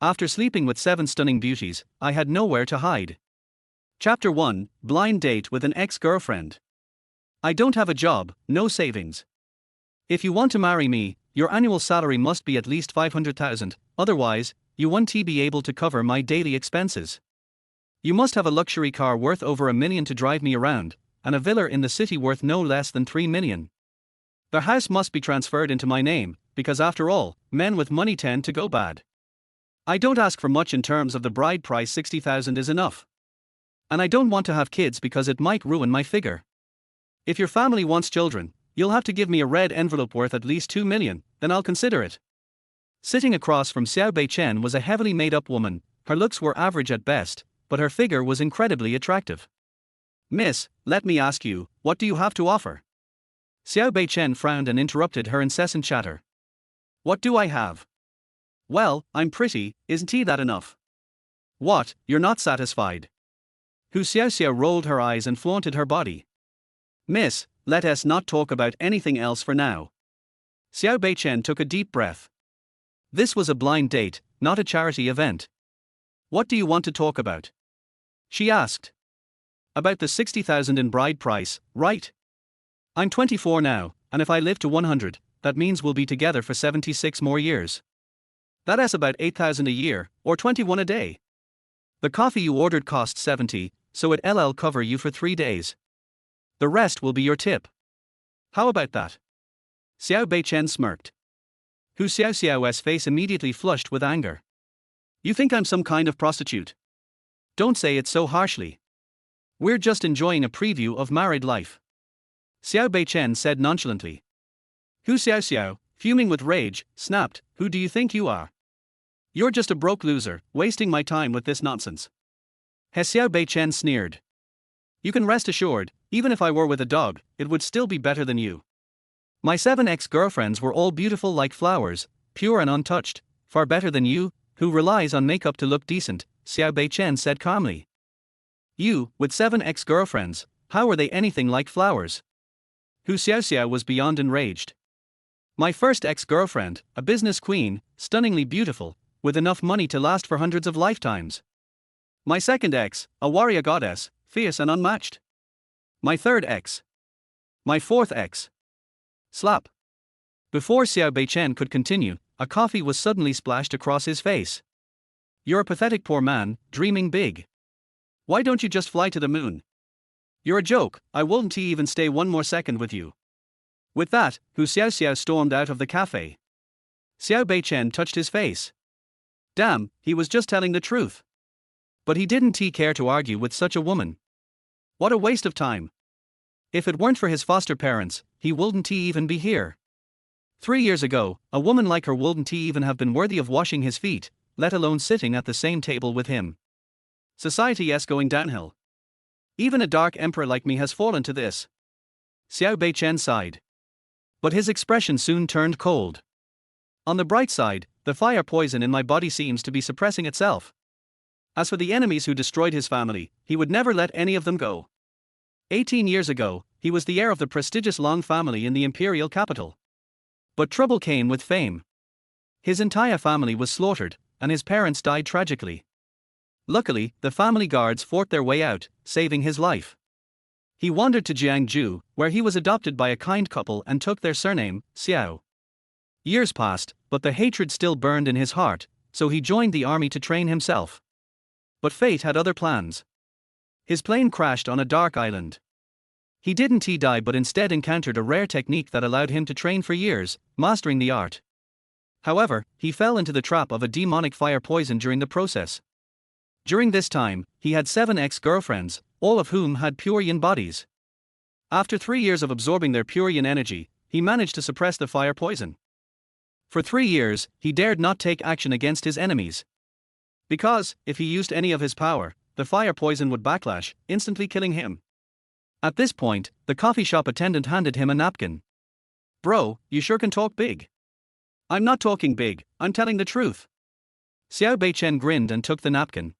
After sleeping with 7 stunning beauties, I had nowhere to hide. Chapter 1: Blind Date with an Ex-Girlfriend. I don't have a job, no savings. If you want to marry me, your annual salary must be at least 500,000, otherwise, you won't be able to cover my daily expenses. You must have a luxury car worth over $1 million to drive me around, and a villa in the city worth no less than $3 million. The house must be transferred into my name, because after all, men with money tend to go bad. I don't ask for much in terms of the bride price. 60,000 is enough. And I don't want to have kids because it might ruin my figure. If your family wants children, you'll have to give me a red envelope worth at least $2 million, then I'll consider it. Sitting across from Xiao Beichen was a heavily made-up woman. Her looks were average at best, but her figure was incredibly attractive. Miss, let me ask you, what do you have to offer? Xiao Beichen frowned and interrupted her incessant chatter. What do I have? Well, I'm pretty, isn't that enough? What, you're not satisfied? Hu Xiao rolled her eyes and flaunted her body. Miss, let us not talk about anything else for now. Xiao Beichen took a deep breath. This was a blind date, not a charity event. What do you want to talk about? She asked. About the 60,000 in bride price, right? I'm 24 now, and if I live to 100, that means we'll be together for 76 more years. That's about 8,000 a year, or 21 a day. The coffee you ordered cost 70, so it'll cover you for 3 days. The rest will be your tip. How about that? Xiao Beichen smirked. Hu Xiao's face immediately flushed with anger. You think I'm some kind of prostitute? Don't say it so harshly. We're just enjoying a preview of married life. Xiao Beichen said nonchalantly. Hu Xiao, fuming with rage, snapped, Who do you think you are? You're just a broke loser, wasting my time with this nonsense. Xiao Beichen sneered. You can rest assured, even if I were with a dog, it would still be better than you. My 7 ex-girlfriends were all beautiful like flowers, pure and untouched, far better than you, who relies on makeup to look decent, Xiao Beichen said calmly. You, with 7 ex-girlfriends, how are they anything like flowers? Hu Xiao was beyond enraged. My first ex-girlfriend, a business queen, stunningly beautiful, with enough money to last for hundreds of lifetimes. My second ex, a warrior goddess, fierce and unmatched. My third ex. My fourth ex. Slap. Before Xiao Beichen could continue, a coffee was suddenly splashed across his face. You're a pathetic poor man, dreaming big. Why don't you just fly to the moon? You're a joke, I won't even stay one more second with you. With that, Hu Xiao stormed out of the cafe. Xiao Beichen touched his face. Damn, he was just telling the truth. But he didn't care to argue with such a woman. What a waste of time. If it weren't for his foster parents, he wouldn't even be here. 3 years ago, a woman like her wouldn't even have been worthy of washing his feet, let alone sitting at the same table with him. Society's going downhill. Even a dark emperor like me has fallen to this. Xiao Beichen sighed. But his expression soon turned cold. On the bright side, the fire poison in my body seems to be suppressing itself. As for the enemies who destroyed his family, he would never let any of them go. 18 years ago, he was the heir of the prestigious Long family in the imperial capital. But trouble came with fame. His entire family was slaughtered, and his parents died tragically. Luckily, the family guards fought their way out, saving his life. He wandered to Jiangju, where he was adopted by a kind couple and took their surname, Xiao. Years passed, but the hatred still burned in his heart, so he joined the army to train himself. But fate had other plans. His plane crashed on a dark island. He didn't die but instead encountered a rare technique that allowed him to train for years, mastering the art. However, he fell into the trap of a demonic fire poison during the process. During this time, he had 7 ex-girlfriends, all of whom had pure yin bodies. After 3 years of absorbing their pure yin energy, he managed to suppress the fire poison. For 3 years, he dared not take action against his enemies. Because, if he used any of his power, the fire poison would backlash, instantly killing him. At this point, the coffee shop attendant handed him a napkin. Bro, you sure can talk big. I'm not talking big, I'm telling the truth. Xiao Beichen grinned and took the napkin.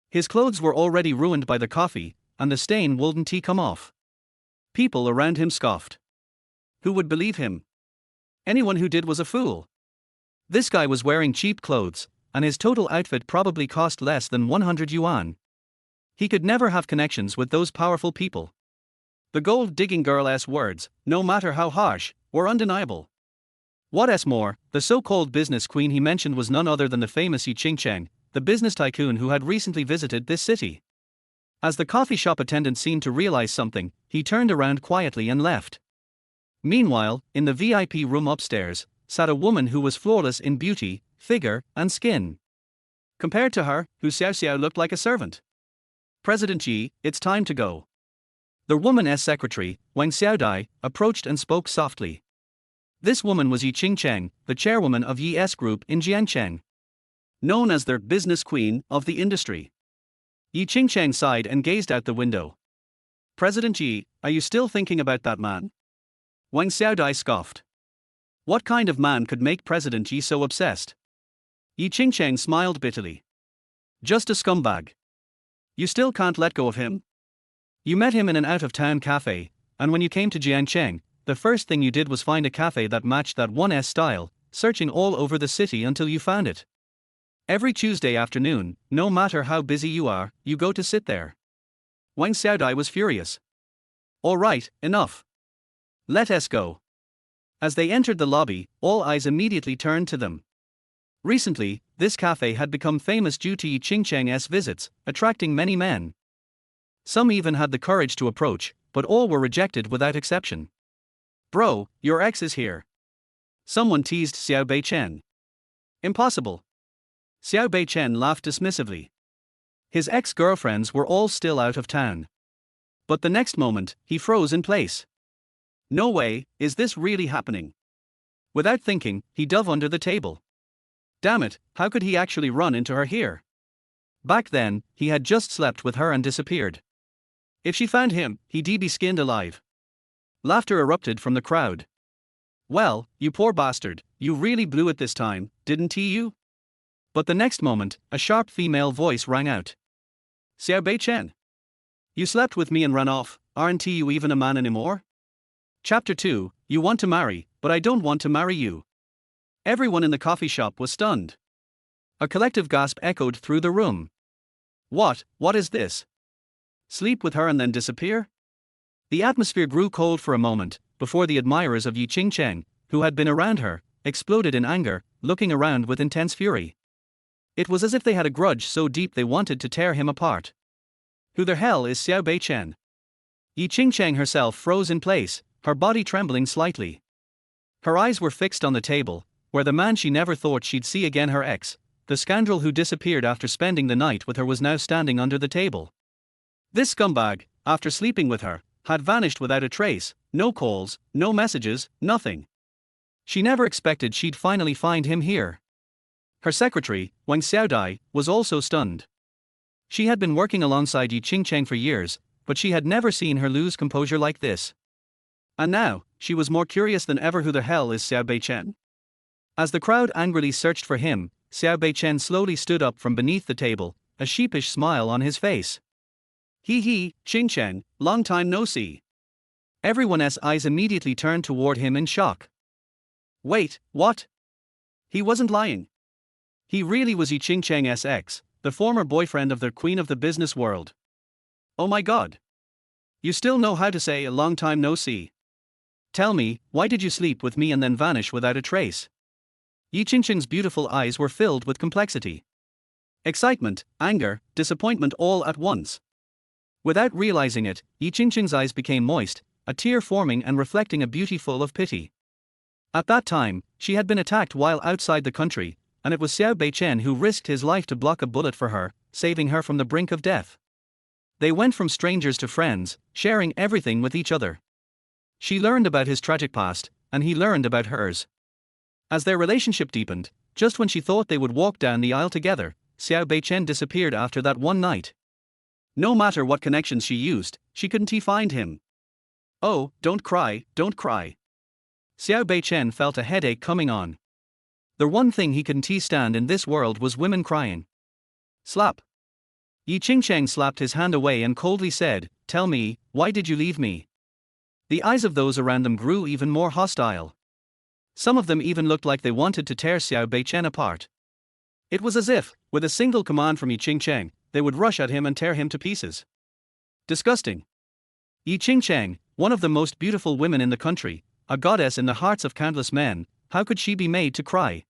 His clothes were already ruined by the coffee, and the stain wouldn't come off. People around him scoffed. Who would believe him? Anyone who did was a fool. This guy was wearing cheap clothes, and his total outfit probably cost less than 100 yuan. He could never have connections with those powerful people. The gold-digging girl's words, no matter how harsh, were undeniable. What's more, the so-called business queen he mentioned was none other than the famous Ying Cheng, the business tycoon who had recently visited this city. As the coffee shop attendant seemed to realize something, he turned around quietly and left. Meanwhile, in the VIP room upstairs, sat a woman who was flawless in beauty, figure, and skin. Compared to her, who Xiao looked like a servant. President Yi, it's time to go. The woman's secretary, Wang Xiaodai, approached and spoke softly. This woman was Ying Cheng, the chairwoman of Yi's group in Jiangcheng. Known as the business queen of the industry. Ying Cheng sighed and gazed out the window. President Yi, are you still thinking about that man? Wang Xiaodai scoffed. What kind of man could make President Yi so obsessed? Ying Cheng smiled bitterly. Just a scumbag. You still can't let go of him? You met him in an out-of-town cafe, and when you came to Jiangcheng, the first thing you did was find a cafe that matched that one's style, searching all over the city until you found it. Every Tuesday afternoon, no matter how busy you are, you go to sit there. Wang Xiaodai was furious. All right, enough. Let us go. As they entered the lobby, all eyes immediately turned to them. Recently, this cafe had become famous due to Ying Cheng's visits, attracting many men. Some even had the courage to approach, but all were rejected without exception. Bro, your ex is here. Someone teased Xiao Beichen. Impossible. Xiao Beichen laughed dismissively. His ex-girlfriends were all still out of town. But the next moment, he froze in place. No way, is this really happening? Without thinking, he dove under the table. Damn it, how could he actually run into her here? Back then, he had just slept with her and disappeared. If she found him, he'd be skinned alive. Laughter erupted from the crowd. Well, you poor bastard, you really blew it this time, didn't you? But the next moment, a sharp female voice rang out. Xiao Beichen. You slept with me and ran off, aren't you even a man anymore? Chapter 2, You want to marry, but I don't want to marry you. Everyone in the coffee shop was stunned. A collective gasp echoed through the room. What is this? Sleep with her and then disappear? The atmosphere grew cold for a moment, before the admirers of Ying Cheng, who had been around her, exploded in anger, looking around with intense fury. It was as if they had a grudge so deep they wanted to tear him apart. Who the hell is Xiao Beichen? Ying Cheng herself froze in place, her body trembling slightly. Her eyes were fixed on the table, where the man she never thought she'd see again, her ex, the scoundrel who disappeared after spending the night with her, was now standing under the table. This scumbag, after sleeping with her, had vanished without a trace, no calls, no messages, nothing. She never expected she'd finally find him here. Her secretary, Wang Xiaodai, was also stunned. She had been working alongside Ying Cheng for years, but she had never seen her lose composure like this. And now, she was more curious than ever. Who the hell is Xiao Beichen? As the crowd angrily searched for him, Xiao Beichen slowly stood up from beneath the table, a sheepish smile on his face. Hee, Ying Cheng, long time no see. Everyone's eyes immediately turned toward him in shock. Wait, what? He wasn't lying. He really was Ying Cheng's ex, the former boyfriend of the queen of the business world. Oh my god. You still know how to say a long time no see. Tell me, why did you sleep with me and then vanish without a trace? Ying Cheng's beautiful eyes were filled with complexity. Excitement, anger, disappointment all at once. Without realizing it, Ying Cheng's eyes became moist, a tear forming and reflecting a beauty full of pity. At that time, she had been attacked while outside the country, and it was Xiao Beichen who risked his life to block a bullet for her, saving her from the brink of death. They went from strangers to friends, sharing everything with each other. She learned about his tragic past, and he learned about hers. As their relationship deepened, just when she thought they would walk down the aisle together, Xiao Beichen disappeared after that one night. No matter what connections she used, she couldn't find him. Oh, don't cry, don't cry. Xiao Beichen felt a headache coming on. The one thing he couldn't stand in this world was women crying. Slap. Ying Cheng slapped his hand away and coldly said, Tell me, why did you leave me? The eyes of those around them grew even more hostile. Some of them even looked like they wanted to tear Xiao Beichen apart. It was as if, with a single command from Ying Cheng, they would rush at him and tear him to pieces. Disgusting. Ying Cheng, one of the most beautiful women in the country, a goddess in the hearts of countless men, how could she be made to cry?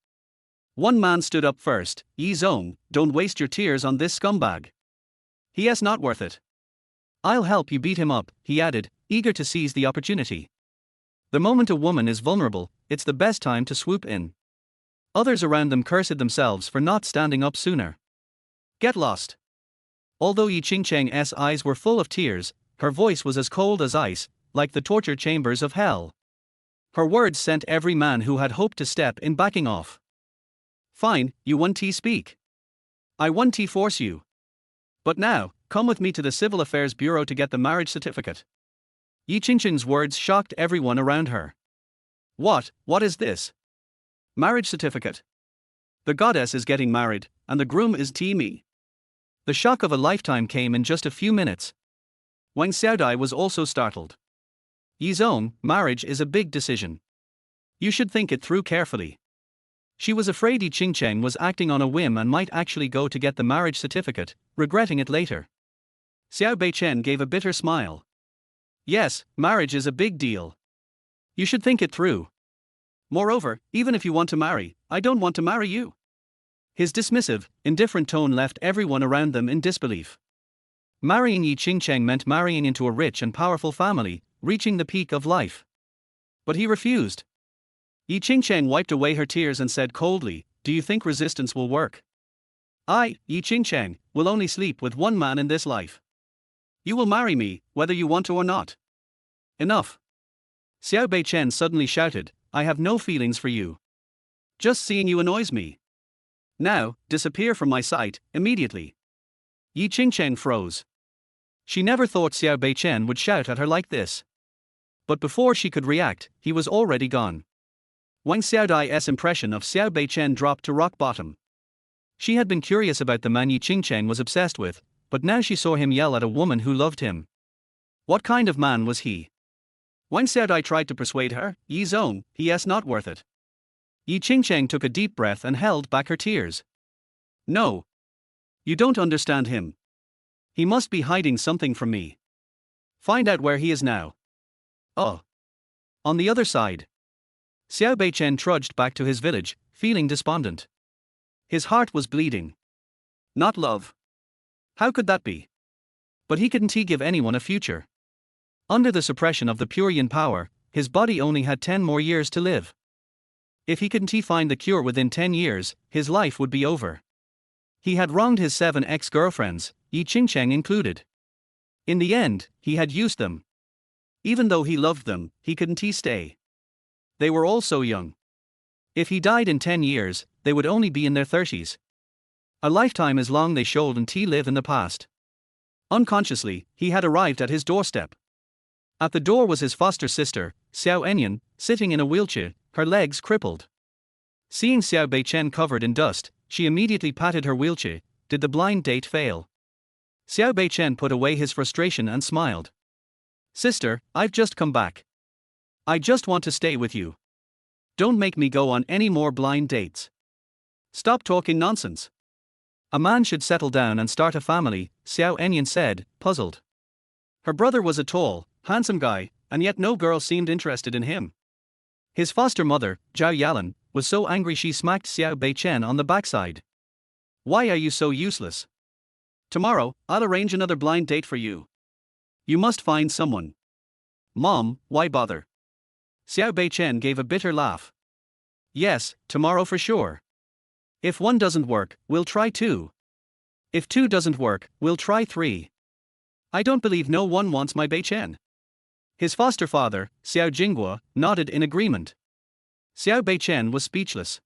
One man stood up first. Yi Zong, don't waste your tears on this scumbag. He is not worth it. I'll help you beat him up, he added, eager to seize the opportunity. The moment a woman is vulnerable, it's the best time to swoop in. Others around them cursed themselves for not standing up sooner. Get lost. Although Ying Cheng's eyes were full of tears, her voice was as cold as ice, like the torture chambers of hell. Her words sent every man who had hoped to step in backing off. Fine, you want to speak. I want to force you. But now, come with me to the Civil Affairs Bureau to get the marriage certificate. Ying Cheng's words shocked everyone around her. What is this? Marriage certificate. The goddess is getting married, and the groom is me. The shock of a lifetime came in just a few minutes. Wang Xiaodai was also startled. Yi Zong, marriage is a big decision. You should think it through carefully. She was afraid Ying Cheng was acting on a whim and might actually go to get the marriage certificate, regretting it later. Xiao Beichen gave a bitter smile. Yes, marriage is a big deal. You should think it through. Moreover, even if you want to marry, I don't want to marry you. His dismissive, indifferent tone left everyone around them in disbelief. Marrying Ying Cheng meant marrying into a rich and powerful family, reaching the peak of life. But he refused. Ying Cheng wiped away her tears and said coldly, do you think resistance will work? I, Ying Cheng, will only sleep with one man in this life. You will marry me, whether you want to or not. Enough. Xiao Beichen suddenly shouted, I have no feelings for you. Just seeing you annoys me. Now, disappear from my sight, immediately. Ying Cheng froze. She never thought Xiao Beichen would shout at her like this. But before she could react, he was already gone. Wang Xiaodai's impression of Xiao Beichen dropped to rock bottom. She had been curious about the man Ying Cheng was obsessed with, but now she saw him yell at a woman who loved him. What kind of man was he? Wang Xiaodai tried to persuade her, Yi Zong, he is not worth it. Ying Cheng took a deep breath and held back her tears. No. You don't understand him. He must be hiding something from me. Find out where he is now. Oh. On the other side. Xiao Beichen trudged back to his village, feeling despondent. His heart was bleeding. Not love. How could that be? But couldn't he give anyone a future? Under the suppression of the pure yin power, his body only had 10 more years to live. If couldn't find the cure within 10 years, his life would be over. He had wronged his 7 ex-girlfriends, Ying Cheng included. In the end, he had used them. Even though he loved them, couldn't stay. They were all so young. If he died in 10 years, they would only be in their 30s. A lifetime is long they shouldn't live in the past. Unconsciously, he had arrived at his doorstep. At the door was his foster sister, Xiao Enyan, sitting in a wheelchair, her legs crippled. Seeing Xiao Beichen covered in dust, she immediately patted her wheelchair. Did the blind date fail? Xiao Beichen put away his frustration and smiled. Sister, I've just come back. I just want to stay with you. Don't make me go on any more blind dates. Stop talking nonsense. A man should settle down and start a family, Xiao Enyan said, puzzled. Her brother was a tall, handsome guy, and yet no girl seemed interested in him. His foster mother, Zhao Yalan, was so angry she smacked Xiao Beichen on the backside. Why are you so useless? Tomorrow, I'll arrange another blind date for you. You must find someone. Mom, why bother? Xiao Beichen gave a bitter laugh. Yes, tomorrow for sure. If 1 doesn't work, we'll try 2. If 2 doesn't work, we'll try 3. I don't believe no one wants my Beichen. His foster father, Xiao Jinghua, nodded in agreement. Xiao Beichen was speechless.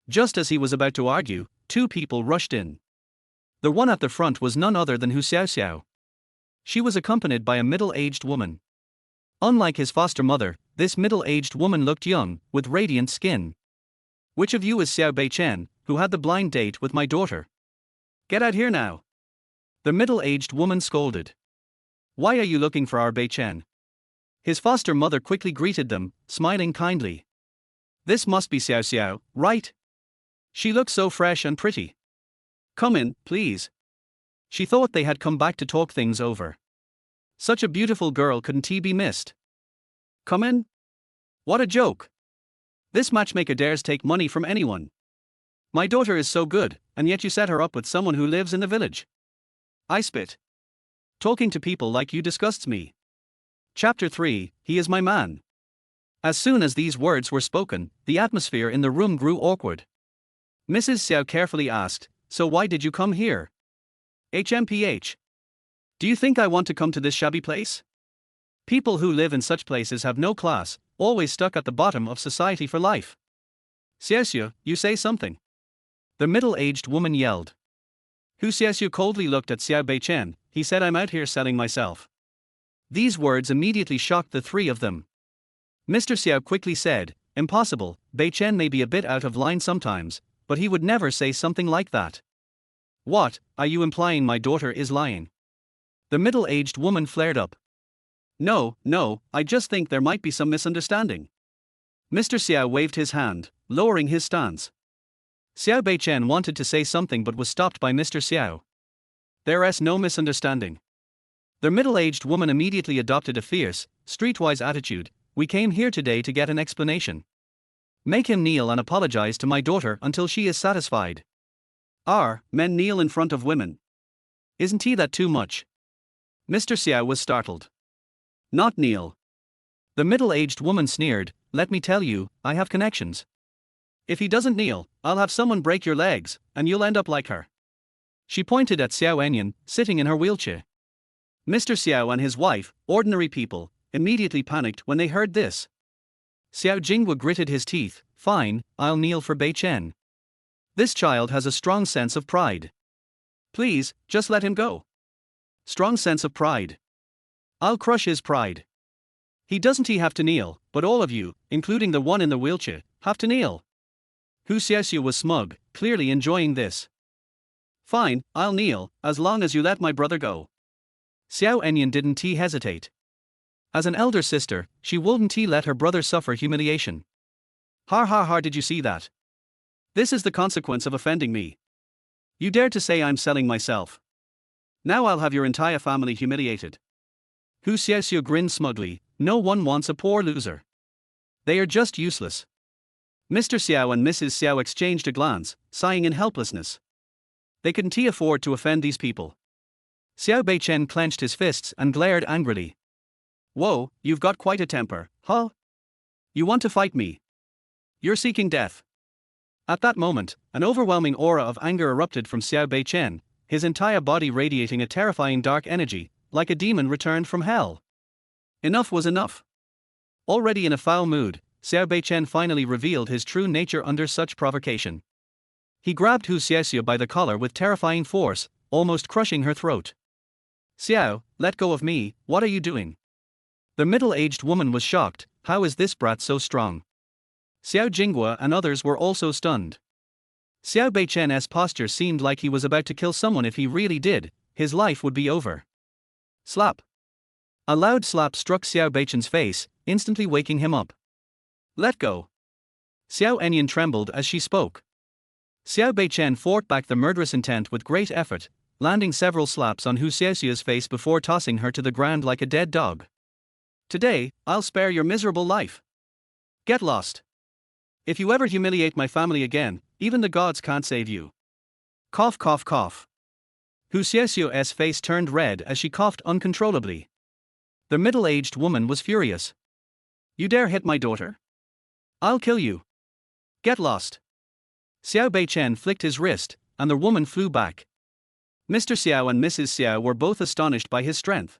Just as he was about to argue, 2 people rushed in. The one at the front was none other than Hu Xiao. She was accompanied by a middle-aged woman. Unlike his foster mother, this middle-aged woman looked young, with radiant skin. Which of you is Xiao Beichen, who had the blind date with my daughter? Get out here now. The middle-aged woman scolded. Why are you looking for our Beichen? His foster mother quickly greeted them, smiling kindly. This must be Xiao Xiao, right? She looked so fresh and pretty. Come in, please. She thought they had come back to talk things over. Such a beautiful girl couldn't he be missed? Come in? What a joke. This matchmaker dares take money from anyone. My daughter is so good, and yet you set her up with someone who lives in the village. I spit. Talking to people like you disgusts me. Chapter 3, He is my man. As soon as these words were spoken, the atmosphere in the room grew awkward. Mrs. Xiao carefully asked, so why did you come here? HMPH. Do you think I want to come to this shabby place? People who live in such places have no class, always stuck at the bottom of society for life. Xiao, you say something. The middle-aged woman yelled. Hu Xiao coldly looked at Xiao Beichen. He said, I'm out here selling myself. These words immediately shocked the three of them. Mr. Xiao quickly said, impossible, Beichen may be a bit out of line sometimes, but he would never say something like that. What, are you implying my daughter is lying? The middle-aged woman flared up. No, I just think there might be some misunderstanding. Mr. Xiao waved his hand, lowering his stance. Xiao Beichen wanted to say something but was stopped by Mr. Xiao. There's no misunderstanding. The middle-aged woman immediately adopted a fierce, streetwise attitude. We came here today to get an explanation. Make him kneel and apologize to my daughter until she is satisfied. Men kneel in front of women. Isn't he that too much? Mr. Xiao was startled. Not kneel. The middle-aged woman sneered, let me tell you, I have connections. If he doesn't kneel, I'll have someone break your legs, and you'll end up like her. She pointed at Xiao Enyan, sitting in her wheelchair. Mr. Xiao and his wife, ordinary people, immediately panicked when they heard this. Xiao Jinghua gritted his teeth, fine, I'll kneel for Beichen. This child has a strong sense of pride. Please, just let him go. Strong sense of pride. I'll crush his pride. He doesn't have to kneel, but all of you, including the one in the wheelchair, have to kneel. Hu Xiaoxiu was smug, clearly enjoying this. Fine, I'll kneel, as long as you let my brother go. Xiao Enyan didn't hesitate. As an elder sister, she wouldn't let her brother suffer humiliation. Har, did you see that? This is the consequence of offending me. You dare to say I'm selling myself. Now I'll have your entire family humiliated. Hu Xiaoxiu grinned smugly, no one wants a poor loser. They are just useless. Mr. Xiao and Mrs. Xiao exchanged a glance, sighing in helplessness. They couldn't afford to offend these people. Xiao Beichen clenched his fists and glared angrily. Whoa, you've got quite a temper, huh? You want to fight me? You're seeking death. At that moment, an overwhelming aura of anger erupted from Xiao Beichen, his entire body radiating a terrifying dark energy, like a demon returned from hell. Enough was enough. Already in a foul mood, Xiao Beichen finally revealed his true nature under such provocation. He grabbed Hu Xiaoxiu by the collar with terrifying force, almost crushing her throat. Xiao, let go of me, what are you doing? The middle-aged woman was shocked, how is this brat so strong? Xiao Jinghua and others were also stunned. Xiao Beichen's posture seemed like he was about to kill someone. If he really did, his life would be over. Slap. A loud slap struck Xiao Beichen's face, instantly waking him up. Let go. Xiao Enyan trembled as she spoke. Xiao Beichen fought back the murderous intent with great effort, landing several slaps on Hu Xiaoxiu's face before tossing her to the ground like a dead dog. Today, I'll spare your miserable life. Get lost. If you ever humiliate my family again, even the gods can't save you. Cough. Hu Xiaoxiu's face turned red as she coughed uncontrollably. The middle-aged woman was furious. You dare hit my daughter? I'll kill you. Get lost. Xiao Beichen flicked his wrist, and the woman flew back. Mr. Xiao and Mrs. Xiao were both astonished by his strength.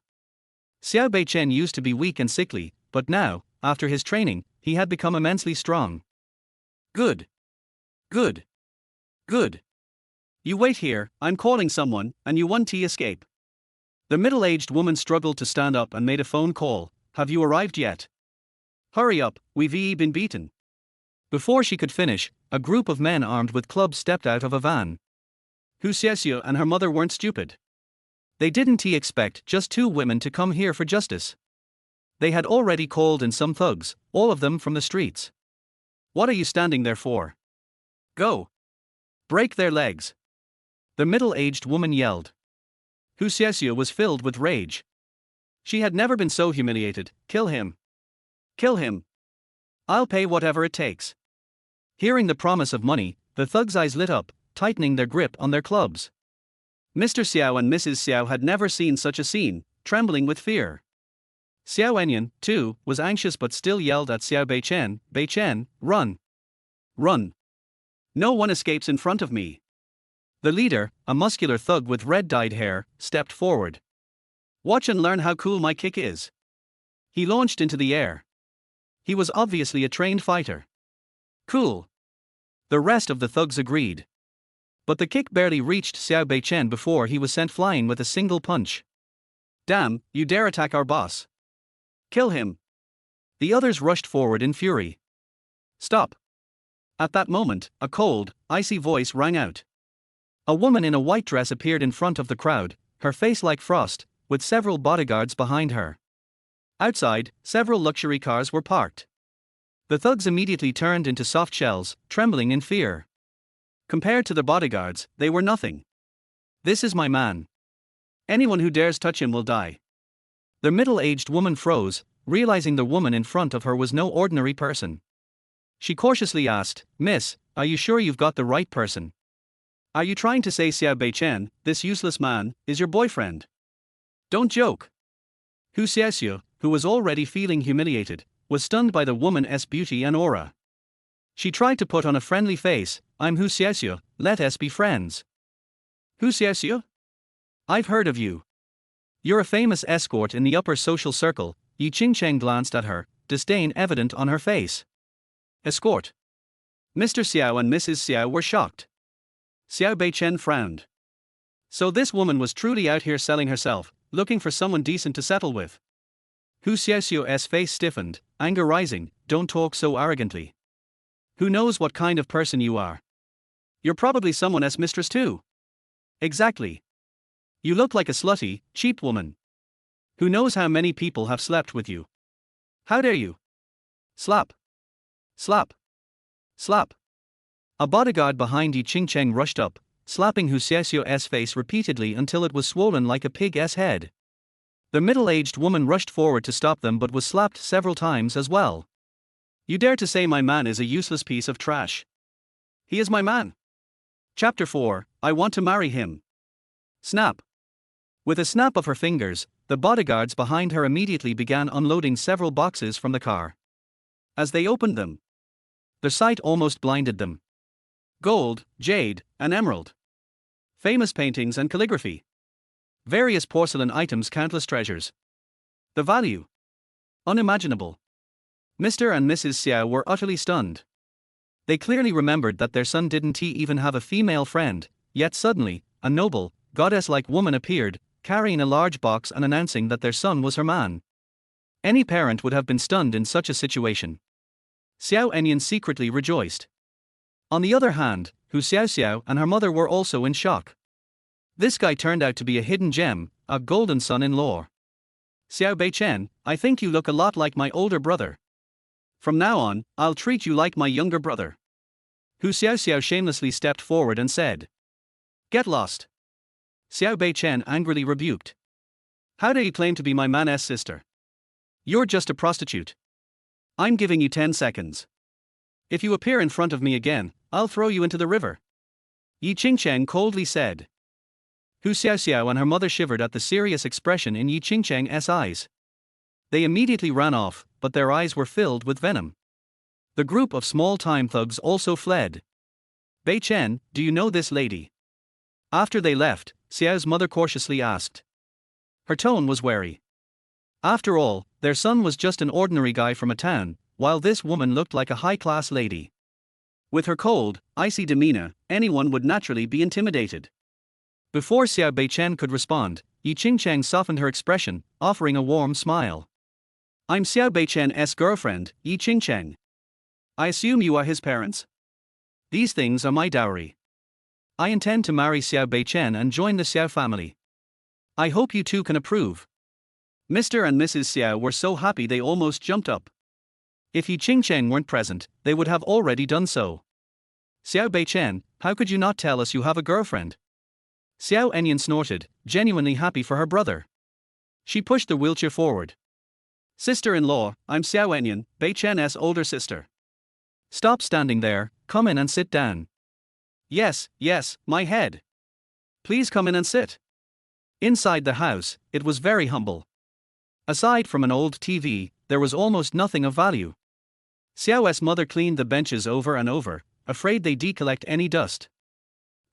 Xiao Beichen used to be weak and sickly, but now, after his training, he had become immensely strong. Good. You wait here, I'm calling someone, and you won't escape. The middle-aged woman struggled to stand up and made a phone call. Have you arrived yet? Hurry up, we've been beaten. Before she could finish, a group of men armed with clubs stepped out of a van. Hu Xiaoxiu and her mother weren't stupid. They didn't expect just two women to come here for justice. They had already called in some thugs, all of them from the streets. What are you standing there for? Go. Break their legs. The middle-aged woman yelled. Hu Xiaoxiu was filled with rage. She had never been so humiliated. Kill him. Kill him. I'll pay whatever it takes. Hearing the promise of money, the thugs' eyes lit up, tightening their grip on their clubs. Mr. Xiao and Mrs. Xiao had never seen such a scene, trembling with fear. Xiao Enyan, too, was anxious but still yelled at Xiao Beichen, Beichen, run. Run. No one escapes in front of me. The leader, a muscular thug with red-dyed hair, stepped forward. Watch and learn how cool my kick is. He launched into the air. He was obviously a trained fighter. Cool. The rest of the thugs agreed. But the kick barely reached Xiao Beichen before he was sent flying with a single punch. Damn, you dare attack our boss. Kill him. The others rushed forward in fury. Stop. At that moment, a cold, icy voice rang out. A woman in a white dress appeared in front of the crowd, her face like frost, with several bodyguards behind her. Outside, several luxury cars were parked. The thugs immediately turned into soft shells, trembling in fear. Compared to the bodyguards, they were nothing. This is my man. Anyone who dares touch him will die. The middle-aged woman froze, realizing the woman in front of her was no ordinary person. She cautiously asked, Miss, are you sure you've got the right person? Are you trying to say Xiao Beichen, this useless man, is your boyfriend? Don't joke. Hu Xiaoxiu, who was already feeling humiliated, was stunned by the woman's beauty and aura. She tried to put on a friendly face, I'm Hu Xiaoxiu, let us be friends. Hu Xiaoxiu? I've heard of you. You're a famous escort in the upper social circle. Ying Cheng glanced at her, disdain evident on her face. Escort. Mr. Xiao and Mrs. Xiao were shocked. Xiao Beichen frowned. So this woman was truly out here selling herself, looking for someone decent to settle with. Hu Xiaoxiu's face stiffened, anger rising, don't talk so arrogantly. Who knows what kind of person you are? You're probably someone's mistress too. Exactly. You look like a slutty, cheap woman. Who knows how many people have slept with you? How dare you? Slap. Slap. Slap. A bodyguard behind Ying Cheng rushed up, slapping Hu Xiaoxiu's face repeatedly until it was swollen like a pig's head. The middle-aged woman rushed forward to stop them but was slapped several times as well. You dare to say my man is a useless piece of trash? He is my man. Chapter 4, I want to marry him. Snap. With a snap of her fingers, the bodyguards behind her immediately began unloading several boxes from the car. As they opened them, the sight almost blinded them. Gold, jade, and emerald. Famous paintings and calligraphy. Various porcelain items, countless treasures. The value? Unimaginable. Mr. and Mrs. Xiao were utterly stunned. They clearly remembered that their son didn't even have a female friend, yet suddenly, a noble, goddess-like woman appeared, carrying a large box and announcing that their son was her man. Any parent would have been stunned in such a situation. Xiao Enyan secretly rejoiced. On the other hand, Hu Xiaoxiu and her mother were also in shock. This guy turned out to be a hidden gem, a golden son-in-law. Xiao Beichen, I think you look a lot like my older brother. From now on, I'll treat you like my younger brother. Hu Xiaoxiu shamelessly stepped forward and said. Get lost. Xiao Beichen angrily rebuked. How dare you claim to be my man's sister? You're just a prostitute. I'm giving you 10 seconds. If you appear in front of me again, I'll throw you into the river. Ying Cheng coldly said. Hu Xiaoxiu and her mother shivered at the serious expression in Ying Cheng's eyes. They immediately ran off, but their eyes were filled with venom. The group of small-time thugs also fled. Beichen, do you know this lady? After they left, Xiao's mother cautiously asked. Her tone was wary. After all, their son was just an ordinary guy from a town, while this woman looked like a high-class lady. With her cold, icy demeanor, anyone would naturally be intimidated. Before Xiao Beichen could respond, Ying Cheng softened her expression, offering a warm smile. I'm Xiao Beichen's girlfriend, Ying Cheng. I assume you are his parents? These things are my dowry. I intend to marry Xiao Beichen and join the Xiao family. I hope you two can approve. Mr. and Mrs. Xiao were so happy they almost jumped up. If Ying Cheng weren't present, they would have already done so. Xiao Beichen, how could you not tell us you have a girlfriend? Xiao Enyan snorted, genuinely happy for her brother. She pushed the wheelchair forward. Sister-in-law, I'm Xiao Enyan, Beichen's older sister. Stop standing there, come in and sit down. Yes, my head. Please come in and sit. Inside the house, it was very humble. Aside from an old TV, there was almost nothing of value. Xiao's mother cleaned the benches over and over, afraid they decollect any dust.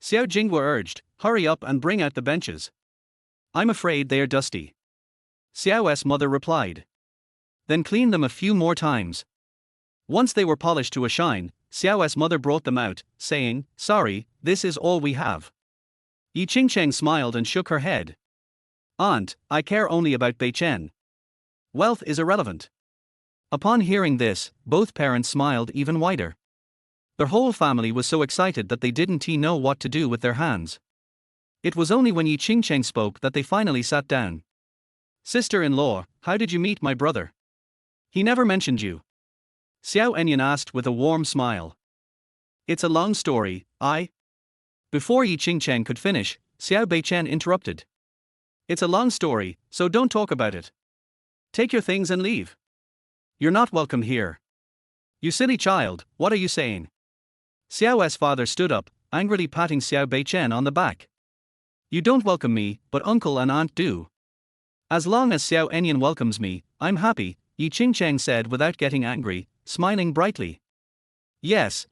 Xiao Jinghua urged, hurry up and bring out the benches. I'm afraid they are dusty. Xiao's mother replied. Then clean them a few more times. Once they were polished to a shine, Xiao's mother brought them out, saying, sorry, this is all we have. Ying Cheng smiled and shook her head. Aunt, I care only about Beichen. Wealth is irrelevant. Upon hearing this, both parents smiled even wider. Their whole family was so excited that they didn't know what to do with their hands. It was only when Ying Cheng spoke that they finally sat down. Sister-in-law, how did you meet my brother? He never mentioned you. Xiao Enyan asked with a warm smile. It's a long story, Before Ying Cheng could finish, Xiao Beichen interrupted. It's a long story, so don't talk about it. Take your things and leave. You're not welcome here. You silly child, what are you saying? Xiao's father stood up, angrily patting Xiao Beichen on the back. You don't welcome me, but uncle and aunt do. As long as Xiao Enyan welcomes me, I'm happy, Ying Cheng said without getting angry, smiling brightly. Yes,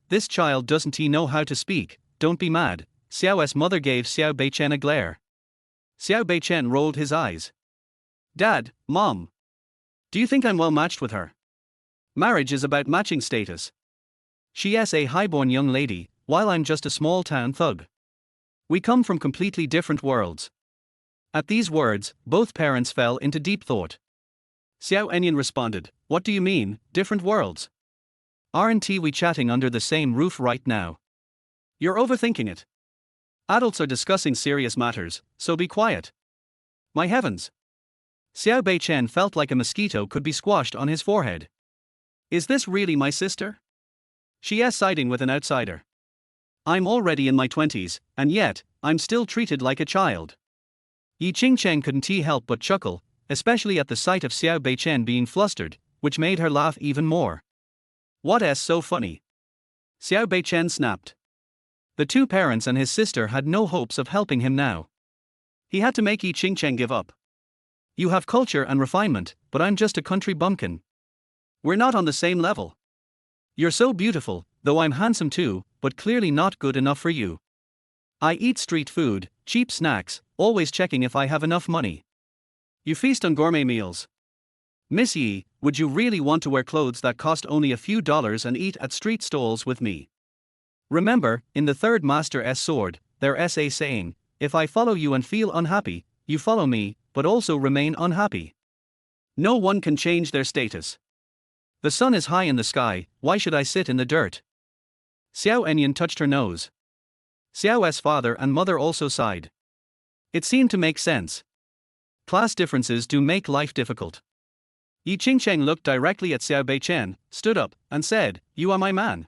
this child doesn't know how to speak, don't be mad, Xiao's mother gave Xiao Beichen a glare. Xiao Beichen rolled his eyes. Dad, Mom. Do you think I'm well matched with her? Marriage is about matching status. She's a highborn young lady, while I'm just a small town thug. We come from completely different worlds. At these words, both parents fell into deep thought. Xiao Enyan responded, what do you mean, different worlds? Aren't we chatting under the same roof right now? You're overthinking it. Adults are discussing serious matters, so be quiet. My heavens. Xiao Beichen felt like a mosquito could be squashed on his forehead. Is this really my sister? She's siding with an outsider. I'm already in my 20s, and yet, I'm still treated like a child. Ying Cheng couldn't help but chuckle, especially at the sight of Xiao Beichen being flustered, which made her laugh even more. What's so funny? Xiao Beichen snapped. The two parents and his sister had no hopes of helping him now. He had to make Ying Cheng give up. You have culture and refinement, but I'm just a country bumpkin. We're not on the same level. You're so beautiful, though I'm handsome too, but clearly not good enough for you. I eat street food, cheap snacks, always checking if I have enough money. You feast on gourmet meals. Miss Yi, would you really want to wear clothes that cost only a few dollars and eat at street stalls with me? Remember, in the third Master's sword, there's a saying, if I follow you and feel unhappy, you follow me, but also remain unhappy. No one can change their status. The sun is high in the sky, why should I sit in the dirt? Xiao Enyan touched her nose. Xiao's father and mother also sighed. It seemed to make sense. Class differences do make life difficult. Ying Cheng looked directly at Xiao Beichen, stood up, and said, you are my man.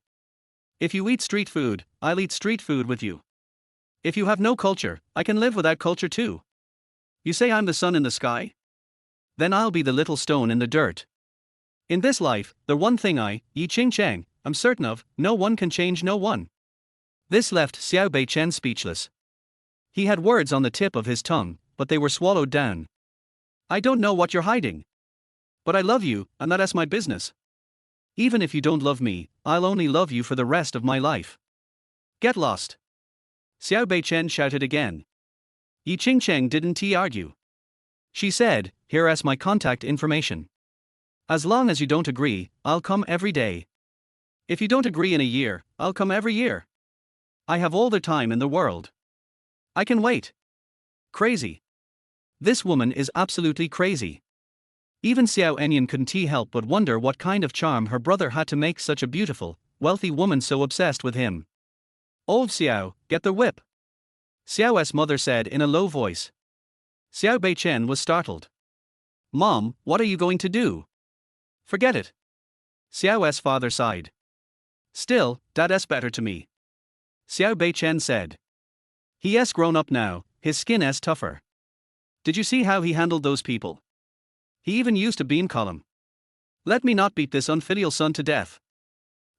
If you eat street food, I'll eat street food with you. If you have no culture, I can live without culture too. You say I'm the sun in the sky? Then I'll be the little stone in the dirt. In this life, the one thing Ying Cheng, am certain of, no one can change no one. This left Xiao Beichen speechless. He had words on the tip of his tongue, but they were swallowed down. I don't know what you're hiding. But I love you, and that's my business. Even if you don't love me, I'll only love you for the rest of my life. Get lost. Xiao Beichen shouted again. Ying Cheng didn't argue. She said, here's my contact information. As long as you don't agree, I'll come every day. If you don't agree in a year, I'll come every year. I have all the time in the world. I can wait. Crazy. This woman is absolutely crazy. Even Xiao Enyan couldn't help but wonder what kind of charm her brother had to make such a beautiful, wealthy woman so obsessed with him. Old Xiao, get the whip. Xiao's mother said in a low voice. Xiao Beichen was startled. Mom, what are you going to do? Forget it. Xiao's father sighed. Still, that's better to me. Xiao Beichen said. He's grown up now, his skin is tougher. Did you see how he handled those people? He even used a beam column. Let me not beat this unfilial son to death.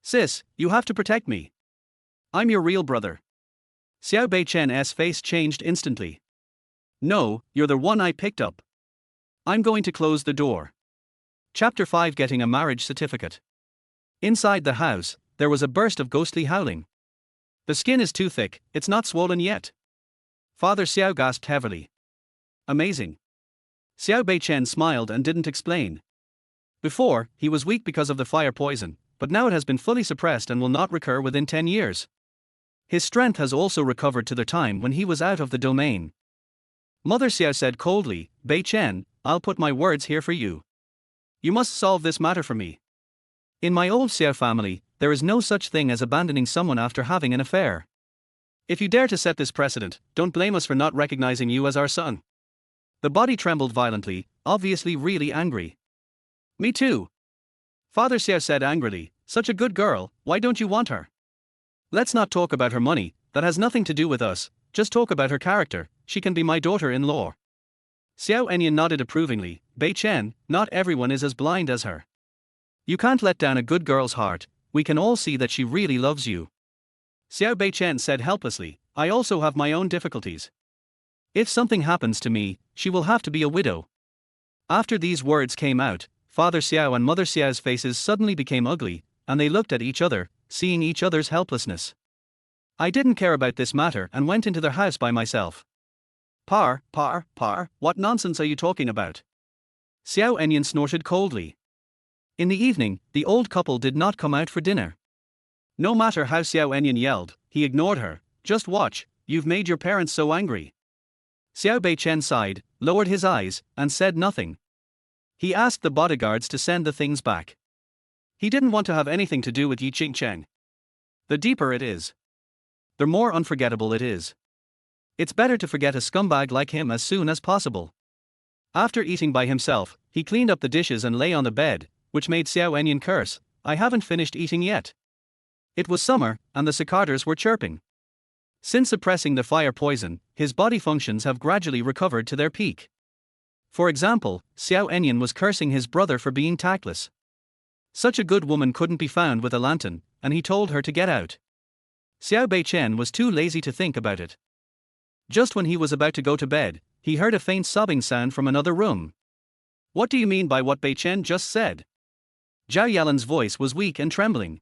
Sis, you have to protect me. I'm your real brother. Xiao Beichen's face changed instantly. No, you're the one I picked up. I'm going to close the door. Chapter 5 Getting a Marriage Certificate. Inside the house, there was a burst of ghostly howling. The skin is too thick, it's not swollen yet. Father Xiao gasped heavily. Amazing. Xiao Beichen smiled and didn't explain. Before, he was weak because of the fire poison, but now it has been fully suppressed and will not recur within 10 years. His strength has also recovered to the time when he was out of the domain. Mother Xiao said coldly, Beichen, I'll put my words here for you. You must solve this matter for me. In my old Xiao family, there is no such thing as abandoning someone after having an affair. If you dare to set this precedent, don't blame us for not recognizing you as our son. The body trembled violently, obviously really angry. Me too. Father Xiao said angrily, such a good girl, why don't you want her? Let's not talk about her money, that has nothing to do with us, just talk about her character, she can be my daughter-in-law. Xiao Enyan nodded approvingly, Beichen, not everyone is as blind as her. You can't let down a good girl's heart, we can all see that she really loves you. Xiao Beichen said helplessly, I also have my own difficulties. If something happens to me, she will have to be a widow. After these words came out, Father Xiao and Mother Xiao's faces suddenly became ugly, and they looked at each other, seeing each other's helplessness. I didn't care about this matter and went into their house by myself. Par, what nonsense are you talking about? Xiao Enyan snorted coldly. In the evening, the old couple did not come out for dinner. No matter how Xiao Enyan yelled, he ignored her. Just watch, you've made your parents so angry. Xiao Beichen sighed, lowered his eyes, and said nothing. He asked the bodyguards to send the things back. He didn't want to have anything to do with Ying Cheng. The deeper it is, the more unforgettable it is. It's better to forget a scumbag like him as soon as possible. After eating by himself, he cleaned up the dishes and lay on the bed, which made Xiao Enyan curse, I haven't finished eating yet. It was summer, and the cicadas were chirping. Since suppressing the fire poison, his body functions have gradually recovered to their peak. For example, Xiao Enyan was cursing his brother for being tactless. Such a good woman couldn't be found with a lantern, and he told her to get out. Xiao Beichen was too lazy to think about it. Just when he was about to go to bed, he heard a faint sobbing sound from another room. What do you mean by what Beichen just said? Zhao Yalan's voice was weak and trembling.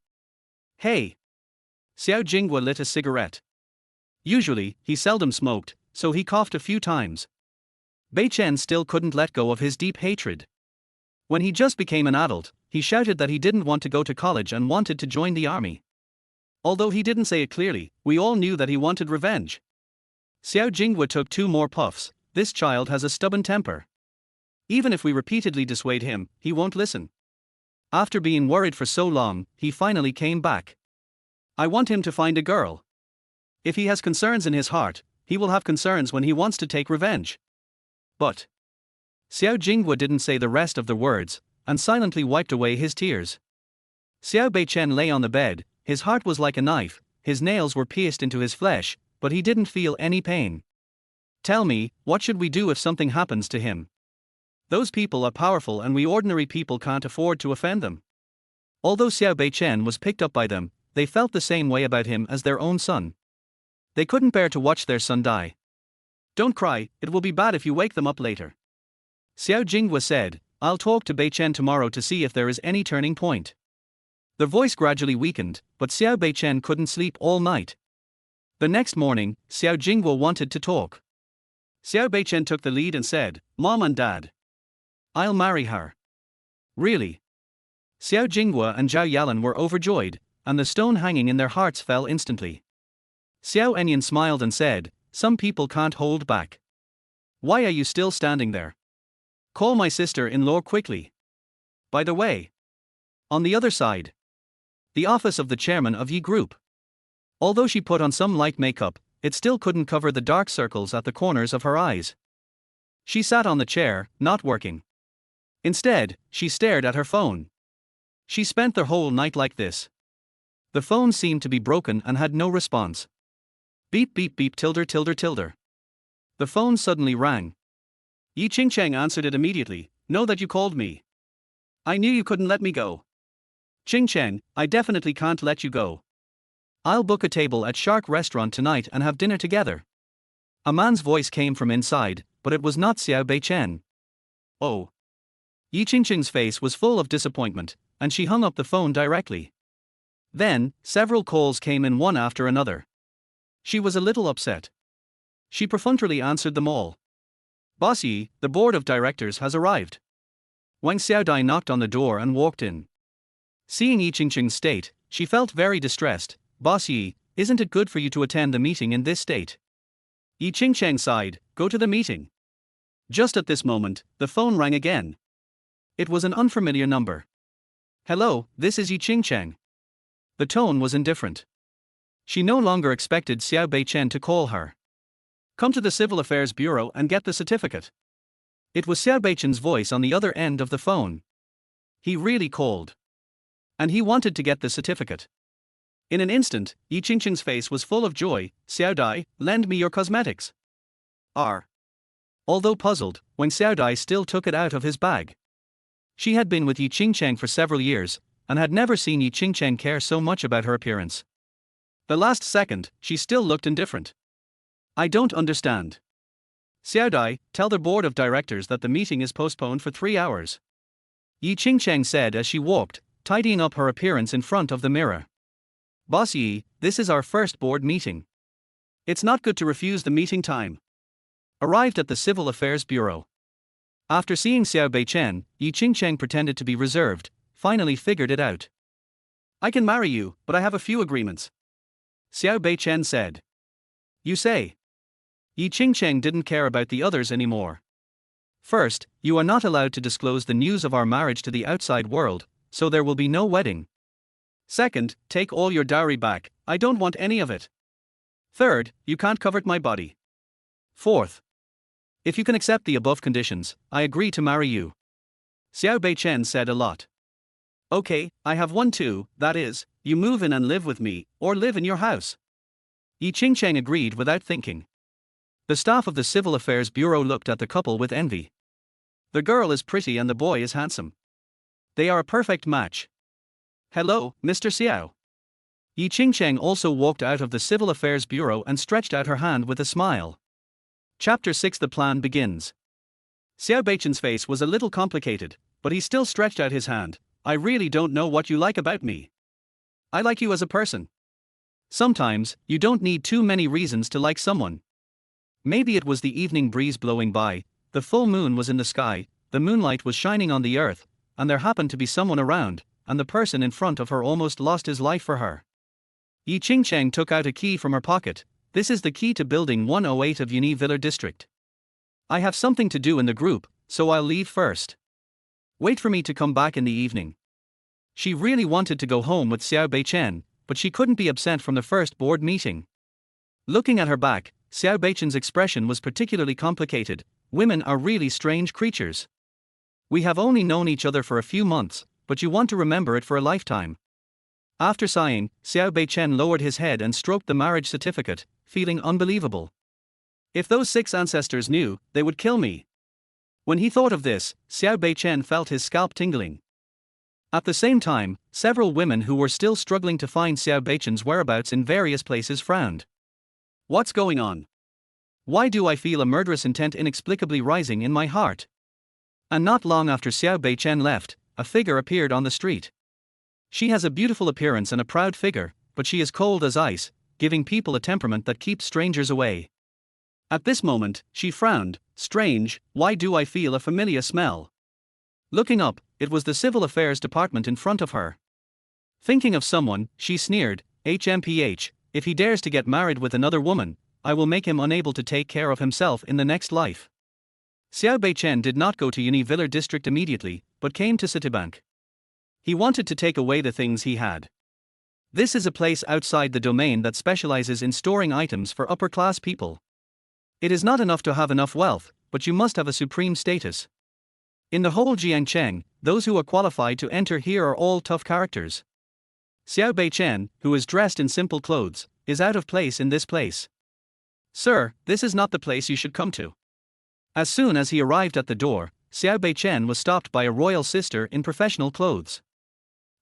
Hey! Xiao Jinghua lit a cigarette. Usually, he seldom smoked, so he coughed a few times. Beichen still couldn't let go of his deep hatred. When he just became an adult, he shouted that he didn't want to go to college and wanted to join the army. Although he didn't say it clearly, we all knew that he wanted revenge. Xiao Jinghua took 2 more puffs. This child has a stubborn temper. Even if we repeatedly dissuade him, he won't listen. After being worried for so long, he finally came back. I want him to find a girl. If he has concerns in his heart, he will have concerns when he wants to take revenge. But Xiao Jinghua didn't say the rest of the words, and silently wiped away his tears. Xiao Beichen lay on the bed, his heart was like a knife, his nails were pierced into his flesh, but he didn't feel any pain. Tell me, what should we do if something happens to him? Those people are powerful and we ordinary people can't afford to offend them. Although Xiao Beichen was picked up by them, they felt the same way about him as their own son. They couldn't bear to watch their son die. Don't cry, it will be bad if you wake them up later. Xiao Jinghua said, I'll talk to Beichen tomorrow to see if there is any turning point. The voice gradually weakened, but Xiao Beichen couldn't sleep all night. The next morning, Xiao Jinghua wanted to talk. Xiao Beichen took the lead and said, Mom and Dad, I'll marry her. Really? Xiao Jinghua and Zhao Yalan were overjoyed, and the stone hanging in their hearts fell instantly. Xiao Enyan smiled and said, some people can't hold back. Why are you still standing there? Call my sister-in-law quickly. By the way, on the other side, the office of the chairman of Yi Group. Although she put on some light makeup, it still couldn't cover the dark circles at the corners of her eyes. She sat on the chair, not working. Instead, she stared at her phone. She spent the whole night like this. The phone seemed to be broken and had no response. Beep beep beep tilde tilde tilde. The phone suddenly rang. Ying Cheng answered it immediately. Know that you called me. I knew you couldn't let me go. Ying Cheng, I definitely can't let you go. I'll book a table at Shark Restaurant tonight and have dinner together. A man's voice came from inside, but it was not Xiao Beichen. Oh. Ying Cheng's face was full of disappointment, and she hung up the phone directly. Then, several calls came in one after another. She was a little upset. She perfunctorily answered them all. Boss Yi, the board of directors has arrived. Wang Xiaodai knocked on the door and walked in. Seeing Ying Cheng's state, she felt very distressed. Boss Yi, isn't it good for you to attend the meeting in this state? Ying Cheng sighed, go to the meeting. Just at this moment, the phone rang again. It was an unfamiliar number. Hello, this is Ying Cheng. The tone was indifferent. She no longer expected Xiao Beichen to call her. Come to the Civil Affairs Bureau and get the certificate. It was Xiao Beichen's voice on the other end of the phone. He really called. And he wanted to get the certificate. In an instant, Ying Cheng's face was full of joy. Xiao Dai, lend me your cosmetics. Although puzzled, Wang Xiaodai still took it out of his bag. She had been with Ying Cheng for several years, and had never seen Ying Cheng care so much about her appearance. The last second, she still looked indifferent. I don't understand. Xiaodai, tell the board of directors that the meeting is postponed for 3 hours. Ying Cheng said as she walked, tidying up her appearance in front of the mirror. Boss Yi, this is our first board meeting. It's not good to refuse the meeting time. Arrived at the Civil Affairs Bureau. After seeing Xiao Beichen, Ying Cheng pretended to be reserved, finally figured it out. I can marry you, but I have a few agreements. Xiao Beichen said. You say? Ying Cheng didn't care about the others anymore. First, you are not allowed to disclose the news of our marriage to the outside world, so there will be no wedding. Second, take all your dowry back, I don't want any of it. Third, you can't covet my body. Fourth, if you can accept the above conditions, I agree to marry you. Xiao Beichen said a lot. Okay, I have one too, that is, you move in and live with me, or live in your house. Ying Cheng agreed without thinking. The staff of the Civil Affairs Bureau looked at the couple with envy. The girl is pretty and the boy is handsome. They are a perfect match. Hello, Mr. Xiao. Ying Cheng also walked out of the Civil Affairs Bureau and stretched out her hand with a smile. Chapter 6. The plan begins. Xiao Beichen's face was a little complicated, but he still stretched out his hand. I really don't know what you like about me. I like you as a person. Sometimes, you don't need too many reasons to like someone. Maybe it was the evening breeze blowing by, the full moon was in the sky, the moonlight was shining on the earth, and there happened to be someone around, and the person in front of her almost lost his life for her. Ying Cheng took out a key from her pocket. This is the key to building 108 of Univiller district. I have something to do in the group, so I'll leave first. Wait for me to come back in the evening. She really wanted to go home with Xiao Beichen, but she couldn't be absent from the first board meeting. Looking at her back, Xiao Beichen's expression was particularly complicated. Women are really strange creatures. We have only known each other for a few months, but you want to remember it for a lifetime. After sighing, Xiao Beichen lowered his head and stroked the marriage certificate, feeling unbelievable. If those 6 ancestors knew, they would kill me. When he thought of this, Xiao Beichen felt his scalp tingling. At the same time, several women who were still struggling to find Xiao Beichen's whereabouts in various places frowned. What's going on? Why do I feel a murderous intent inexplicably rising in my heart? And not long after Xiao Beichen left, a figure appeared on the street. She has a beautiful appearance and a proud figure, but she is cold as ice, giving people a temperament that keeps strangers away. At this moment, she frowned. Strange, why do I feel a familiar smell? Looking up, it was the Civil Affairs Department in front of her. Thinking of someone, she sneered, HMPH, if he dares to get married with another woman, I will make him unable to take care of himself in the next life. Xiao Beichen did not go to Univiller district immediately, but came to Citibank. He wanted to take away the things he had. This is a place outside the domain that specializes in storing items for upper-class people. It is not enough to have enough wealth, but you must have a supreme status. In the whole Jiangcheng, those who are qualified to enter here are all tough characters. Xiao Beichen, who is dressed in simple clothes, is out of place in this place. Sir, this is not the place you should come to. As soon as he arrived at the door, Xiao Beichen was stopped by a royal sister in professional clothes.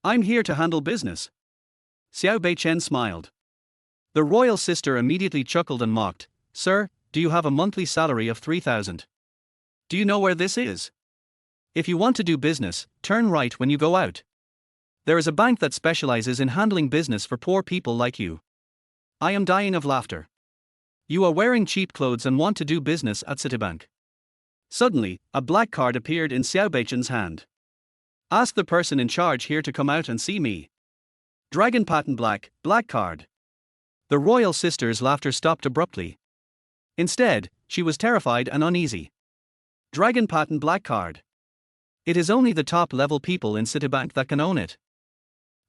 I'm here to handle business. Xiao Beichen smiled. The royal sister immediately chuckled and mocked. Sir, do you have a monthly salary of 3,000? Do you know where this is? If you want to do business, turn right when you go out. There is a bank that specializes in handling business for poor people like you. I am dying of laughter. You are wearing cheap clothes and want to do business at Citibank. Suddenly, a black card appeared in Xiao Beichen's hand. Ask the person in charge here to come out and see me. Dragon patent black card. The royal sister's laughter stopped abruptly. Instead, she was terrified and uneasy. Dragon patent black card. It is only the top-level people in Citibank that can own it.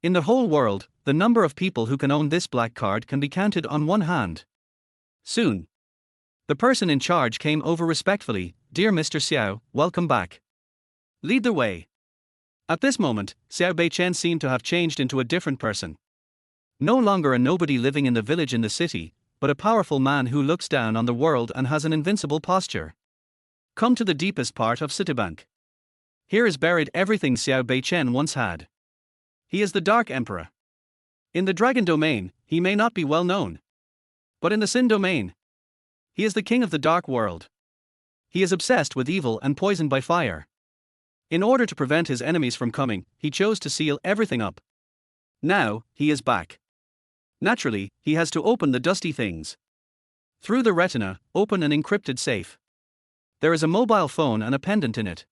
In the whole world, the number of people who can own this black card can be counted on one hand. Soon, the person in charge came over respectfully. Dear Mr. Xiao, welcome back. Lead the way. At this moment, Xiao Beichen seemed to have changed into a different person. No longer a nobody living in the village in the city, but a powerful man who looks down on the world and has an invincible posture. Come to the deepest part of Citibank. Here is buried everything Xiao Beichen once had. He is the Dark Emperor. In the Dragon domain, he may not be well known. But in the Sin domain, he is the king of the dark world. He is obsessed with evil and poisoned by fire. In order to prevent his enemies from coming, he chose to seal everything up. Now, he is back. Naturally, he has to open the dusty things. Through the retina, open an encrypted safe. There is a mobile phone and a pendant in it.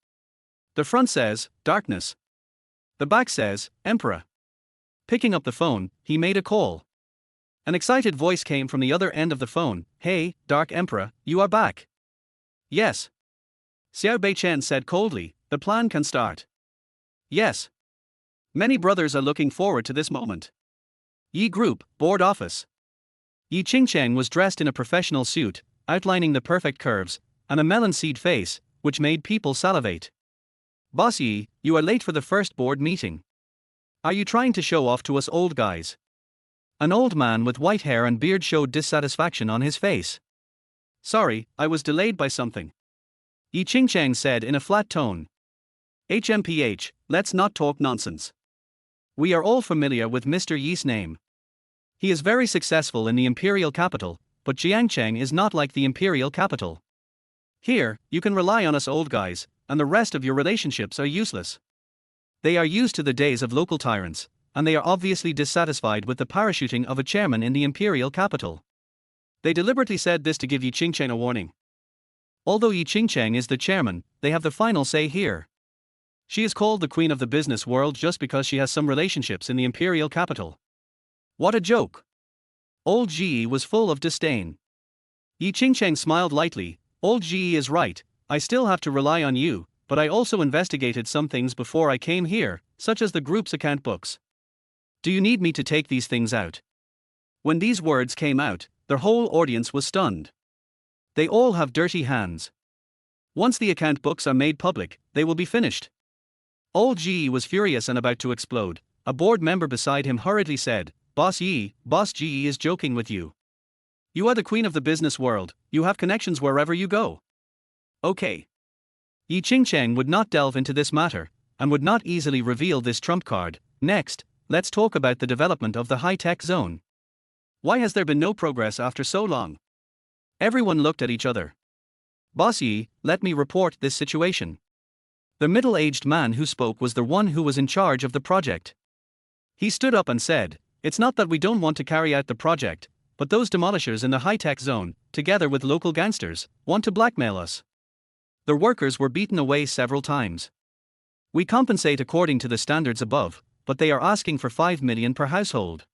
The front says, Darkness. The back says, Emperor. Picking up the phone, he made a call. An excited voice came from the other end of the phone. Hey, Dark Emperor, you are back. Yes. Xiao Beichen said coldly, the plan can start. Yes. Many brothers are looking forward to this moment. Yi Group, Board Office. Ying Cheng was dressed in a professional suit, outlining the perfect curves, and a melon seed face, which made people salivate. Boss Yi, you are late for the first board meeting. Are you trying to show off to us old guys? An old man with white hair and beard showed dissatisfaction on his face. Sorry, I was delayed by something. Ying Cheng said in a flat tone. HMPH, let's not talk nonsense. We are all familiar with Mr. Yi's name. He is very successful in the imperial capital, but Jiangcheng is not like the imperial capital. Here, you can rely on us old guys, and the rest of your relationships are useless. They are used to the days of local tyrants, and they are obviously dissatisfied with the parachuting of a chairman in the imperial capital. They deliberately said this to give Ying Cheng a warning. Although Ying Cheng is the chairman, they have the final say here. She is called the queen of the business world just because she has some relationships in the imperial capital. What a joke. Old Ji was full of disdain. Ying Cheng smiled lightly. Old Ji is right, I still have to rely on you, but I also investigated some things before I came here, such as the group's account books. Do you need me to take these things out? When these words came out, the whole audience was stunned. They all have dirty hands. Once the account books are made public, they will be finished. Old Ji was furious and about to explode. A board member beside him hurriedly said, Boss Ji is joking with you. You are the queen of the business world, you have connections wherever you go. Okay. Ying Cheng would not delve into this matter, and would not easily reveal this trump card. Next, let's talk about the development of the high-tech zone. Why has there been no progress after so long? Everyone looked at each other. Boss Yi, let me report this situation. The middle-aged man who spoke was the one who was in charge of the project. He stood up and said, It's not that we don't want to carry out the project, but those demolishers in the high-tech zone, together with local gangsters, want to blackmail us. The workers were beaten away several times. We compensate according to the standards above, but they are asking for 5 million per household.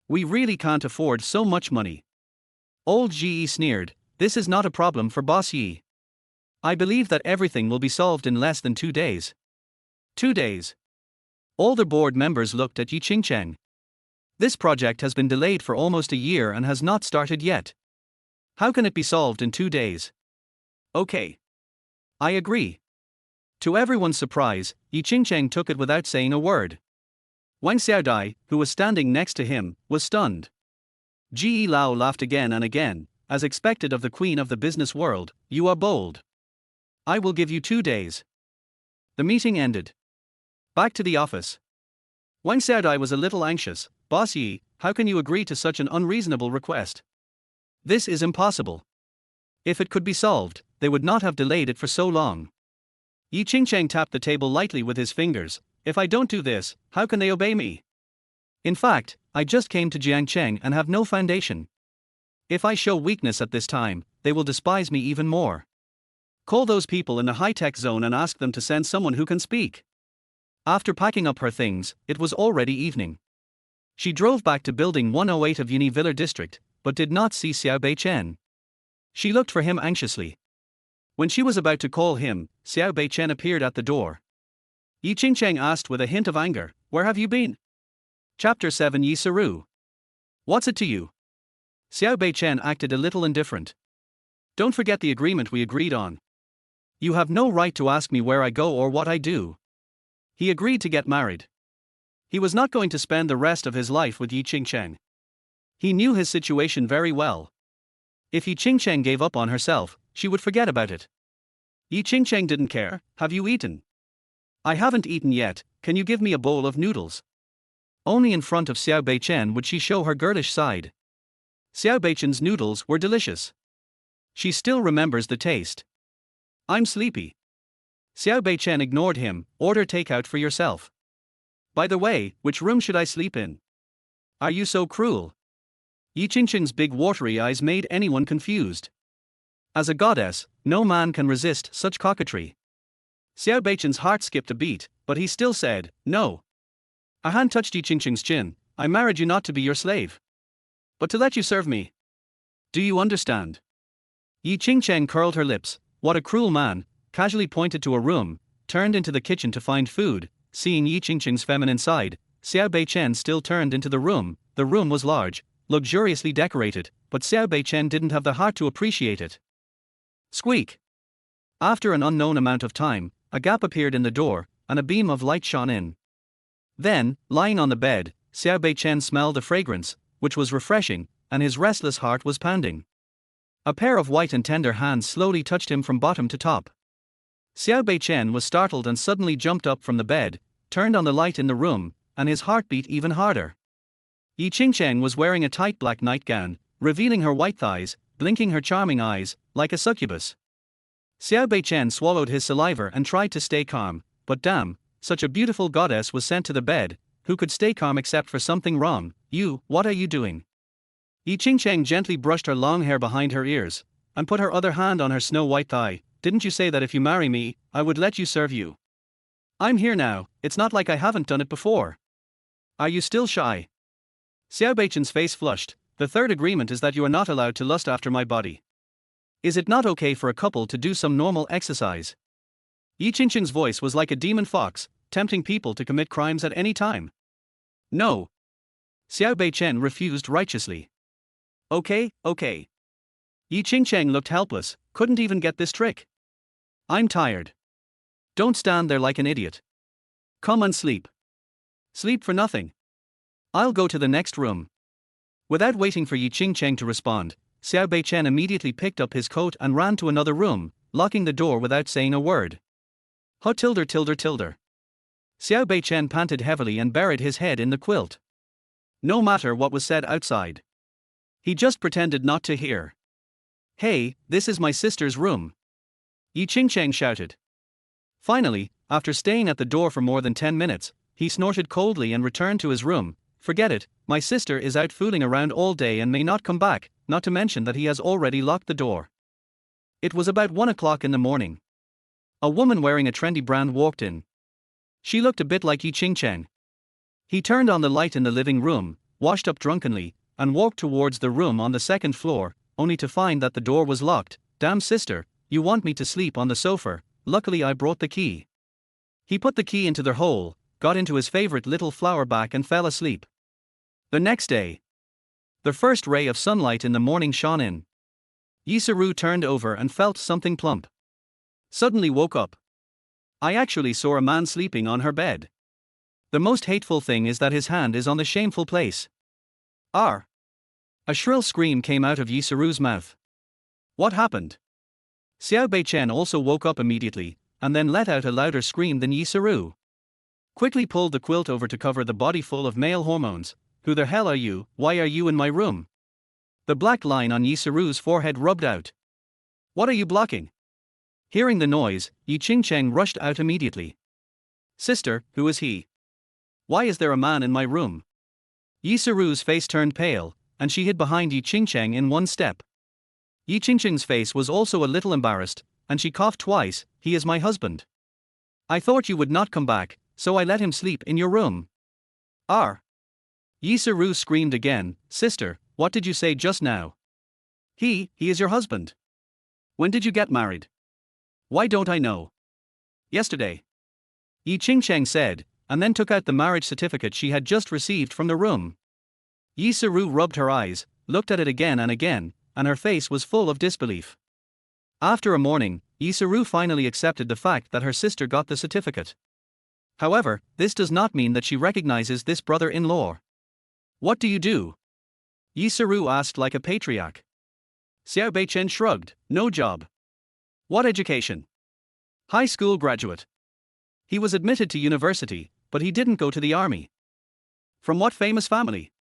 We really can't afford so much money. Old Ji sneered, This is not a problem for Boss Yi. I believe that everything will be solved in less than 2 days. 2 days. All the board members looked at Ying Cheng. This project has been delayed for almost a year and has not started yet. How can it be solved in 2 days? Okay. I agree. To everyone's surprise, Ying Cheng took it without saying a word. Wang Xiaodai, who was standing next to him, was stunned. Ji Lao laughed again and again, as expected of the queen of the business world. You are bold. I will give you 2 days. The meeting ended. Back to the office. Wang Xiaodai was a little anxious. Boss Yi, how can you agree to such an unreasonable request? This is impossible. If it could be solved, they would not have delayed it for so long. Ying Cheng tapped the table lightly with his fingers. If I don't do this, how can they obey me? In fact, I just came to Jiangcheng and have no foundation. If I show weakness at this time, they will despise me even more. Call those people in the high-tech zone and ask them to send someone who can speak. After packing up her things, it was already evening. She drove back to building 108 of Univiller district, but did not see Xiao Beichen. She looked for him anxiously. When she was about to call him, Xiao Beichen appeared at the door. Ying Cheng asked with a hint of anger, "Where have you been?" Chapter 7 Yi Saru. What's it to you? Xiao Beichen acted a little indifferent. Don't forget the agreement we agreed on. You have no right to ask me where I go or what I do. He agreed to get married. He was not going to spend the rest of his life with Ying Cheng. He knew his situation very well. If Ying Cheng gave up on herself, she would forget about it. Ying Cheng didn't care. Have you eaten? I haven't eaten yet. Can you give me a bowl of noodles? Only in front of Xiao Beichen would she show her girlish side. Xiao Beichen's noodles were delicious. She still remembers the taste. I'm sleepy. Xiao Beichen ignored him. Order takeout for yourself. By the way, which room should I sleep in? Are you so cruel? Ying Cheng's big watery eyes made anyone confused. As a goddess, no man can resist such coquetry. Xiao Beichen's heart skipped a beat, but he still said, no. A hand touched Ying Cheng's chin. I married you not to be your slave, but to let you serve me. Do you understand? Ying Cheng curled her lips. What a cruel man, casually pointed to a room, turned into the kitchen to find food. Seeing Ying Cheng's feminine side, Xiao Beichen still turned into the room. The room was large, luxuriously decorated, but Xiao Beichen didn't have the heart to appreciate it. Squeak! After an unknown amount of time, a gap appeared in the door, and a beam of light shone in. Then, lying on the bed, Xiao Beichen smelled a fragrance, which was refreshing, and his restless heart was pounding. A pair of white and tender hands slowly touched him from bottom to top. Xiao Beichen was startled and suddenly jumped up from the bed, turned on the light in the room, and his heart beat even harder. Ying Cheng was wearing a tight black nightgown, revealing her white thighs, blinking her charming eyes, like a succubus. Xiao Beichen swallowed his saliva and tried to stay calm, but damn, such a beautiful goddess was sent to the bed. Who could stay calm except for something wrong? You, what are you doing? Ying Cheng gently brushed her long hair behind her ears, and put her other hand on her snow-white thigh. Didn't you say that if you marry me, I would let you serve you? I'm here now, it's not like I haven't done it before. Are you still shy? Xiao Beichen's face flushed. The third agreement is that you are not allowed to lust after my body. Is it not okay for a couple to do some normal exercise? Ying Cheng's voice was like a demon fox, tempting people to commit crimes at any time. No. Xiao Beichen refused righteously. Okay. Ying Cheng looked helpless, couldn't even get this trick. I'm tired. Don't stand there like an idiot. Come and sleep. Sleep for nothing. I'll go to the next room. Without waiting for Ying Cheng to respond, Xiao Beichen immediately picked up his coat and ran to another room, locking the door without saying a word. Tilde. Xiao Beichen panted heavily and buried his head in the quilt. No matter what was said outside, he just pretended not to hear. Hey, this is my sister's room. Ying Cheng shouted. Finally, after staying at the door for more than 10 minutes, he snorted coldly and returned to his room. Forget it, my sister is out fooling around all day and may not come back, not to mention that he has already locked the door. It was about 1 o'clock in the morning. A woman wearing a trendy brand walked in. She looked a bit like Ying Cheng. He turned on the light in the living room, washed up drunkenly, and walked towards the room on the second floor, only to find that the door was locked. Damn sister, you want me to sleep on the sofa? Luckily I brought the key. He put the key into the hole, got into his favorite little flower back and fell asleep. The next day, the first ray of sunlight in the morning shone in. Yi Saru turned over and felt something plump. Suddenly woke up. I actually saw a man sleeping on her bed. The most hateful thing is that his hand is on the shameful place. R. A shrill scream came out of Yi Saru's mouth. What happened? Xiao Beichen also woke up immediately, and then let out a louder scream than Yi Saru. Quickly pulled the quilt over to cover the body full of male hormones. Who the hell are you? Why are you in my room? The black line on Yi Saru's forehead rubbed out. What are you blocking? Hearing the noise, Ying Cheng rushed out immediately. Sister, who is he? Why is there a man in my room? Yi Saru's face turned pale, and she hid behind Ying Cheng in one step. Ying Cheng's face was also a little embarrassed, and she coughed twice. He is my husband. I thought you would not come back, so I let him sleep in your room. R. Yi Saru screamed again. Sister, what did you say just now? He is your husband. When did you get married? Why don't I know? Yesterday. Ying Cheng said, and then took out the marriage certificate she had just received from the room. Yi Saru rubbed her eyes, looked at it again, and her face was full of disbelief. After a morning, Yi Saru finally accepted the fact that her sister got the certificate. However, this does not mean that she recognizes this brother-in-law. What do you do? Yi Saru asked like a patriarch. Xiao Beichen shrugged. No job. What education? High school graduate. He was admitted to university, but he didn't go to the army. From what famous family?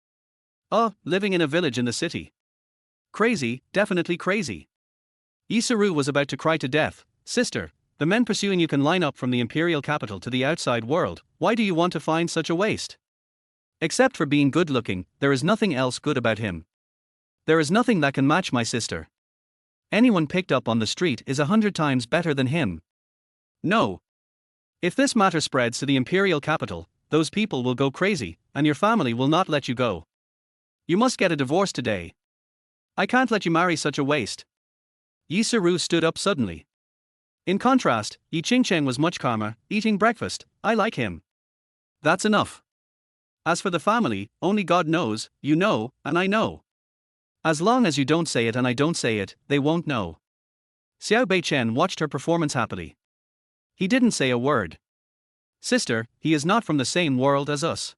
Living in a village in the city. Crazy, definitely crazy. Yi Saru was about to cry to death. Sister, the men pursuing you can line up from the imperial capital to the outside world. Why do you want to find such a waste? Except for being good looking, there is nothing else good about him. There is nothing that can match my sister. Anyone picked up on the street is 100 times better than him. No. If this matter spreads to the imperial capital, those people will go crazy, and your family will not let you go. You must get a divorce today. I can't let you marry such a waste. Yi Saru stood up suddenly. In contrast, Ying Cheng was much calmer, eating breakfast. I like him. That's enough. As for the family, only God knows, you know, and I know. As long as you don't say it and I don't say it, they won't know. Xiao Beichen watched her performance happily. He didn't say a word. Sister, he is not from the same world as us.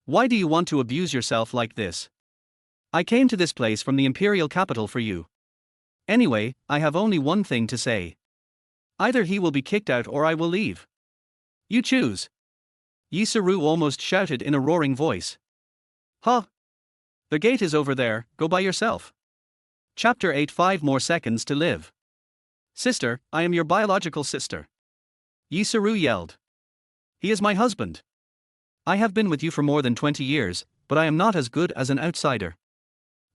Why do you want to abuse yourself like this? I came to this place from the imperial capital for you. Anyway, I have only one thing to say. Either he will be kicked out or I will leave. You choose. Yi Saru almost shouted in a roaring voice. Huh? The gate is over there, go by yourself. Chapter 8. 5 more seconds to live. Sister, I am your biological sister. Yi Saru yelled. He is my husband. I have been with you for more than 20 years, but I am not as good as an outsider.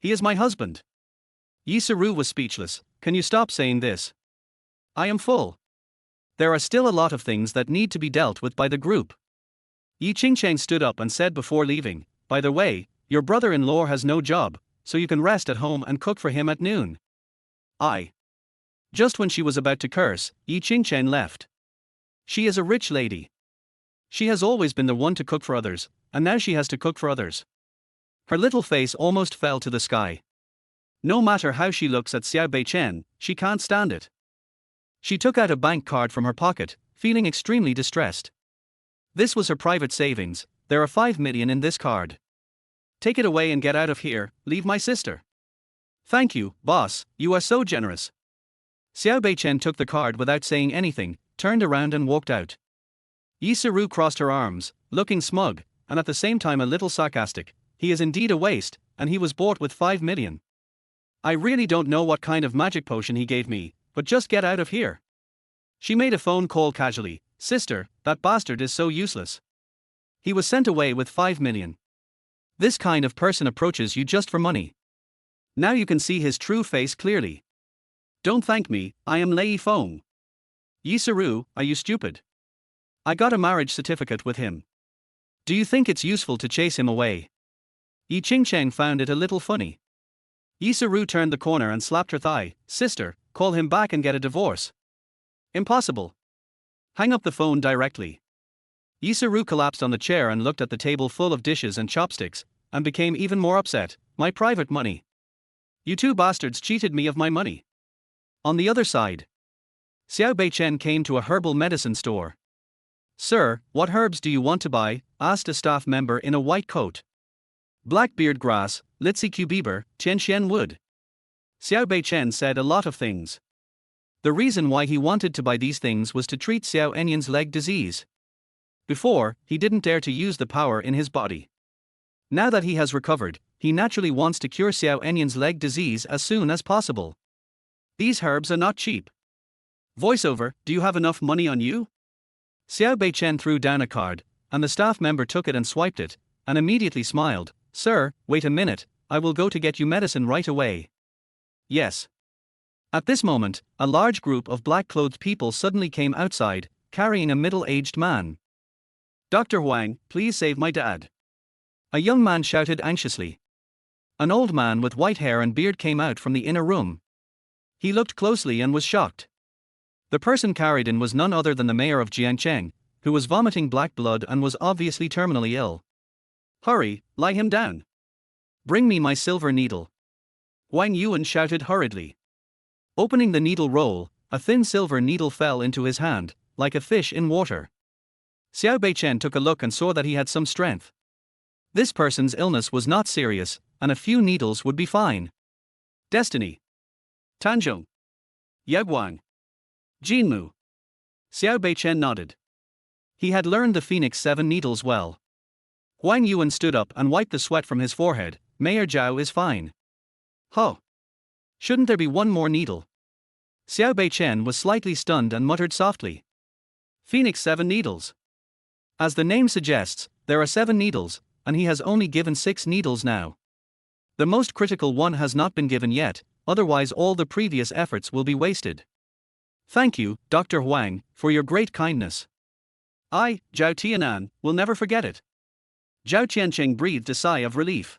He is my husband. Yi Saru was speechless. Can you stop saying this? I am full. There are still a lot of things that need to be dealt with by the group. Ying Cheng stood up and said before leaving, by the way, your brother-in-law has no job, so you can rest at home and cook for him at noon. Just when she was about to curse, Ying Cheng left. She is a rich lady. She has always been the one to cook for others, and now she has to cook for others. Her little face almost fell to the sky. No matter how she looks at Xiao Beichen, she can't stand it. She took out a bank card from her pocket, feeling extremely distressed. This was her private savings. There are 5 million in this card. Take it away and get out of here. Leave my sister. Thank you, boss, you are so generous. Xiao Beichen took the card without saying anything, turned around and walked out. Yi Saru crossed her arms, looking smug, and at the same time a little sarcastic. He is indeed a waste, and he was bought with 5 million. I really don't know what kind of magic potion he gave me, but just get out of here. She made a phone call casually. Sister, that bastard is so useless. He was sent away with 5 million. This kind of person approaches you just for money. Now you can see his true face clearly. Don't thank me, I am Lei Feng. Yi Saru, are you stupid? I got a marriage certificate with him. Do you think it's useful to chase him away? Ying Cheng found it a little funny. Yi Saru turned the corner and slapped her thigh. Sister, call him back and get a divorce. Impossible. Hang up the phone directly. Yi Saru collapsed on the chair and looked at the table full of dishes and chopsticks, and became even more upset. My private money. You two bastards cheated me of my money. On the other side, Xiao Beichen came to a herbal medicine store. Sir, what herbs do you want to buy? asked a staff member in a white coat. Blackbeard grass, Litsi Biber, Chen wood. Xiao Beichen said a lot of things. The reason why he wanted to buy these things was to treat Xiao Enyan's leg disease. Before, he didn't dare to use the power in his body. Now that he has recovered, he naturally wants to cure Xiao Enyan's leg disease as soon as possible. These herbs are not cheap. Voiceover, do you have enough money on you? Xiao Beichen threw down a card, and the staff member took it and swiped it, and immediately smiled. Sir, wait a minute, I will go to get you medicine right away. Yes. At this moment, a large group of black-clothed people suddenly came outside, carrying a middle-aged man. Dr. Huang, please save my dad. A young man shouted anxiously. An old man with white hair and beard came out from the inner room. He looked closely and was shocked. The person carried in was none other than the mayor of Ying Cheng, who was vomiting black blood and was obviously terminally ill. Hurry, lie him down. Bring me my silver needle. Wang Yuan shouted hurriedly. Opening the needle roll, a thin silver needle fell into his hand, like a fish in water. Xiao Beichen took a look and saw that he had some strength. This person's illness was not serious, and a few needles would be fine. Destiny. Tanzhong. Yaguang. Jinmu. Xiao Beichen nodded. He had learned the Phoenix 7 needles well. Wang Yuan stood up and wiped the sweat from his forehead. Mayor Zhao is fine. Huh. Shouldn't there be one more needle? Xiao Beichen was slightly stunned and muttered softly. Phoenix 7 needles. As the name suggests, there are 7 needles, and he has only given 6 needles now. The most critical one has not been given yet, otherwise all the previous efforts will be wasted. Thank you, Dr. Huang, for your great kindness. I, Zhao Tianan, will never forget it. Zhao Qiancheng breathed a sigh of relief.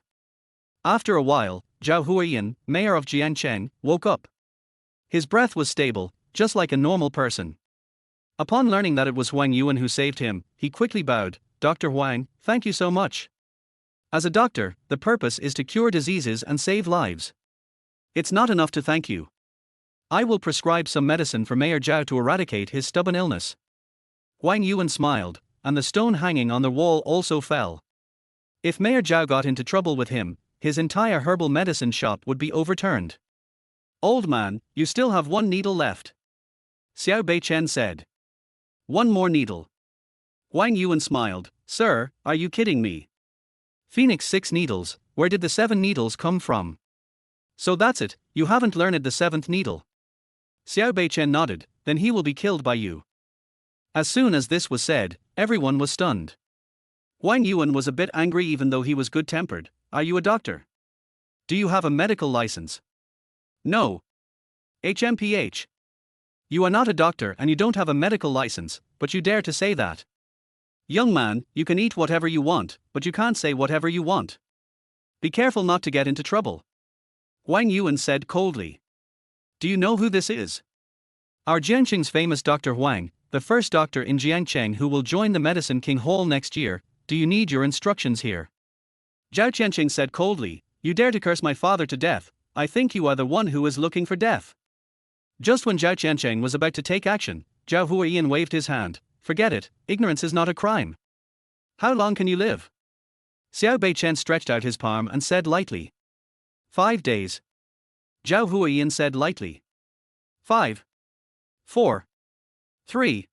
After a while, Zhao Huiyan, mayor of Jiancheng, woke up. His breath was stable, just like a normal person. Upon learning that it was Huang Yuan who saved him, he quickly bowed. Dr. Huang, thank you so much. As a doctor, the purpose is to cure diseases and save lives. It's not enough to thank you. I will prescribe some medicine for Mayor Zhao to eradicate his stubborn illness. Huang Yuan smiled, and the stone hanging on the wall also fell. If Mayor Zhao got into trouble with him, his entire herbal medicine shop would be overturned. Old man, you still have 1 needle left. Xiao Beichen said. 1 more needle. Huang Yuan smiled. Sir, are you kidding me? Phoenix 6 needles, where did the 7 needles come from? So that's it, you haven't learned the 7th needle. Xiao Beichen nodded, then he will be killed by you. As soon as this was said, everyone was stunned. Huang Yuan was a bit angry even though he was good-tempered. Are you a doctor? Do you have a medical license? No. HMPH. You are not a doctor and you don't have a medical license, but you dare to say that. Young man, you can eat whatever you want, but you can't say whatever you want. Be careful not to get into trouble. Huang Yuan said coldly. Do you know who this is? Our Jianqing's famous Dr. Huang, the first doctor in Jiangcheng who will join the Medicine King Hall next year. Do you need your instructions here? Zhao Qianqing said coldly. You dare to curse my father to death. I think you are the one who is looking for death. Just when Zhao Qianqing was about to take action, Zhao Huiyan waved his hand. Forget it, ignorance is not a crime. How long can you live? Xiao Beichen stretched out his palm and said lightly. 5 days. Zhao Huiyan said lightly. 5. 4. 3.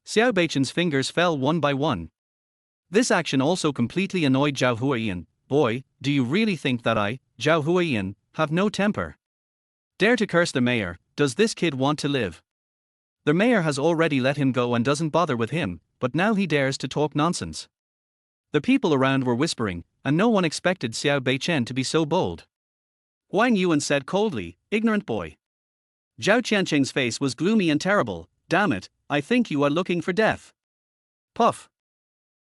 Xiao Beichen's fingers fell one by one. This action also completely annoyed Zhao Huiyan. Boy, do you really think that I, Zhao Huiyan, have no temper? Dare to curse the mayor, does this kid want to live? The mayor has already let him go and doesn't bother with him, but now he dares to talk nonsense. The people around were whispering, and no one expected Xiao Beichen to be so bold. Huang Yuan said coldly, ignorant boy. Zhao Qianqing's face was gloomy and terrible. Damn it, I think you are looking for death. Puff.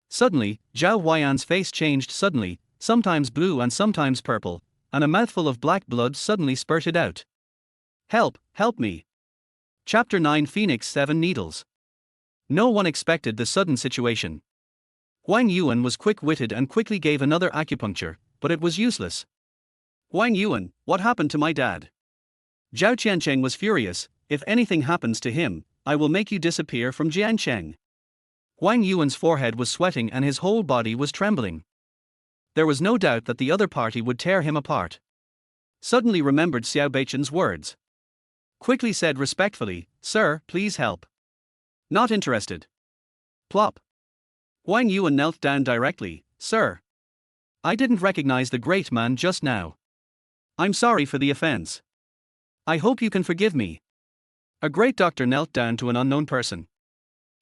Suddenly, Zhao Huiyan's face changed suddenly, sometimes blue and sometimes purple, and a mouthful of black blood suddenly spurted out. Help, help me. Chapter 9 Phoenix 7 Needles. No one expected the sudden situation. Huang Yuan was quick-witted and quickly gave another acupuncture, but it was useless. Huang Yuan, what happened to my dad? Zhao Qiancheng was furious. If anything happens to him, I will make you disappear from Jiancheng. Wang Yuan's forehead was sweating and his whole body was trembling. There was no doubt that the other party would tear him apart. Suddenly remembered Xiao Beichen's words. Quickly said respectfully, "Sir, please help." "Not interested." Plop. Wang Yuan knelt down directly. "Sir, I didn't recognize the great man just now. I'm sorry for the offense. I hope you can forgive me." A great doctor knelt down to an unknown person.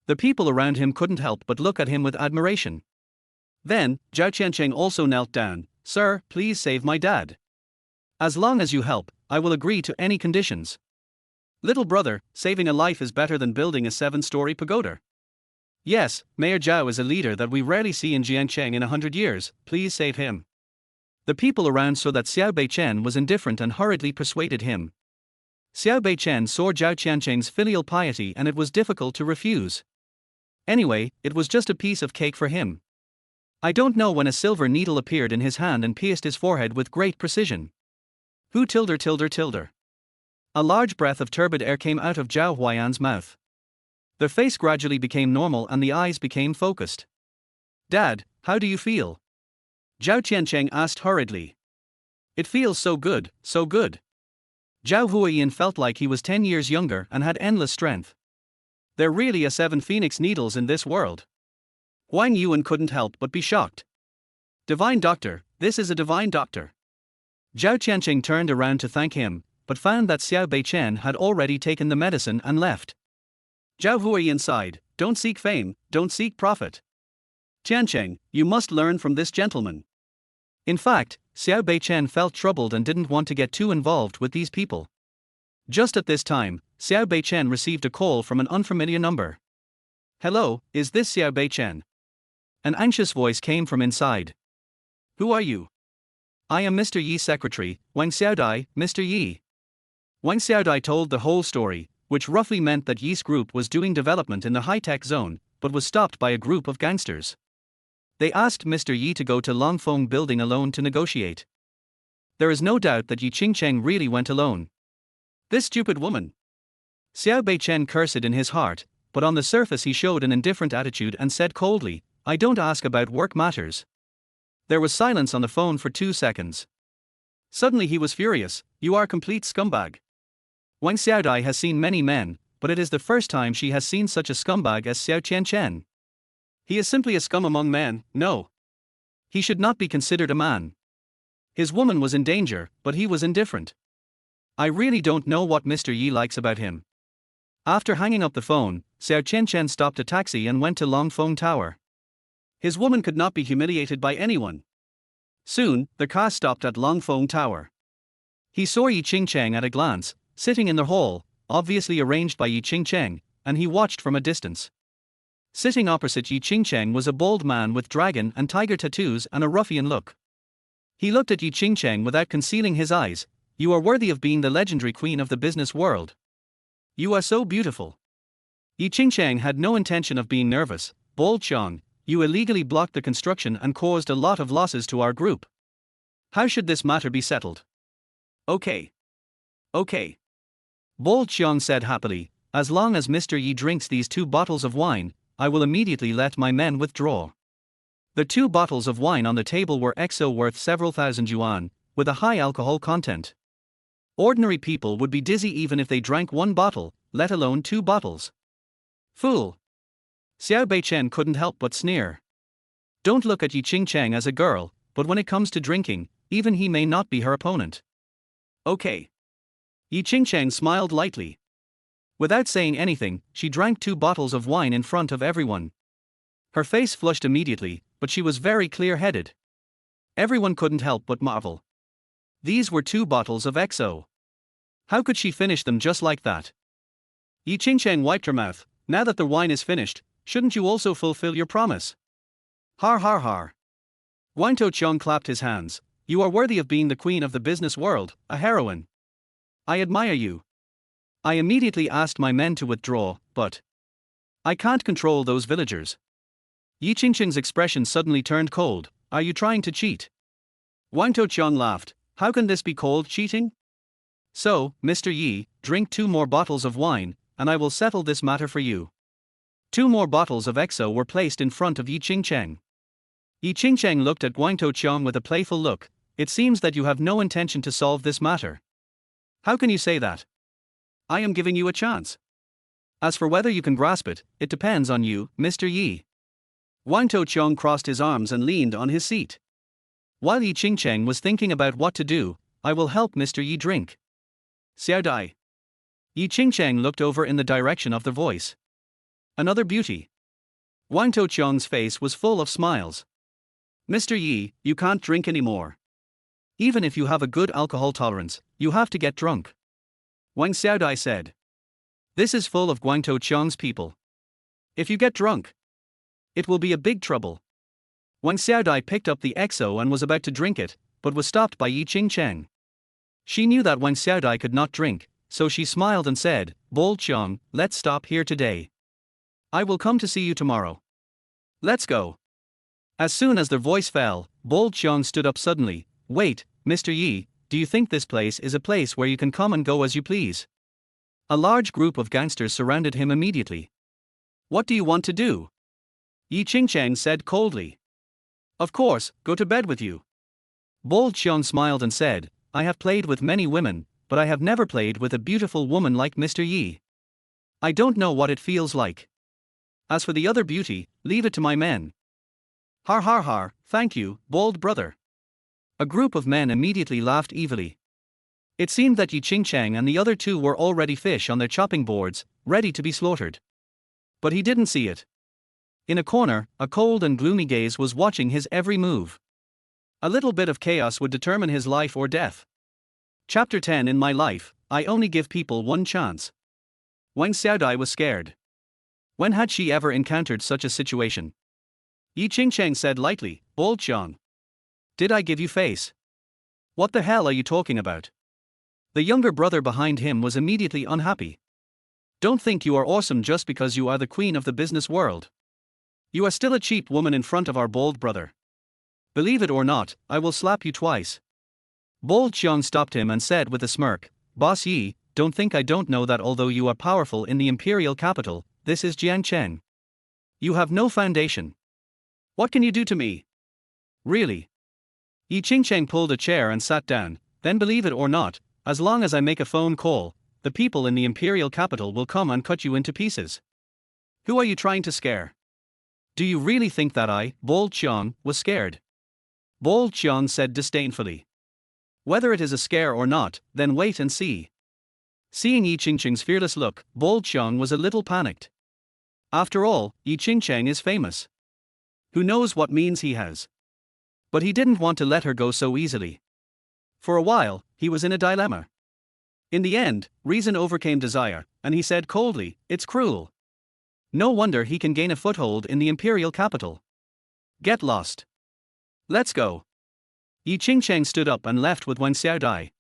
The people around him couldn't help but look at him with admiration. Then, Zhao Qiancheng also knelt down. "Sir, please save my dad. As long as you help, I will agree to any conditions." "Little brother, saving a life is better than building a 7-story pagoda. Yes, Mayor Zhao is a leader that we rarely see in Jiangcheng in 100 years, please save him." The people around saw that Xiao Beichen was indifferent and hurriedly persuaded him. Xiao Beichen saw Zhao Qiancheng's filial piety and it was difficult to refuse. Anyway, it was just a piece of cake for him. I don't know when a silver needle appeared in his hand and pierced his forehead with great precision. Who tilder. A large breath of turbid air came out of Zhao Huayan's mouth. The face gradually became normal and the eyes became focused. "Dad, how do you feel?" Zhao Qiancheng asked hurriedly. "It feels so good, so good." Zhao Huayan felt like he was 10 years younger and had endless strength. There really are 7 phoenix needles in this world. Wang Yuan couldn't help but be shocked. "Divine doctor, this is a divine doctor." Zhao Qiancheng turned around to thank him, but found that Xiao Beichen had already taken the medicine and left. Zhao Huayan sighed, "Don't seek fame, don't seek profit. Qiancheng, you must learn from this gentleman." In fact, Xiao Beichen felt troubled and didn't want to get too involved with these people. Just at this time, Xiao Beichen received a call from an unfamiliar number. "Hello, is this Xiao Beichen?" An anxious voice came from inside. "Who are you?" "I am Mr. Yi's secretary, Wang Xiaodai, Mr. Yi." Wang Xiaodai told the whole story, which roughly meant that Yi's group was doing development in the high-tech zone, but was stopped by a group of gangsters. They asked Mr. Yi to go to Longfeng building alone to negotiate. There is no doubt that Ying Cheng really went alone. This stupid woman. Xiao Beichen cursed in his heart, but on the surface he showed an indifferent attitude and said coldly, "I don't ask about work matters." There was silence on the phone for 2 seconds. Suddenly he was furious, "You are a complete scumbag." Wang Xiaodai has seen many men, but it is the first time she has seen such a scumbag as Xiao Qianchen. He is simply a scum among men, no. He should not be considered a man. His woman was in danger, but he was indifferent. I really don't know what Mr. Yi likes about him. After hanging up the phone, Xiao Qianchen stopped a taxi and went to Longfeng Tower. His woman could not be humiliated by anyone. Soon, the car stopped at Longfeng Tower. He saw Ying Cheng at a glance, sitting in the hall, obviously arranged by Ying Cheng, and he watched from a distance. Sitting opposite Ying Cheng was a bald man with dragon and tiger tattoos and a ruffian look. He looked at Ying Cheng without concealing his eyes. "You are worthy of being the legendary queen of the business world. You are so beautiful." Ying Cheng had no intention of being nervous. "Bold Chong, you illegally blocked the construction and caused a lot of losses to our group. How should this matter be settled?" Okay. Bold Xiong said happily, "As long as Mr. Yi drinks these 2 bottles of wine, I will immediately let my men withdraw." The 2 bottles of wine on the table were XO worth several thousand yuan, with a high alcohol content. Ordinary people would be dizzy even if they drank 1 bottle, let alone 2 bottles. Fool. Xiao Beichen couldn't help but sneer. Don't look at Ying Cheng as a girl, but when it comes to drinking, even he may not be her opponent. Okay. Ying Cheng smiled lightly. Without saying anything, she drank 2 bottles of wine in front of everyone. Her face flushed immediately, but she was very clear-headed. Everyone couldn't help but marvel. These were 2 bottles of XO. How could she finish them just like that? Ying Cheng wiped her mouth. "Now that the wine is finished, shouldn't you also fulfill your promise?" Har har har. Wang Toqiang clapped his hands. "You are worthy of being the queen of the business world, a heroine. I admire you." I immediately asked my men to withdraw, but I can't control those villagers. Ying Cheng's expression suddenly turned cold. "Are you trying to cheat?" Wang Toqiang laughed. "How can this be called cheating? So, Mr. Yi, drink 2 more bottles of wine, and I will settle this matter for you." 2 more bottles of XO were placed in front of Ying Cheng. Ying Cheng looked at Guangtou Qiang with a playful look. It seems that you have no intention to solve this matter. How can you say that? I am giving you a chance. As for whether you can grasp it, it depends on you, Mr. Yi. Guangtou Qiang crossed his arms and leaned on his seat. While Ying Cheng was thinking about what to do, I will help Mr. Yi drink. Xiao Dai. Ying Cheng looked over in the direction of the voice. Another beauty. Guangtou Qiang's face was full of smiles. Mr. Yi, you can't drink anymore. Even if you have a good alcohol tolerance, you have to get drunk. Wang Xiaodai said. This is full of Guangtou Qiang's people. If you get drunk, it will be a big trouble. Wang Xiaodai picked up the XO and was about to drink it, but was stopped by Ying Cheng. She knew that Wang Xiaodai could not drink, so she smiled and said, Bold Qiang, let's stop here today. I will come to see you tomorrow. Let's go. As soon as their voice fell, Bold Qiang stood up suddenly. Wait, Mr. Yi, do you think this place is a place where you can come and go as you please? A large group of gangsters surrounded him immediately. What do you want to do? Ying Cheng said coldly. Of course, go to bed with you. Bold Qiang smiled and said, I have played with many women, but I have never played with a beautiful woman like Mr. Yi. I don't know what it feels like. As for the other beauty, leave it to my men. Har har har, thank you, bold brother. A group of men immediately laughed evilly. It seemed that Ying Cheng and the other 2 were already fish on their chopping boards, ready to be slaughtered. But he didn't see it. In a corner, a cold and gloomy gaze was watching his every move. A little bit of chaos would determine his life or death. Chapter 10. In my life, I only give people one chance. Wang Xiaodai was scared. When had she ever encountered such a situation? Ying Cheng said lightly, Bold Qiang. Did I give you face? What the hell are you talking about? The younger brother behind him was immediately unhappy. Don't think you are awesome just because you are the queen of the business world. You are still a cheap woman in front of our bold brother. Believe it or not, I will slap you twice. Bold Qiang stopped him and said with a smirk, Boss Yi, don't think I don't know that although you are powerful in the imperial capital, this is Jiangcheng. You have no foundation. What can you do to me? Really? Ying Cheng pulled a chair and sat down. Then believe it or not, as long as I make a phone call, the people in the imperial capital will come and cut you into pieces. Who are you trying to scare? Do you really think that I, Bold Qiang, was scared? Bold Qiang said disdainfully. Whether it is a scare or not, then wait and see. Seeing Ying Cheng's fearless look, Bold Qiang was a little panicked. After all, Ying Cheng is famous. Who knows what means he has? But he didn't want to let her go so easily. For a while, he was in a dilemma. In the end, reason overcame desire, and he said coldly, It's cruel. No wonder he can gain a foothold in the imperial capital. Get lost. Let's go. Ying Cheng stood up and left with Wang Xiaodai.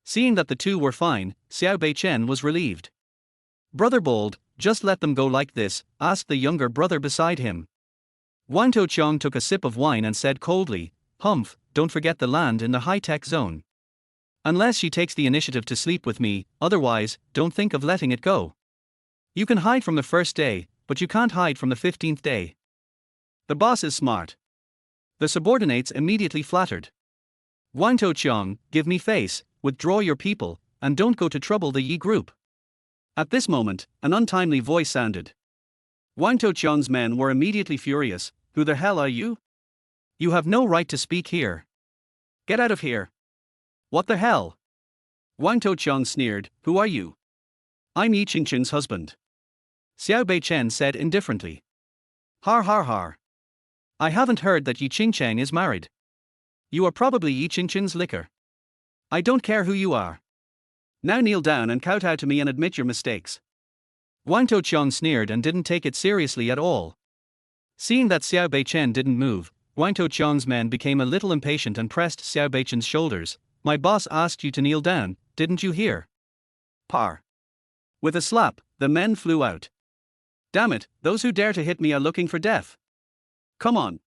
Seeing that the 2 were fine, Xiao Beichen was relieved. Brother Bold, just let them go like this, asked the younger brother beside him. Guangtou Qiang took a sip of wine and said coldly, Humph, don't forget the land in the high-tech zone. Unless she takes the initiative to sleep with me, otherwise, don't think of letting it go. You can hide from the first day, but you can't hide from the 15th day. The boss is smart. The subordinates immediately flattered. Guangtou Qiang, give me face, withdraw your people, and don't go to trouble the Yi group. At this moment, an untimely voice sounded. Guangtou Qiang's men were immediately furious. Who the hell are you? You have no right to speak here. Get out of here. What the hell? Guangtou Qiang sneered, Who are you? I'm Ying Cheng's husband. Xiao Beichen said indifferently. Har har har. I haven't heard that Ying Cheng is married. You are probably Ying Cheng's liquor. I don't care who you are. Now kneel down and kowtow to me and admit your mistakes. Guangtou Qiang sneered and didn't take it seriously at all. Seeing that Xiao Beichen didn't move, Guangtou Qiang's men became a little impatient and pressed Xiao Beichen's shoulders. My boss asked you to kneel down, didn't you hear? Par. With a slap, the men flew out. Damn it, those who dare to hit me are looking for death. Come on.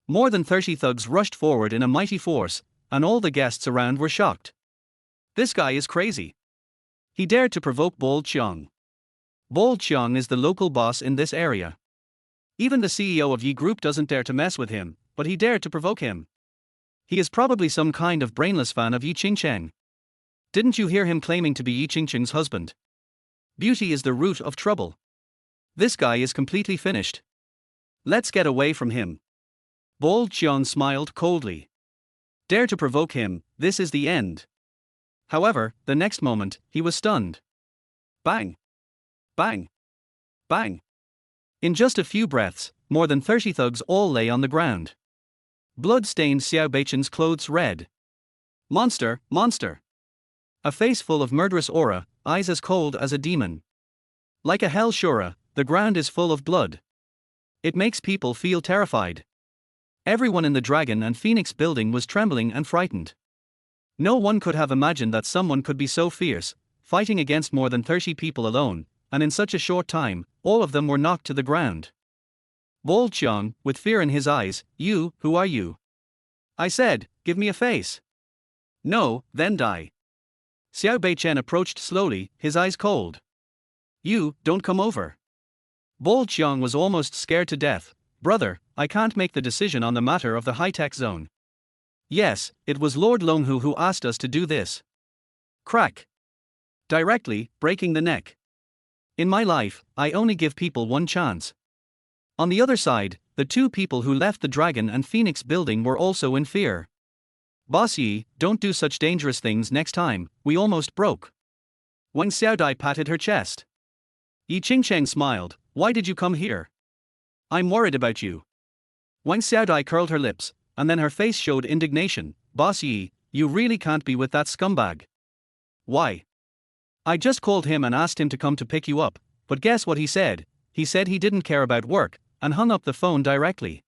More than 30 thugs rushed forward in a mighty force, and all the guests around were shocked. This guy is crazy. He dared to provoke Bold Qiang. Bo Qiang is the local boss in this area. Even the CEO of Yi Group doesn't dare to mess with him, but he dared to provoke him. He is probably some kind of brainless fan of Yi Cheng. Didn't you hear him claiming to be Yi Cheng's husband? Beauty is the root of trouble. This guy is completely finished. Let's get away from him. Bo Qiang smiled coldly. Dare to provoke him, this is the end. However, the next moment, he was stunned. Bang! Bang! Bang! In just a few breaths, more than 30 thugs all lay on the ground. Blood stained Xiao Beichen's clothes red. Monster, monster! A face full of murderous aura, eyes as cold as a demon. Like a hell Shura, the ground is full of blood. It makes people feel terrified. Everyone in the Dragon and Phoenix building was trembling and frightened. No one could have imagined that someone could be so fierce, fighting against more than 30 people alone, and in such a short time, all of them were knocked to the ground. Bo Qiang, with fear in his eyes, "You, who are you?" I said, "Give me a face." "No, then die." Xiao Beichen approached slowly, his eyes cold. "You, don't come over." Bo Qiang was almost scared to death. "Brother, I can't make the decision on the matter of the high-tech zone." "Yes, it was Lord Longhu who asked us to do this." Crack. Directly, breaking the neck. In my life, I only give people one chance. On the other side, the two people who left the Dragon and Phoenix building were also in fear. "Boss Yi, don't do such dangerous things next time, we almost broke." Wang Xiaodai patted her chest. Yi Cheng smiled, "Why did you come here?" "I'm worried about you." Wang Xiaodai curled her lips, and then her face showed indignation. "Boss Yi, you really can't be with that scumbag." "Why?" "I just called him and asked him to come to pick you up, but guess what he said? He said he didn't care about work, and hung up the phone directly.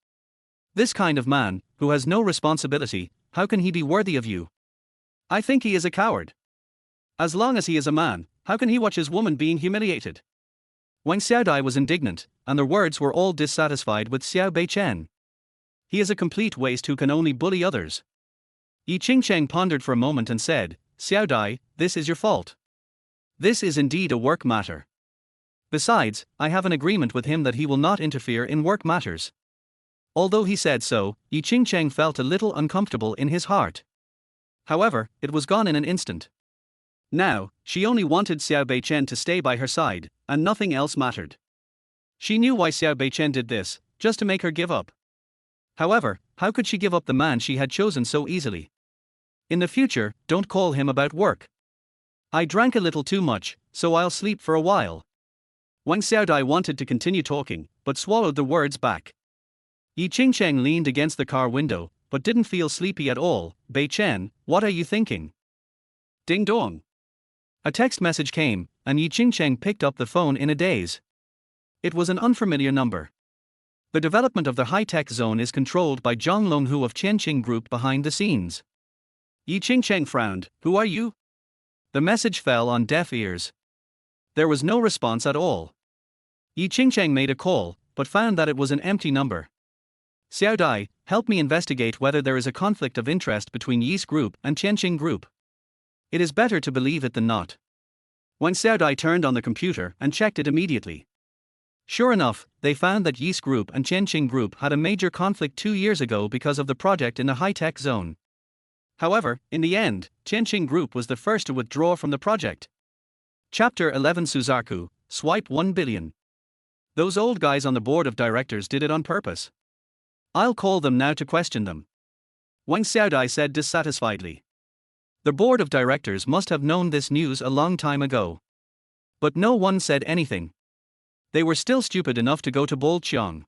This kind of man, who has no responsibility, how can he be worthy of you? I think he is a coward. As long as he is a man, how can he watch his woman being humiliated?" Wang Xiaodai was indignant, and their words were all dissatisfied with Xiao Beichen. He is a complete waste who can only bully others. Yi Cheng pondered for a moment and said, "Xiaodai, this is your fault. This is indeed a work matter. Besides, I have an agreement with him that he will not interfere in work matters." Although he said so, Yi Cheng felt a little uncomfortable in his heart. However, it was gone in an instant. Now, she only wanted Xiao Beichen to stay by her side, and nothing else mattered. She knew why Xiao Beichen did this, just to make her give up. However, how could she give up the man she had chosen so easily? "In the future, don't call him about work. I drank a little too much, so I'll sleep for a while." Wang Xiaodai wanted to continue talking, but swallowed the words back. Yi Cheng leaned against the car window, but didn't feel sleepy at all. "Beichen, what are you thinking?" Ding dong. A text message came, and Yi Cheng picked up the phone in a daze. It was an unfamiliar number. The development of the high-tech zone is controlled by Zhang Longhu of Qianqing Group behind the scenes. Yi Cheng frowned, "Who are you?" The message fell on deaf ears. There was no response at all. Yi Cheng made a call, but found that it was an empty number. "Xiaodai, help me investigate whether there is a conflict of interest between Yi's Group and Qianqing Group. It is better to believe it than not." Wang Xiaodai turned on the computer and checked it immediately. Sure enough, they found that Yi's Group and Qianqing Group had a major conflict 2 years ago because of the project in the high-tech zone. However, in the end, Qianqing Group was the first to withdraw from the project. Chapter 11 Suzaku, Swipe 1 billion. Those old guys on the board of directors did it on purpose. I'll call them now to question them. Wang Xiaodai said dissatisfiedly. The board of directors must have known this news a long time ago. But no one said anything. They were still stupid enough to go to Bo Qiang.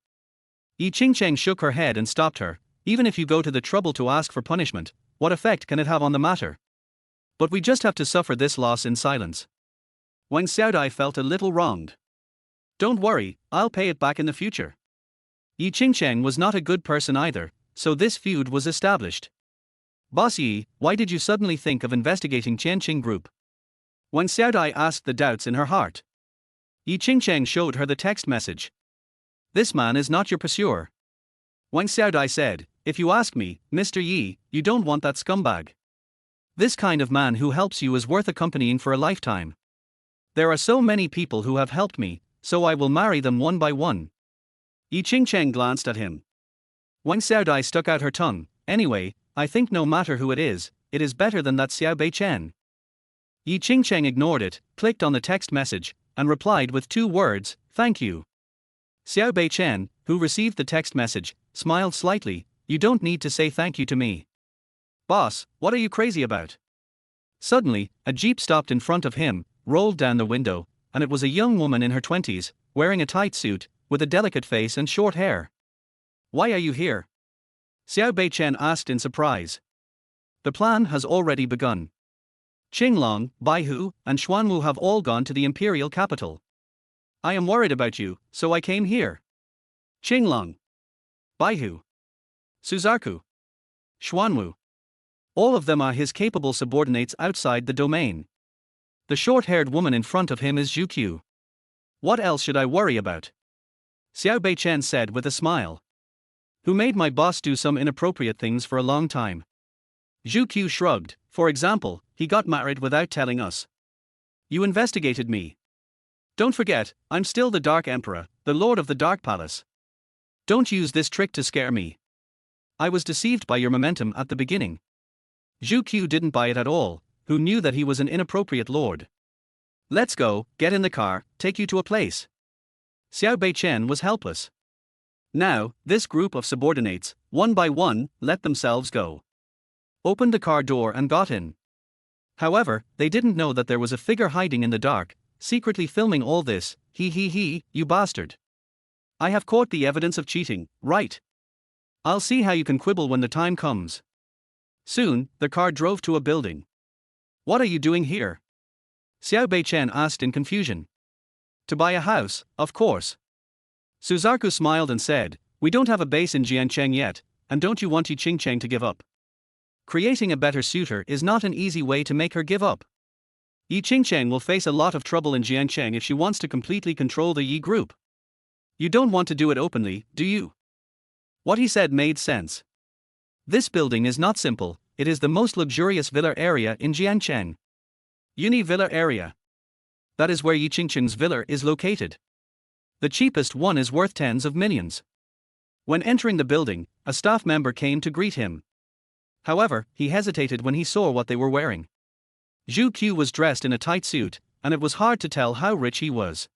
Yi Cheng shook her head and stopped her. "Even if you go to the trouble to ask for punishment, what effect can it have on the matter? But we just have to suffer this loss in silence." Wang Xiaodai felt a little wronged. "Don't worry, I'll pay it back in the future." Yi Cheng was not a good person either, so this feud was established. "Boss Yi, why did you suddenly think of investigating Qianqing Group?" Wang Xiaodai asked the doubts in her heart. Yi Cheng showed her the text message. "This man is not your pursuer." Wang Xiaodai said, "If you ask me, Mr. Yi, you don't want that scumbag. This kind of man who helps you is worth accompanying for a lifetime." There are so many people who have helped me, so I will marry them one by one. Ying Cheng glanced at him. Wang Xiaodai stuck out her tongue. Anyway, I think no matter who it is better than that Xiao Beichen. Ying Cheng ignored it, clicked on the text message, and replied with 2 words, thank you. Xiao Beichen, who received the text message, smiled slightly. You don't need to say thank you to me. Boss, what are you crazy about? Suddenly, a jeep stopped in front of him, rolled down the window, and it was a young woman in her 20s, wearing a tight suit, with a delicate face and short hair. Why are you here? Xiao Beichen asked in surprise. The plan has already begun. Qinglong, Baihu, and Xuanwu have all gone to the imperial capital. I am worried about you, so I came here. Qinglong, Baihu, Suzaku, Xuanwu. All of them are his capable subordinates outside the domain. The short-haired woman in front of him is Zhu Q. What else should I worry about? Xiao Beichen said with a smile. Who made my boss do some inappropriate things for a long time? Zhu Q shrugged. For example, he got married without telling us. You investigated me. Don't forget, I'm still the Dark Emperor, the Lord of the Dark Palace. Don't use this trick to scare me. I was deceived by your momentum at the beginning. Zhu Q didn't buy it at all, who knew that he was an inappropriate lord. Let's go, get in the car, take you to a place. Xiao Beichen was helpless. Now, this group of subordinates, one by one, let themselves go. Opened the car door and got in. However, they didn't know that there was a figure hiding in the dark, secretly filming all this. He, you bastard. I have caught the evidence of cheating, right? I'll see how you can quibble when the time comes. Soon, the car drove to a building. What are you doing here? Xiao Beichen asked in confusion. To buy a house, of course. Suzaku smiled and said, we don't have a base in Jiancheng yet, and don't you want Ying Cheng to give up? Creating a better suitor is not an easy way to make her give up. Ying Cheng will face a lot of trouble in Jiancheng if she wants to completely control the Yi group. You don't want to do it openly, do you? What he said made sense. This building is not simple, it is the most luxurious villa area in Jiancheng. Uni Villa area. That is where Ying Cheng's villa is located. The cheapest one is worth tens of millions. When entering the building, a staff member came to greet him. However, he hesitated when he saw what they were wearing. Zhu Q was dressed in a tight suit, and it was hard to tell how rich he was.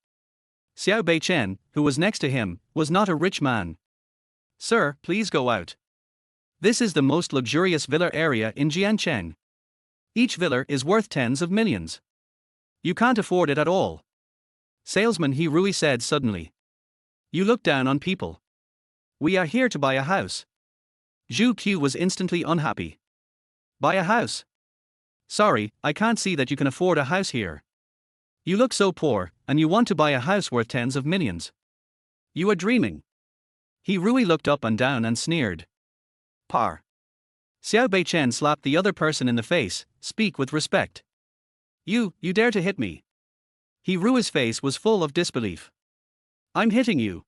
Xiao Beichen, who was next to him, was not a rich man. Sir, please go out. This is the most luxurious villa area in Jiancheng. Each villa is worth tens of millions. You can't afford it at all. Salesman He Rui said suddenly. You look down on people. We are here to buy a house. Zhu Q was instantly unhappy. Buy a house? Sorry, I can't see that you can afford a house here. You look so poor, and you want to buy a house worth tens of millions. You are dreaming. He Rui looked up and down and sneered. Par. Xiao Beichen slapped the other person in the face. Speak with respect. You dare to hit me. He Rui's face was full of disbelief. I'm hitting you.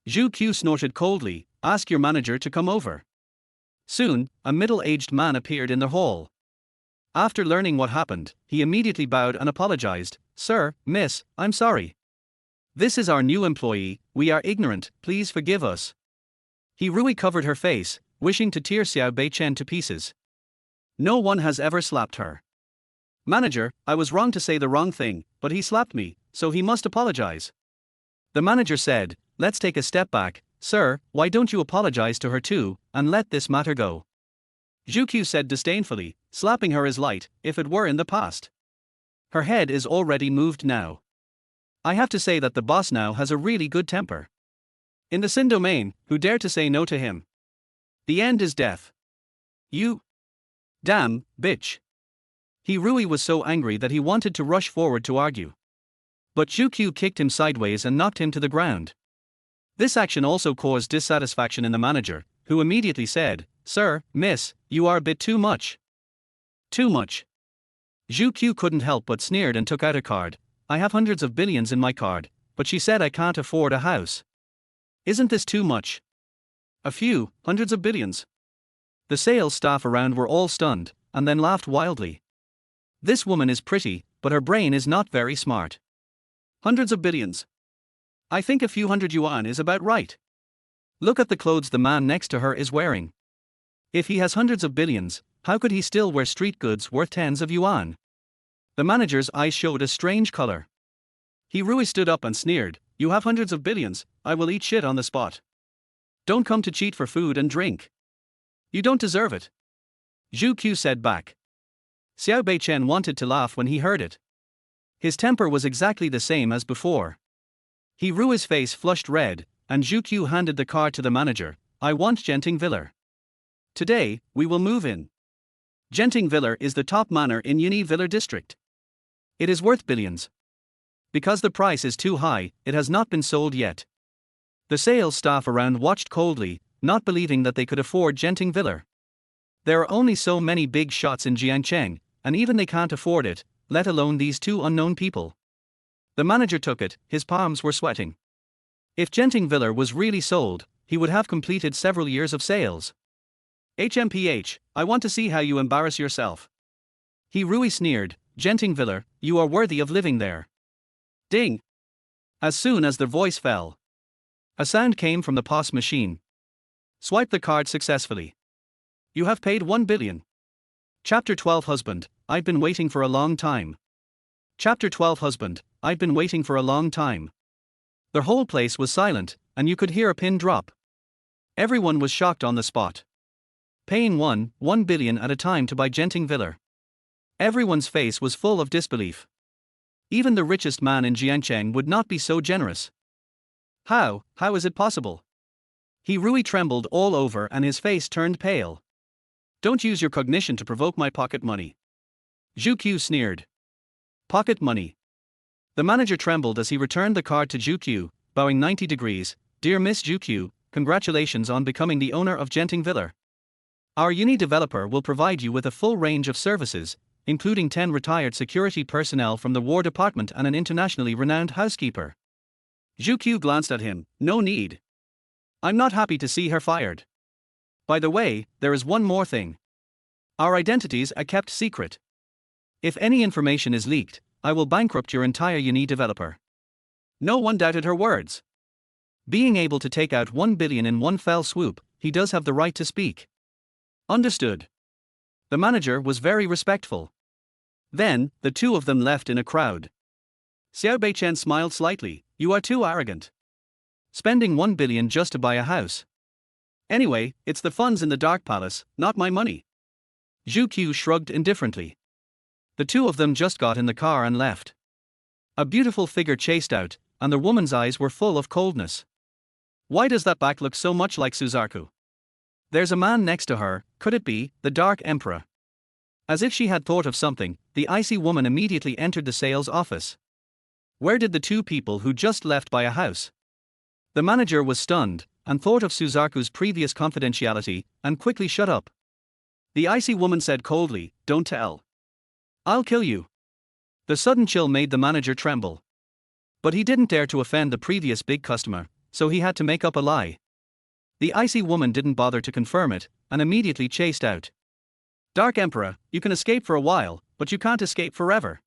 Zhu Q snorted coldly. Ask your manager to come over. Soon, a middle-aged man appeared in the hall. After learning what happened, he immediately bowed and apologized. Sir, miss, I'm sorry. This is our new employee, we are ignorant, please forgive us. He Rui covered her face, wishing to tear Xiao Beichen to pieces. No one has ever slapped her. Manager, I was wrong to say the wrong thing, but he slapped me, so he must apologize. The manager said, let's take a step back. Sir, why don't you apologize to her too, and let this matter go? Zhu Q said disdainfully, slapping her is light, if it were in the past. Her head is already moved now. I have to say that the boss now has a really good temper. In the Xin domain, who dare to say no to him? The end is death. You. Damn, bitch. He Rui was so angry that he wanted to rush forward to argue. But Zhu Q kicked him sideways and knocked him to the ground. This action also caused dissatisfaction in the manager, who immediately said, Sir, miss, you are a bit too much. Too much. Zhu Q couldn't help but sneered and took out a card. I have hundreds of billions in my card, but she said I can't afford a house. Isn't this too much? A few, hundreds of billions. The sales staff around were all stunned, and then laughed wildly. This woman is pretty, but her brain is not very smart. Hundreds of billions. I think a few hundred yuan is about right. Look at the clothes the man next to her is wearing. If he has hundreds of billions, how could he still wear street goods worth tens of yuan? The manager's eyes showed a strange color. He really stood up and sneered, "You have hundreds of billions, I will eat shit on the spot. Don't come to cheat for food and drink. You don't deserve it." Zhu Qiu said back. Xiao Beichen wanted to laugh when he heard it. His temper was exactly the same as before. His face flushed red, and Zhu Qiu handed the card to the manager. "I want Genting Villa. Today, we will move in. Genting Villa is the top manor in Yini Villa district. It is worth billions. Because the price is too high, it has not been sold yet." The sales staff around watched coldly, not believing that they could afford Genting Villa. There are only so many big shots in Jiangcheng, and even they can't afford it, let alone these two unknown people. The manager took it, his palms were sweating. If Genting Villa was really sold, he would have completed several years of sales. "HMPH, I want to see how you embarrass yourself." He really sneered, "Genting Villa, you are worthy of living there." Ding! As soon as the voice fell, a sound came from the POS machine. Swipe the card successfully. You have paid 1 billion. Chapter 12 Husband, I've been waiting for a long time. Chapter 12 Husband, I've been waiting for a long time. The whole place was silent, and you could hear a pin drop. Everyone was shocked on the spot. Paying 1 billion at a time to buy Genting Villa. Everyone's face was full of disbelief. Even the richest man in Jiangcheng would not be so generous. How is it possible? He really trembled all over and his face turned pale. Don't use your cognition to provoke my pocket money. Zhu Qiu sneered. Pocket money. The manager trembled as he returned the card to Zhu Qiu, bowing 90 degrees. Dear Miss Zhu Qiu, congratulations on becoming the owner of Genting Villa. Our uni developer will provide you with a full range of services, including 10 retired security personnel from the War Department and an internationally renowned housekeeper. Zhu Qiu glanced at him. No need. I'm not happy to see her fired. By the way, there is one more thing. Our identities are kept secret. If any information is leaked, I will bankrupt your entire uni developer. No one doubted her words. Being able to take out 1 billion in one fell swoop, he does have the right to speak. Understood. The manager was very respectful. Then, the two of them left in a crowd. Xiao Beichen smiled slightly. You are too arrogant. Spending 1 billion just to buy a house. Anyway, it's the funds in the Dark Palace, not my money. Zhu Qiu shrugged indifferently. The two of them just got in the car and left. A beautiful figure chased out, and the woman's eyes were full of coldness. Why does that back look so much like Suzaku? There's a man next to her, could it be, the Dark Emperor? As if she had thought of something, the icy woman immediately entered the sales office. Where did the two people who just left buy a house? The manager was stunned, and thought of Suzaku's previous confidentiality, and quickly shut up. The icy woman said coldly, Don't tell. I'll kill you. The sudden chill made the manager tremble. But he didn't dare to offend the previous big customer, so he had to make up a lie. The icy woman didn't bother to confirm it, and immediately chased out. Dark Emperor, you can escape for a while, but you can't escape forever.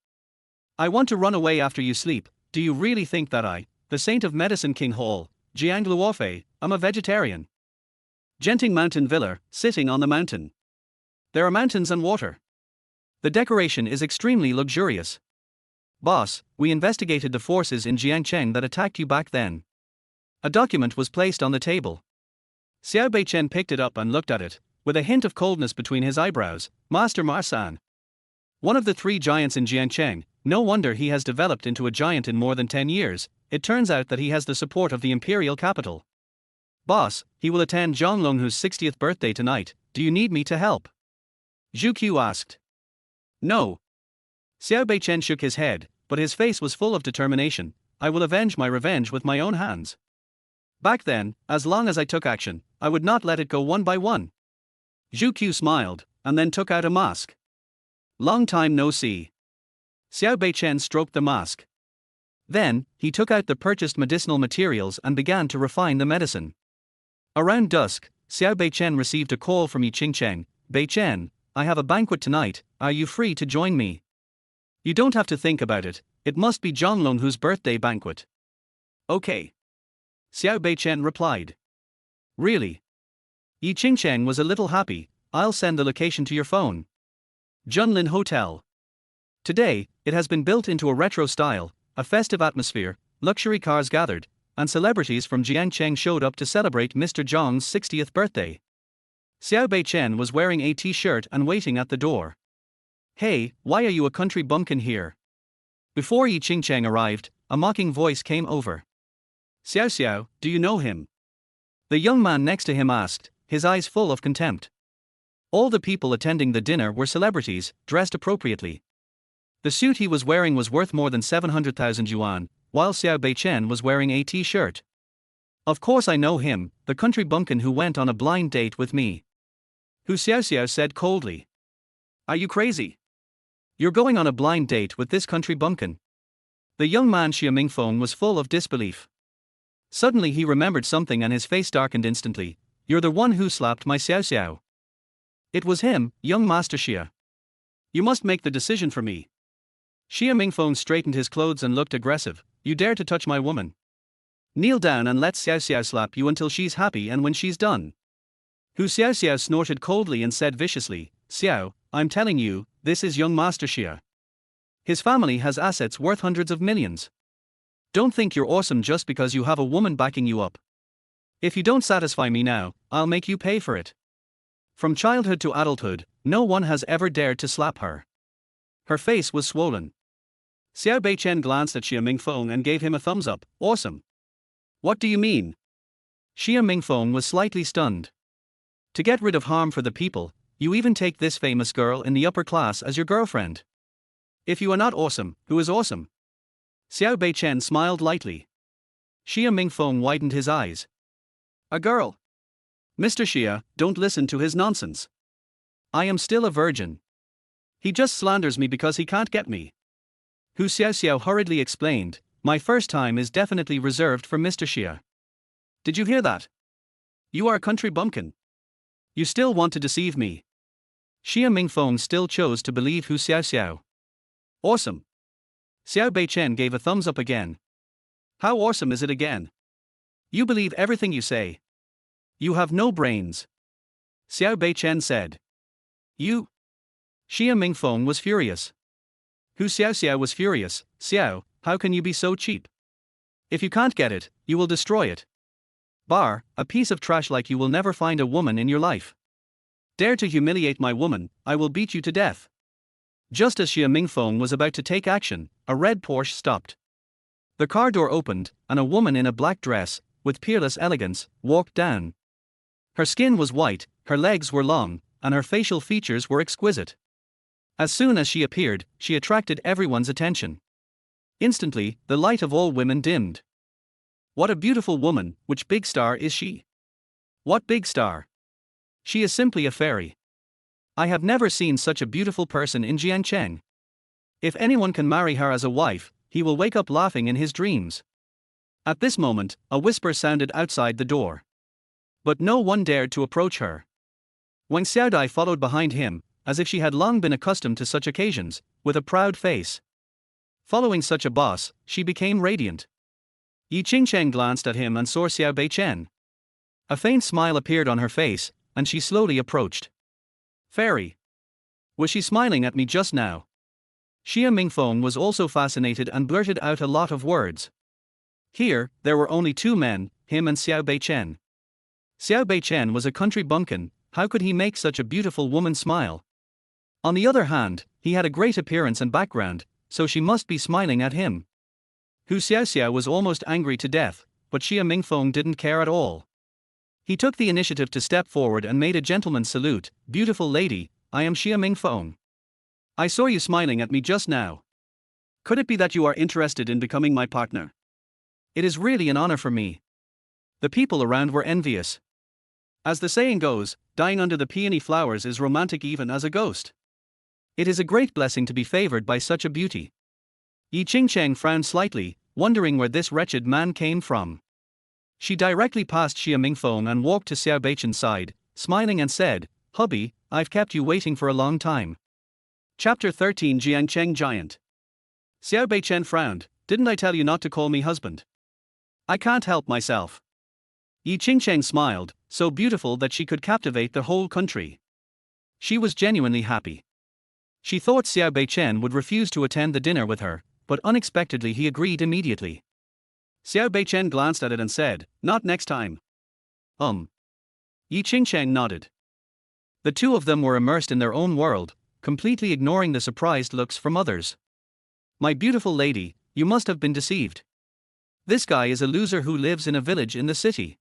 I want to run away after you sleep. Do you really think that I, the saint of medicine King Hall, Jiang Luofei, am a vegetarian? Genting Mountain Villa, sitting on the mountain. There are mountains and water. The decoration is extremely luxurious. Boss, we investigated the forces in Jiangcheng that attacked you back then. A document was placed on the table. Xiao Beichen picked it up and looked at it, with a hint of coldness between his eyebrows. Master Marsan. One of the 3 giants in Jiangcheng, no wonder he has developed into a giant in more than 10 years, it turns out that he has the support of the imperial capital. Boss, he will attend Zhang Longhu's 60th birthday tonight, do you need me to help? Zhu Qiu asked. No. Xiao Beichen shook his head, but his face was full of determination. I will avenge my revenge with my own hands. Back then, as long as I took action, I would not let it go one by one. Zhu Qiu smiled, and then took out a mask. Long time no see. Xiao Beichen stroked the mask. Then, he took out the purchased medicinal materials and began to refine the medicine. Around dusk, Xiao Beichen received a call from Ying Cheng. Beichen, I have a banquet tonight, are you free to join me? You don't have to think about it, it must be Zhonglong birthday banquet. Okay. Xiao Beichen replied. Really? Ying Cheng was a little happy. I'll send the location to your phone. Junlin Hotel. Today, it has been built into a retro style, a festive atmosphere, luxury cars gathered, and celebrities from Jiangcheng showed up to celebrate Mr. Zhong's 60th birthday. Xiao Beichen was wearing a t-shirt and waiting at the door. Hey, why are you a country bumpkin here? Before Ying Cheng arrived, a mocking voice came over. Xiao Xiao, do you know him? The young man next to him asked, his eyes full of contempt. All the people attending the dinner were celebrities, dressed appropriately. The suit he was wearing was worth more than 700,000 yuan, while Xiao Beichen was wearing a t-shirt. Of course I know him, the country bumpkin who went on a blind date with me. Hu Xiao Xiao said coldly. Are you crazy? You're going on a blind date with this country bumpkin? The young man Xia Mingfeng was full of disbelief. Suddenly he remembered something and his face darkened instantly. You're the one who slapped my Xiao Xiao. It was him, young Master Xia. You must make the decision for me. Xia Mingfeng straightened his clothes and looked aggressive. You dare to touch my woman? Kneel down and let Xiao Xiao slap you until she's happy and when she's done. Hu Xiao Xiao snorted coldly and said viciously, Xiao, I'm telling you, this is young Master Xia. His family has assets worth hundreds of millions. Don't think you're awesome just because you have a woman backing you up. If you don't satisfy me now, I'll make you pay for it. From childhood to adulthood, no one has ever dared to slap her. Her face was swollen. Xiao Beichen glanced at Xia Mingfeng and gave him a thumbs up. Awesome. What do you mean? Xia Mingfeng was slightly stunned. To get rid of harm for the people, you even take this famous girl in the upper class as your girlfriend. If you are not awesome, who is awesome? Xiao Beichen smiled lightly. Xia Mingfeng widened his eyes. A girl? Mr. Xia, don't listen to his nonsense. I am still a virgin. He just slanders me because he can't get me. Hu Xiao Xiao hurriedly explained, my first time is definitely reserved for Mr. Xia. Did you hear that? You are a country bumpkin. You still want to deceive me. Xia Mingfeng still chose to believe Hu Xiao Xiao. Awesome. Xiao Beichen gave a thumbs up again. How awesome is it again? You believe everything you say. You have no brains. Xiao Beichen said. You. Xia Mingfeng was furious. Hu Xiao Xiao was furious. Xiao, how can you be so cheap? If you can't get it, you will destroy it. Bar, a piece of trash like you will never find a woman in your life. Dare to humiliate my woman, I will beat you to death. Just as Xia Mingfeng was about to take action, a red Porsche stopped. The car door opened, and a woman in a black dress, with peerless elegance, walked down. Her skin was white, her legs were long, and her facial features were exquisite. As soon as she appeared, she attracted everyone's attention. Instantly, the light of all women dimmed. What a beautiful woman, which big star is she? What big star? She is simply a fairy. I have never seen such a beautiful person in Jiangcheng. If anyone can marry her as a wife, he will wake up laughing in his dreams. At this moment, a whisper sounded outside the door. But no one dared to approach her. Wang Xiaodai followed behind him, as if she had long been accustomed to such occasions, with a proud face. Following such a boss, she became radiant. Ying Cheng glanced at him and saw Xiao Beichen. A faint smile appeared on her face, and she slowly approached. Fairy. Was she smiling at me just now? Xia Mingfeng was also fascinated and blurted out a lot of words. Here, there were only two men, him and Xiao Beichen. Xiao Beichen was a country bumpkin, how could he make such a beautiful woman smile? On the other hand, he had a great appearance and background, so she must be smiling at him. Hu Xiao Xiao was almost angry to death, but Xia Mingfeng didn't care at all. He took the initiative to step forward and made a gentleman's salute. Beautiful lady, I am Xia Mingfeng. I saw you smiling at me just now. Could it be that you are interested in becoming my partner? It is really an honor for me. The people around were envious. As the saying goes, dying under the peony flowers is romantic even as a ghost. It is a great blessing to be favored by such a beauty. Ying Cheng frowned slightly, wondering where this wretched man came from. She directly passed Xia Mingfeng and walked to Xiao Beichen's side, smiling and said, Hubby, I've kept you waiting for a long time. Chapter 13 Jiangcheng Giant. Xiao Beichen frowned. Didn't I tell you not to call me husband? I can't help myself. Ying Cheng smiled, so beautiful that she could captivate the whole country. She was genuinely happy. She thought Xiao Beichen would refuse to attend the dinner with her, but unexpectedly he agreed immediately. Xiao Beichen glanced at it and said, "Not next time." Ying Cheng nodded. The two of them were immersed in their own world, completely ignoring the surprised looks from others. "My beautiful lady, you must have been deceived. This guy is a loser who lives in a village in the city.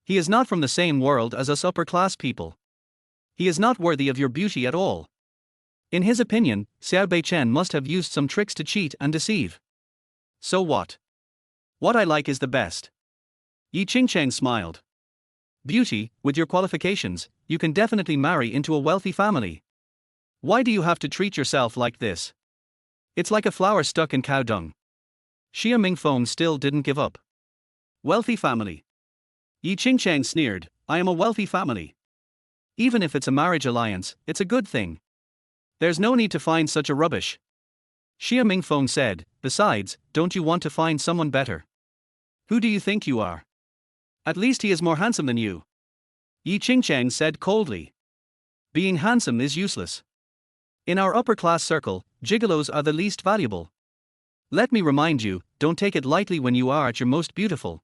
He is not from the same world as us upper-class people. He is not worthy of your beauty at all." In his opinion, Xiao Beichen must have used some tricks to cheat and deceive. So what? What I like is the best. Ying Cheng smiled. "Beauty, with your qualifications, you can definitely marry into a wealthy family. Why do you have to treat yourself like this? It's like a flower stuck in cow dung." Xia Mingfeng still didn't give up. "Wealthy family." Ying Cheng sneered, "I am a wealthy family. Even if it's a marriage alliance, it's a good thing. There's no need to find such a rubbish." Xia Mingfeng said, "Besides, don't you want to find someone better? Who do you think you are? At least he is more handsome than you." Ying Cheng said coldly. "Being handsome is useless. In our upper-class circle, gigolos are the least valuable. Let me remind you, don't take it lightly when you are at your most beautiful.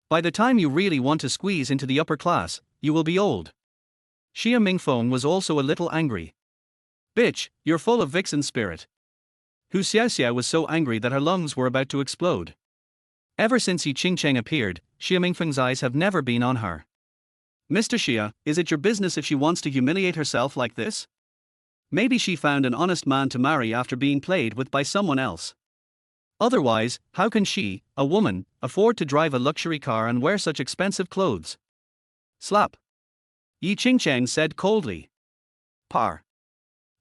By the time you really want to squeeze into the upper class, you will be old." Xia Mingfeng was also a little angry. "Bitch, you're full of vixen spirit." Hu Xiaoxiao was so angry that her lungs were about to explode. Ever since Ying Cheng appeared, Xia Mingfeng's eyes have never been on her. "Mr. Xia, is it your business if she wants to humiliate herself like this? Maybe she found an honest man to marry after being played with by someone else. Otherwise, how can she, a woman, afford to drive a luxury car and wear such expensive clothes?" Slap. Ying Cheng said coldly. "Par."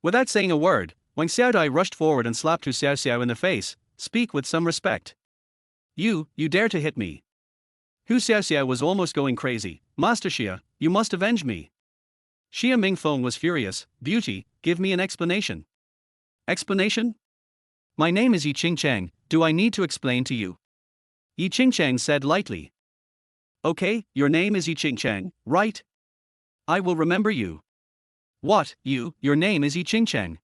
Without saying a word, Wang Xiaodai rushed forward and slapped Hu Xiaoxiao in the face. "Speak with some respect. You dare to hit me." Hu Xiaoxiao was almost going crazy. "Master Xia, you must avenge me." Xia Mingfeng was furious. "Beauty, give me an explanation." "Explanation? My name is Ying Cheng, do I need to explain to you?" Ying Cheng said lightly. "Okay, your name is Ying Cheng, right? I will remember you." "What, your name is Ying Cheng?"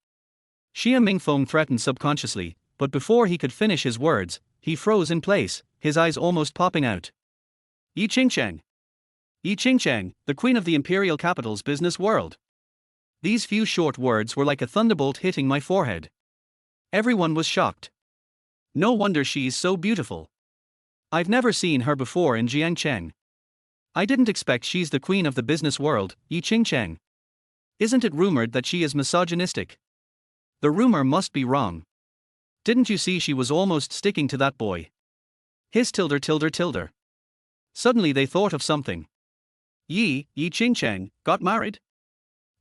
Xia Mingfeng threatened subconsciously, but before he could finish his words, he froze in place, his eyes almost popping out. Ying Cheng. Ying Cheng, the queen of the imperial capital's business world. These few short words were like a thunderbolt hitting my forehead. Everyone was shocked. No wonder she's so beautiful. I've never seen her before in Jiangcheng. I didn't expect she's the queen of the business world, Ying Cheng. Isn't it rumored that she is misogynistic? The rumor must be wrong. Didn't you see she was almost sticking to that boy? His tilde. Suddenly they thought of something. Ying Cheng, got married?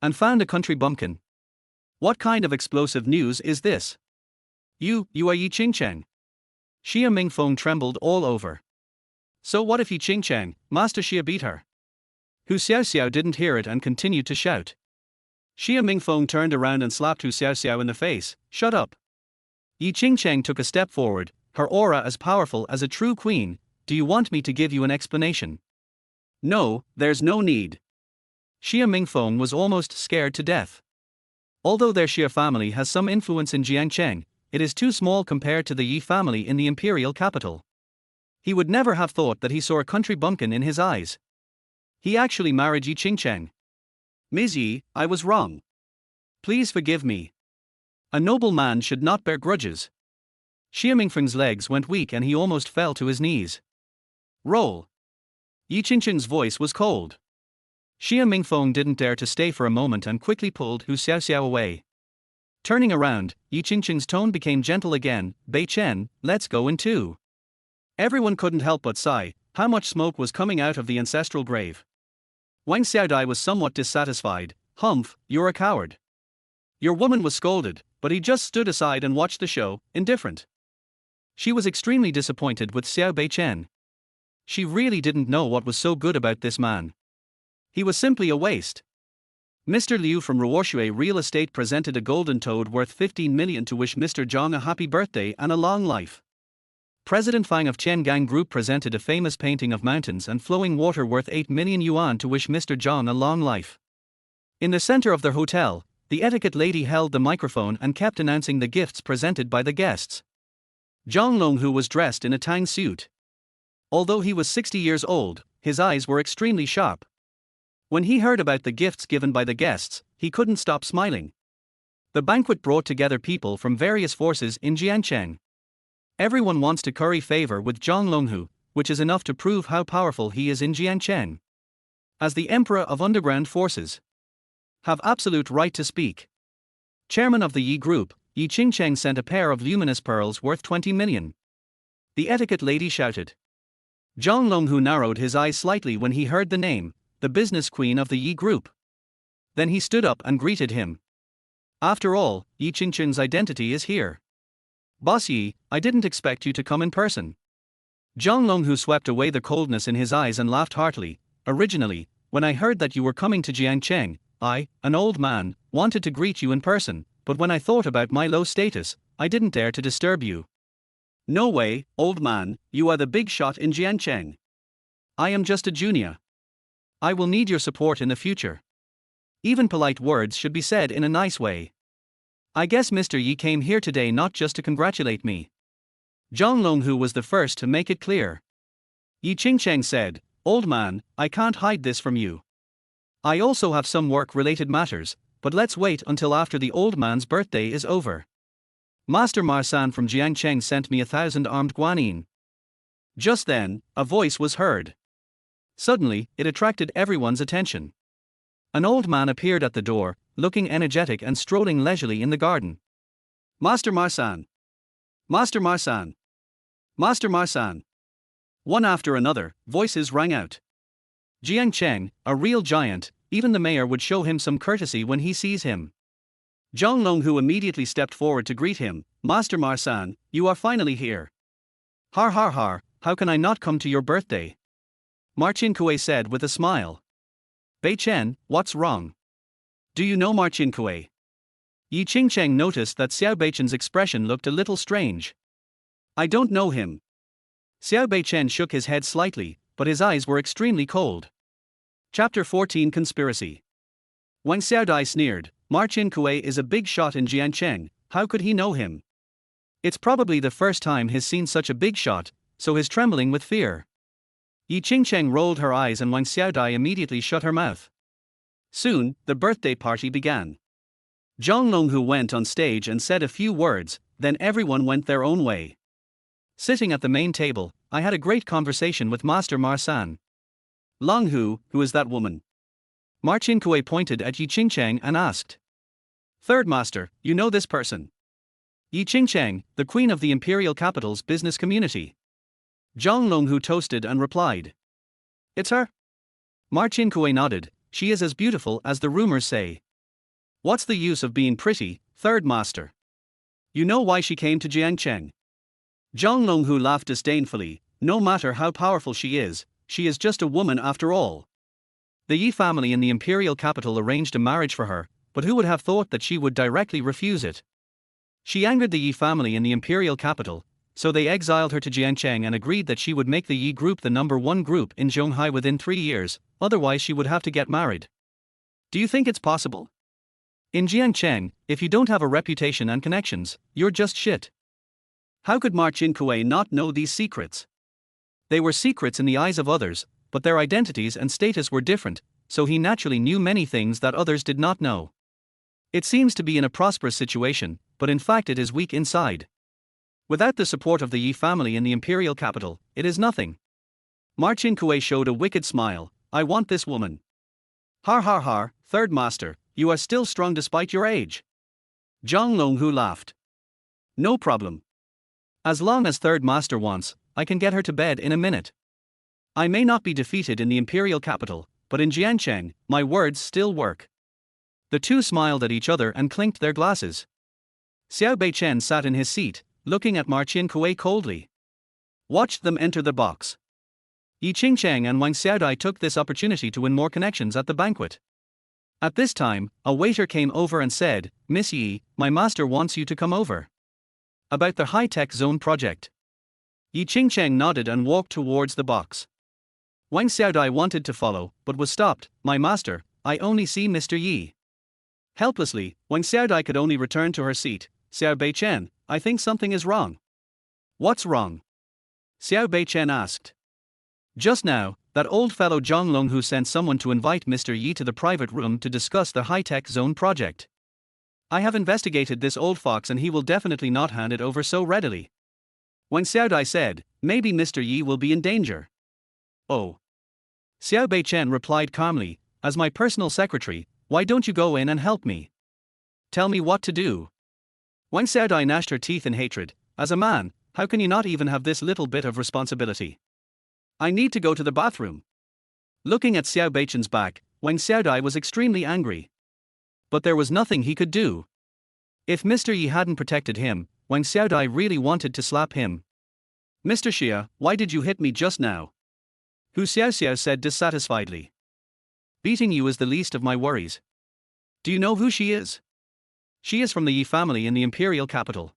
And found a country bumpkin. What kind of explosive news is this? You are Ying Cheng. Xia Mingfeng trembled all over. So what if Ying Cheng, Master Xia beat her? Hu Xiaoxiao didn't hear it and continued to shout. Xia Mingfeng turned around and slapped Hu Xiaoxiao in the face. "Shut up." Ying Cheng took a step forward, her aura as powerful as a true queen. "Do you want me to give you an explanation?" "No, there's no need." Xia Mingfeng was almost scared to death. Although their Xia family has some influence in Jiangcheng, it is too small compared to the Yi family in the imperial capital. He would never have thought that he saw a country bumpkin in his eyes. He actually married Ying Cheng. "Ms. Yi, I was wrong. Please forgive me. A noble man should not bear grudges." Xia Mingfeng's legs went weak and he almost fell to his knees. "Roll." Ying Cheng's voice was cold. Xia Mingfeng didn't dare to stay for a moment and quickly pulled Hu Xiaoxiao away. Turning around, Ying Cheng's tone became gentle again. "Beichen, let's go in too." Everyone couldn't help but sigh. How much smoke was coming out of the ancestral grave? Wang Xiaodai was somewhat dissatisfied. "Humph, you're a coward." Your woman was scolded, but he just stood aside and watched the show, indifferent. She was extremely disappointed with Xiao Beichen. She really didn't know what was so good about this man. He was simply a waste. Mr. Liu from Ruoxue Real Estate presented a golden toad worth 15 million to wish Mr. Zhang a happy birthday and a long life. President Fang of Qiangang Group presented a famous painting of mountains and flowing water worth 8 million yuan to wish Mr. Zhang a long life. In the center of their hotel, the etiquette lady held the microphone and kept announcing the gifts presented by the guests. Zhang Longhu was dressed in a tang suit. Although he was 60 years old, his eyes were extremely sharp. When he heard about the gifts given by the guests, he couldn't stop smiling. The banquet brought together people from various forces in Jiangcheng. Everyone wants to curry favor with Zhang Longhu, which is enough to prove how powerful he is in Jiangcheng. As the emperor of underground forces, have absolute right to speak. Chairman of the Yi Group, Ying Cheng sent a pair of luminous pearls worth 20 million. The etiquette lady shouted. Zhang Longhu narrowed his eyes slightly when he heard the name, the business queen of the Yi Group. Then he stood up and greeted him. After all, Yi Cheng's identity is here. Boss Yi, I didn't expect you to come in person. Zhang Longhu swept away the coldness in his eyes and laughed heartily. Originally, when I heard that you were coming to Jiangcheng, I, an old man, wanted to greet you in person, but when I thought about my low status, I didn't dare to disturb you. No way, old man, you are the big shot in Jiangcheng. I am just a junior. I will need your support in the future. Even polite words should be said in a nice way. I guess Mr. Yi came here today not just to congratulate me. Zhang Longhu was the first to make it clear. Yi Cheng said, Old man, I can't hide this from you. I also have some work-related matters, but let's wait until after the old man's birthday is over. Master Marsan from Jiangcheng sent me 1,000 armed guanyin. Just then, a voice was heard. Suddenly, it attracted everyone's attention. An old man appeared at the door, looking energetic and strolling leisurely in the garden. Master Marsan! Master Marsan! Master Marsan! One after another, voices rang out. Jiangcheng, a real giant, even the mayor would show him some courtesy when he sees him. Zhang Longhu immediately stepped forward to greet him. Master Marsan, you are finally here. Har har har, how can I not come to your birthday? Marcin Kue said with a smile. Beichen, what's wrong? Do you know Marcin Kue? Yi Cheng noticed that Xiao Beichen's expression looked a little strange. I don't know him. Xiao Beichen shook his head slightly, but his eyes were extremely cold. Chapter 14 Conspiracy. Wang Xiaodai sneered, Marcin Kue is a big shot in Jiangcheng, how could he know him? It's probably the first time he's seen such a big shot, so he's trembling with fear. Yi Cheng rolled her eyes and Wang Xiaodai immediately shut her mouth. Soon, the birthday party began. Zhang Longhu went on stage and said a few words, then everyone went their own way. Sitting at the main table, I had a great conversation with Master Marsan. Longhu, who is that woman? Marcin Kue pointed at Yi Cheng and asked. Third Master, you know this person? Yi Cheng, the queen of the imperial capital's business community. Zhang Longhu toasted and replied. It's her? Marcin Kue nodded, she is as beautiful as the rumors say. What's the use of being pretty, Third Master? You know why she came to Jiangcheng? Zhang Longhu laughed disdainfully, no matter how powerful she is just a woman after all. The Yi family in the imperial capital arranged a marriage for her, but who would have thought that she would directly refuse it? She angered the Yi family in the imperial capital, so they exiled her to Jiangcheng and agreed that she would make the Yi group the #1 group in Zhonghai within 3 years, otherwise she would have to get married. Do you think it's possible? In Jiangcheng, if you don't have a reputation and connections, you're just shit. How could Marcin Kue not know these secrets? They were secrets in the eyes of others, but their identities and status were different, so he naturally knew many things that others did not know. It seems to be in a prosperous situation, but in fact it is weak inside. Without the support of the Yi family in the imperial capital, it is nothing. Marcin Kue showed a wicked smile. I want this woman. Har har har, Third Master, you are still strong despite your age. Zhang Longhu laughed. No problem. As long as Third Master wants, I can get her to bed in a minute. I may not be defeated in the imperial capital, but in Jiangcheng, my words still work. The two smiled at each other and clinked their glasses. Xiao Beichen sat in his seat, looking at Marcin Kue coldly. Watched them enter the box. Yi Cheng and Wang Xiaodai took this opportunity to win more connections at the banquet. At this time, a waiter came over and said, "Miss Yi, my master wants you to come over. About the high-tech zone project." Ying Cheng nodded and walked towards the box. Wang Xiaodai wanted to follow, but was stopped. "My master, I only see Mr. Yi." Helplessly, Wang Xiaodai could only return to her seat. "Xiao Beichen, I think something is wrong." "What's wrong?" Xiao Beichen asked. "Just now, that old fellow Zhang Long who sent someone to invite Mr. Yi to the private room to discuss the high-tech zone project. I have investigated this old fox and he will definitely not hand it over so readily." Wang Xiaodai said, "Maybe Mr. Yi will be in danger." "Oh." Xiao Beichen replied calmly, "As my personal secretary, why don't you go in and help me? Tell me what to do." Wang Xiaodai gnashed her teeth in hatred. "As a man, how can you not even have this little bit of responsibility? I need to go to the bathroom." Looking at Xiao Beichen's back, Wang Xiaodai was extremely angry. But there was nothing he could do. If Mr. Yi hadn't protected him, Wang Xiaodai really wanted to slap him. "Mr. Xia, why did you hit me just now?" Hu Xiao said dissatisfiedly. "Beating you is the least of my worries. Do you know who she is? She is from the Yi family in the imperial capital.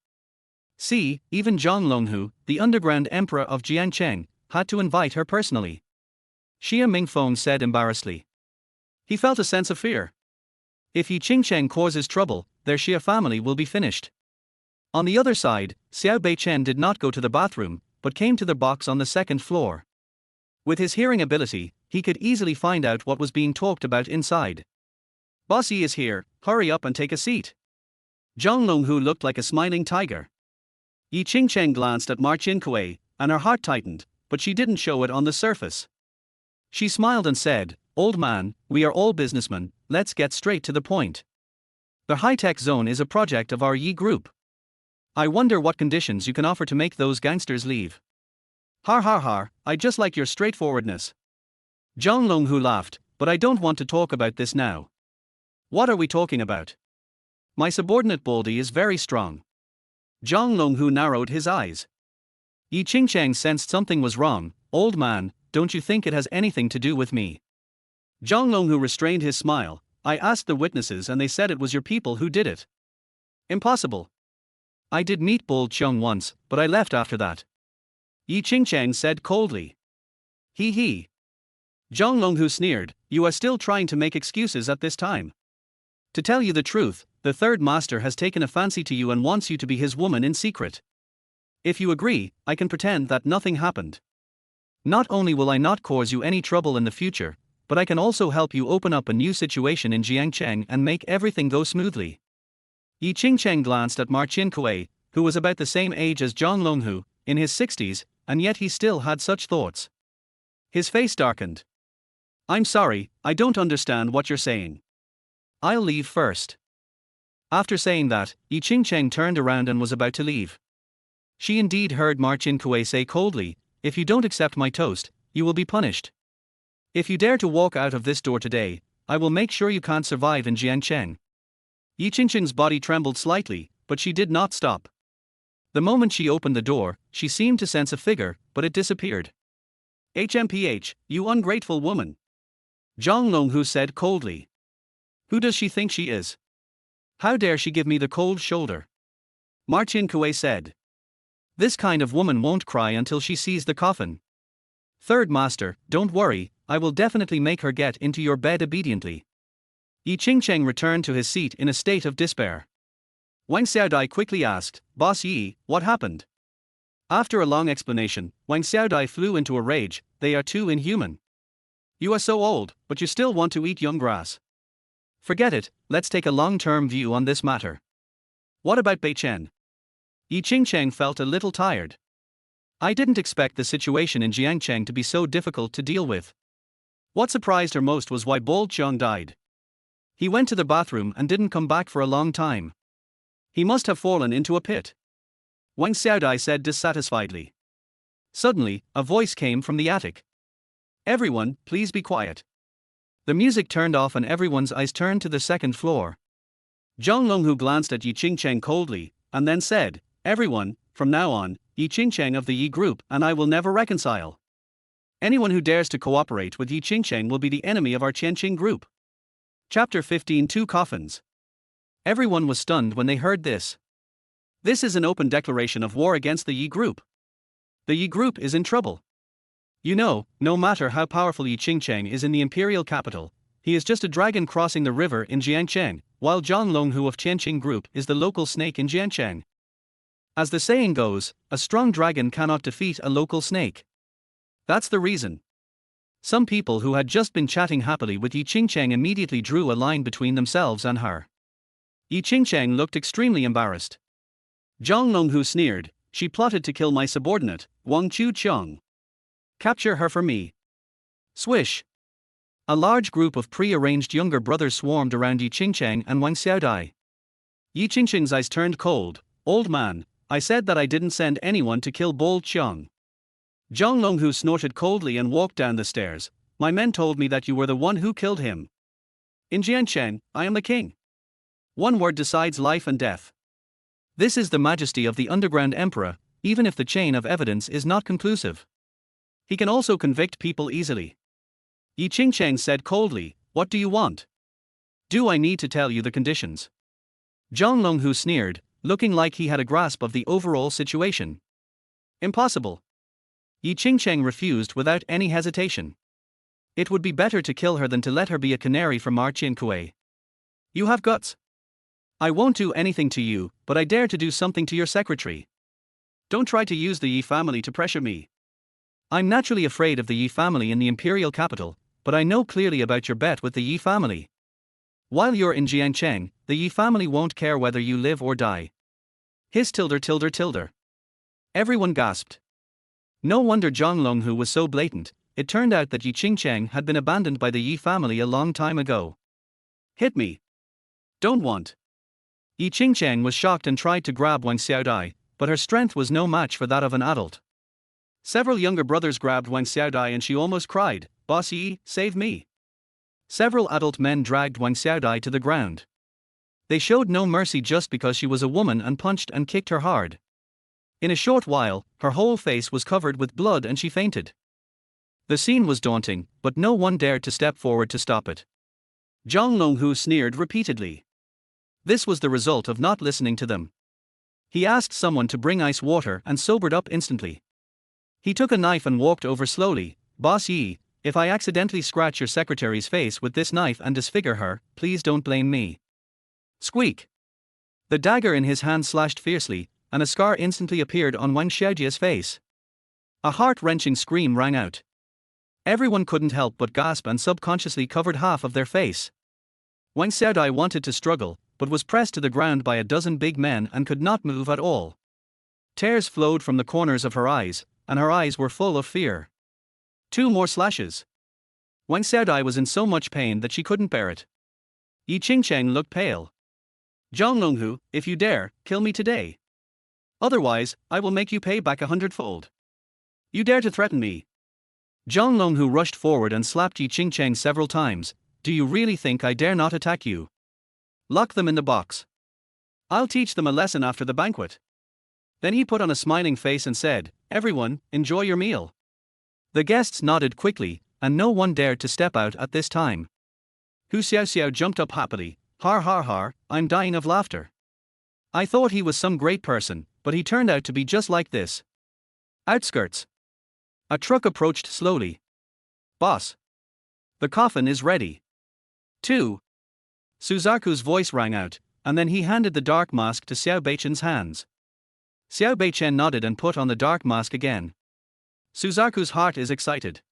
See, even Zhang Longhu, the underground emperor of Jiangcheng, had to invite her personally." Xia Mingfeng said embarrassedly. He felt a sense of fear. If Ying Cheng causes trouble, their Xia family will be finished. On the other side, Xiao Beichen did not go to the bathroom, but came to the box on the second floor. With his hearing ability, he could easily find out what was being talked about inside. "Boss Yi is here, hurry up and take a seat." Zhang Longhu looked like a smiling tiger. Ying Cheng glanced at Ma Qinkuei, and her heart tightened, but she didn't show it on the surface. She smiled and said, "Old man, we are all businessmen, let's get straight to the point. The high-tech zone is a project of our Yi group. I wonder what conditions you can offer to make those gangsters leave." "Har har har, I just like your straightforwardness." Zhang Longhu laughed, "But I don't want to talk about this now." "What are we talking about?" "My subordinate Baldy is very strong." Zhang Longhu narrowed his eyes. Ying Cheng sensed something was wrong. "Old man, don't you think it has anything to do with me?" Zhang Longhu restrained his smile. "I asked the witnesses and they said it was your people who did it." "Impossible. I did meet Bold Chung once, but I left after that." Ying Cheng said coldly. He. Zhang Longhu sneered, "You are still trying to make excuses at this time. To tell you the truth, the third master has taken a fancy to you and wants you to be his woman in secret. If you agree, I can pretend that nothing happened. Not only will I not cause you any trouble in the future, but I can also help you open up a new situation in Jiangcheng and make everything go smoothly." Ying Cheng glanced at Ma Qinkuei, who was about the same age as Zhang Longhu, in his 60s, and yet he still had such thoughts. His face darkened. "I'm sorry, I don't understand what you're saying. I'll leave first." After saying that, Ying Cheng turned around and was about to leave. She indeed heard Ma Qinkuei say coldly, "If you don't accept my toast, you will be punished. If you dare to walk out of this door today, I will make sure you can't survive in Jiangcheng." Ying Cheng's body trembled slightly, but she did not stop. The moment she opened the door, she seemed to sense a figure, but it disappeared. "HMPH, you ungrateful woman," Zhang Longhu said coldly. "Who does she think she is? How dare she give me the cold shoulder?" Ma Qinkuei said. "This kind of woman won't cry until she sees the coffin. Third master, don't worry, I will definitely make her get into your bed obediently." Ying Cheng returned to his seat in a state of despair. Wang Xiaodai quickly asked, "Boss Yi, what happened?" After a long explanation, Wang Xiaodai flew into a rage. "They are too inhuman. You are so old, but you still want to eat young grass. Forget it, let's take a long-term view on this matter. What about Beichen?" Ying Cheng felt a little tired. "I didn't expect the situation in Jiangcheng to be so difficult to deal with." What surprised her most was why Bold Chung died. He went to the bathroom and didn't come back for a long time. He must have fallen into a pit. Wang Xiaodai said dissatisfiedly. Suddenly, a voice came from the attic. "Everyone, please be quiet." The music turned off and everyone's eyes turned to the second floor. Zhang Longhu glanced at Ying Cheng coldly, and then said, "Everyone, from now on, Ying Cheng of the Yi group and I will never reconcile. Anyone who dares to cooperate with Ying Cheng will be the enemy of our Qianqing group." Chapter 15. Two coffins. Everyone was stunned when they heard this. This is an open declaration of war against the Yi group. The Yi group is in trouble. You know, no matter how powerful Ying Cheng is in the imperial capital, he is just a dragon crossing the river in Jiangcheng, while Zhang Longhu of Tianqing Group is the local snake in Jiangcheng. As the saying goes, a strong dragon cannot defeat a local snake. That's the reason. Some people who had just been chatting happily with Ying Cheng immediately drew a line between themselves and her. Ying Cheng looked extremely embarrassed. Zhang Longhu sneered, "She plotted to kill my subordinate, Wang Chuqiang. Capture her for me." Swish. A large group of pre-arranged younger brothers swarmed around Ying Cheng and Wang Xiaodai. Ying Cheng's eyes turned cold. "Old man, I said that I didn't send anyone to kill Bo Qiang." Zhang Longhu snorted coldly and walked down the stairs. "My men told me that you were the one who killed him. In Jiangcheng, I am the king. One word decides life and death. This is the majesty of the underground emperor, even if the chain of evidence is not conclusive. He can also convict people easily." Ying Cheng said coldly, "What do you want? Do I need to tell you the conditions?" Zhang Longhu sneered, looking like he had a grasp of the overall situation. "Impossible." Ying Cheng refused without any hesitation. "It would be better to kill her than to let her be a canary for Marital. You have guts. I won't do anything to you, but I dare to do something to your secretary. Don't try to use the Yi family to pressure me. I'm naturally afraid of the Yi family in the imperial capital, but I know clearly about your bet with the Yi family. While you're in Jiangcheng, the Yi family won't care whether you live or die." His tilde. Everyone gasped. No wonder Zhang Longhu was so blatant. It turned out that Ying Cheng had been abandoned by the Yi family a long time ago. "Hit me. Don't want." Ying Cheng was shocked and tried to grab Wang Xiaodai, but her strength was no match for that of an adult. Several younger brothers grabbed Wang Xiaodai and she almost cried, "Boss Yi, save me." Several adult men dragged Wang Xiaodai to the ground. They showed no mercy just because she was a woman and punched and kicked her hard. In a short while, her whole face was covered with blood and she fainted. The scene was daunting, but no one dared to step forward to stop it. Zhang Longhu sneered repeatedly. This was the result of not listening to them. He asked someone to bring ice water and sobered up instantly. He took a knife and walked over slowly. "Boss Yi, if I accidentally scratch your secretary's face with this knife and disfigure her, please don't blame me." Squeak. The dagger in his hand slashed fiercely, and a scar instantly appeared on Wang Xiaojia's face. A heart-wrenching scream rang out. Everyone couldn't help but gasp and subconsciously covered half of their face. Wang Xiaodai wanted to struggle, but was pressed to the ground by a dozen big men and could not move at all. Tears flowed from the corners of her eyes, and her eyes were full of fear. 2 more slashes. Wang Xiaodai was in so much pain that she couldn't bear it. Ying Cheng looked pale. "Zhang Longhu, if you dare, kill me today. Otherwise, I will make you pay back 100-fold. You dare to threaten me." Zhang Longhu rushed forward and slapped Ying Cheng several times. "Do you really think I dare not attack you? Lock them in the box. I'll teach them a lesson after the banquet." Then he put on a smiling face and said, "Everyone, enjoy your meal." The guests nodded quickly, and no one dared to step out at this time. Hu Xiaoxiao jumped up happily. "Har har har, I'm dying of laughter. I thought he was some great person, but he turned out to be just like this." Outskirts. A truck approached slowly. "Boss. The coffin is ready." 2. Suzaku's voice rang out, and then he handed the dark mask to Xiao Beichen's hands. Xiao Beichen nodded and put on the dark mask again. Suzaku's heart is excited.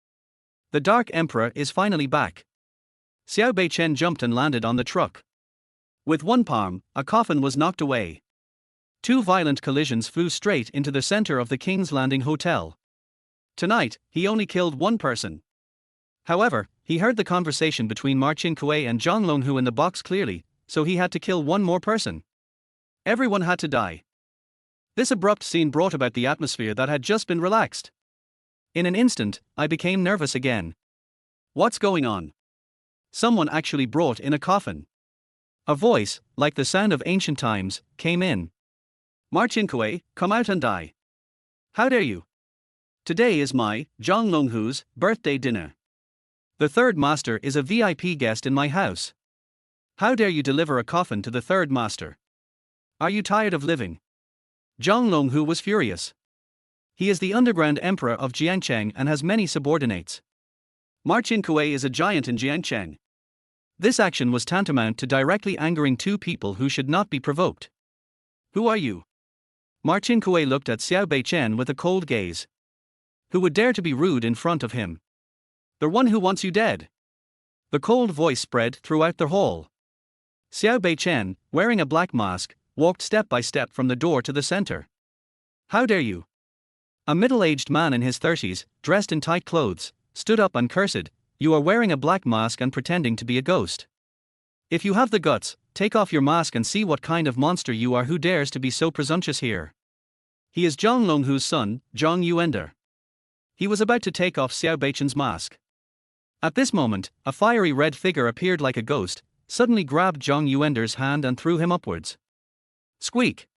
The Dark Emperor is finally back. Xiao Beichen jumped and landed on the truck. With one palm, a coffin was knocked away. 2 violent collisions flew straight into the center of the King's Landing Hotel. Tonight, he only killed one person. However, he heard the conversation between Marcin Kuei and Zhang Longhu in the box clearly, so he had to kill one more person. Everyone had to die. This abrupt scene brought about the atmosphere that had just been relaxed. In an instant, I became nervous again. What's going on? Someone actually brought in a coffin. A voice, like the sound of ancient times, came in. "Marcin Kuei, come out and die. How dare you? Today is my, Zhang Longhu's, birthday dinner. The third master is a VIP guest in my house. How dare you deliver a coffin to the third master? Are you tired of living? Zhang Longhu was furious. He is the underground emperor of Jiangcheng and has many subordinates. Ma Qingkui is a giant in Jiangcheng. This action was tantamount to directly angering two people who should not be provoked. Who are you? Ma Qingkui looked at Xiao Beichen with a cold gaze. Who would dare to be rude in front of him? The one who wants you dead. The cold voice spread throughout the hall. Xiao Beichen, wearing a black mask, walked step by step from the door to the center. How dare you? A middle-aged man in his 30s, dressed in tight clothes, stood up and cursed, "You are wearing a black mask and pretending to be a ghost. If you have the guts, take off your mask and see what kind of monster you are who dares to be so presumptuous here." He is Zhang Longhu's son, Zhang Yuender. He was about to take off Xiao Beichen's mask. At this moment, a fiery red figure appeared like a ghost, suddenly grabbed Zhang Yuender's hand and threw him upwards. Squeak!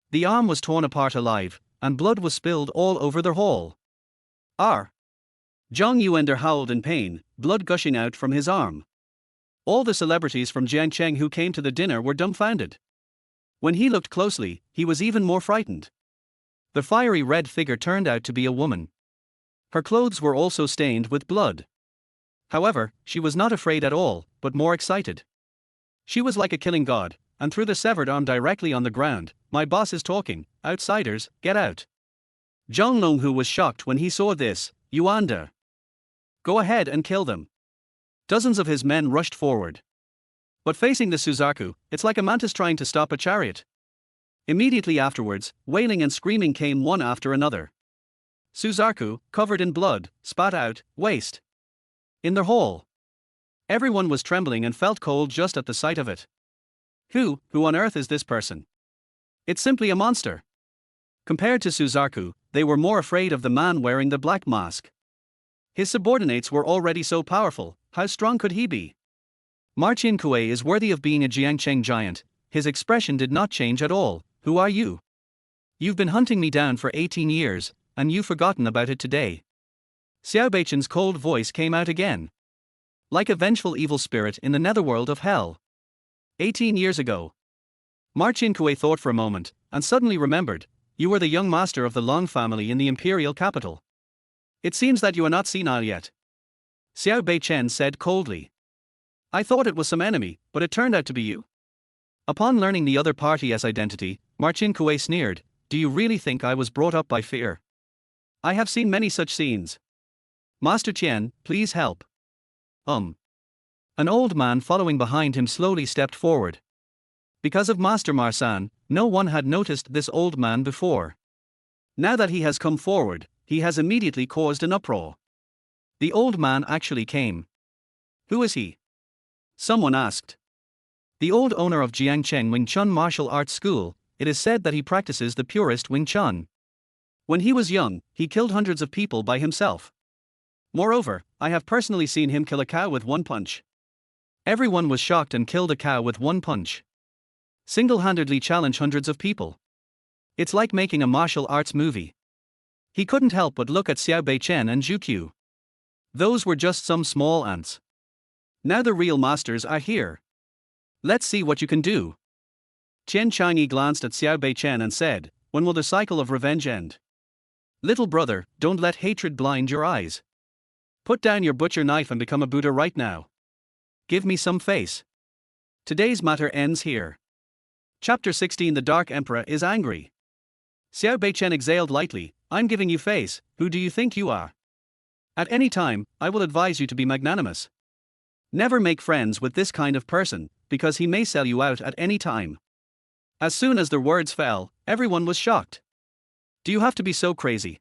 The arm was torn apart alive, and blood was spilled all over the hall. Arr! Zhang Yuender howled in pain, blood gushing out from his arm. All the celebrities from Jiangcheng who came to the dinner were dumbfounded. When he looked closely, he was even more frightened. The fiery red figure turned out to be a woman. Her clothes were also stained with blood. However, she was not afraid at all, but more excited. She was like a killing god, and threw the severed arm directly on the ground. "My boss is talking, outsiders, get out." Zhang Longhu was shocked when he saw this. "Yuanda, go ahead and kill them." Dozens of his men rushed forward. But facing the Suzaku, it's like a mantis trying to stop a chariot. Immediately afterwards, wailing and screaming came one after another. Suzaku, covered in blood, spat out, "Waste." In the hall. Everyone was trembling and felt cold just at the sight of it. Who on earth is this person? It's simply a monster. Compared to Suzaku, they were more afraid of the man wearing the black mask. His subordinates were already so powerful, how strong could he be? Ma Qingkui is worthy of being a Jiangcheng giant. His expression did not change at all. "Who are you? You've been hunting me down for 18 years, and you've forgotten about it today." Xiao Beichen's cold voice came out again. Like a vengeful evil spirit in the netherworld of hell. 18 years ago. Ma Qingkui thought for a moment, and suddenly remembered, "You were the young master of the Long family in the imperial capital. It seems that you are not senile yet." Xiao Beichen said coldly. "I thought it was some enemy, but it turned out to be you." Upon learning the other party's identity, Ma Qingkui sneered, "Do you really think I was brought up by fear? I have seen many such scenes. Master Qian, please help." An old man following behind him slowly stepped forward. Because of Master Marsan, no one had noticed this old man before. Now that he has come forward, he has immediately caused an uproar. The old man actually came. Who is he? Someone asked. The old owner of Jiangcheng Wing Chun Martial Arts School. It is said that he practices the purest Wing Chun. When he was young, he killed hundreds of people by himself. Moreover, I have personally seen him kill a cow with one punch. Everyone was shocked and killed a cow with one punch. Single-handedly challenge hundreds of people. It's like making a martial arts movie. He couldn't help but look at Xiao Beichen and Zhu Qiu. Those were just some small ants. Now the real masters are here. Let's see what you can do. Qian Changyi glanced at Xiao Beichen and said, "When will the cycle of revenge end? Little brother, don't let hatred blind your eyes. Put down your butcher knife and become a Buddha right now. Give me some face." Today's matter ends here. Chapter 16. The Dark Emperor is angry. Xiao Beichen exhaled lightly. "I'm giving you face, who do you think you are? At any time, I will advise you to be magnanimous. Never make friends with this kind of person, because he may sell you out at any time." As soon as the words fell, everyone was shocked. Do you have to be so crazy?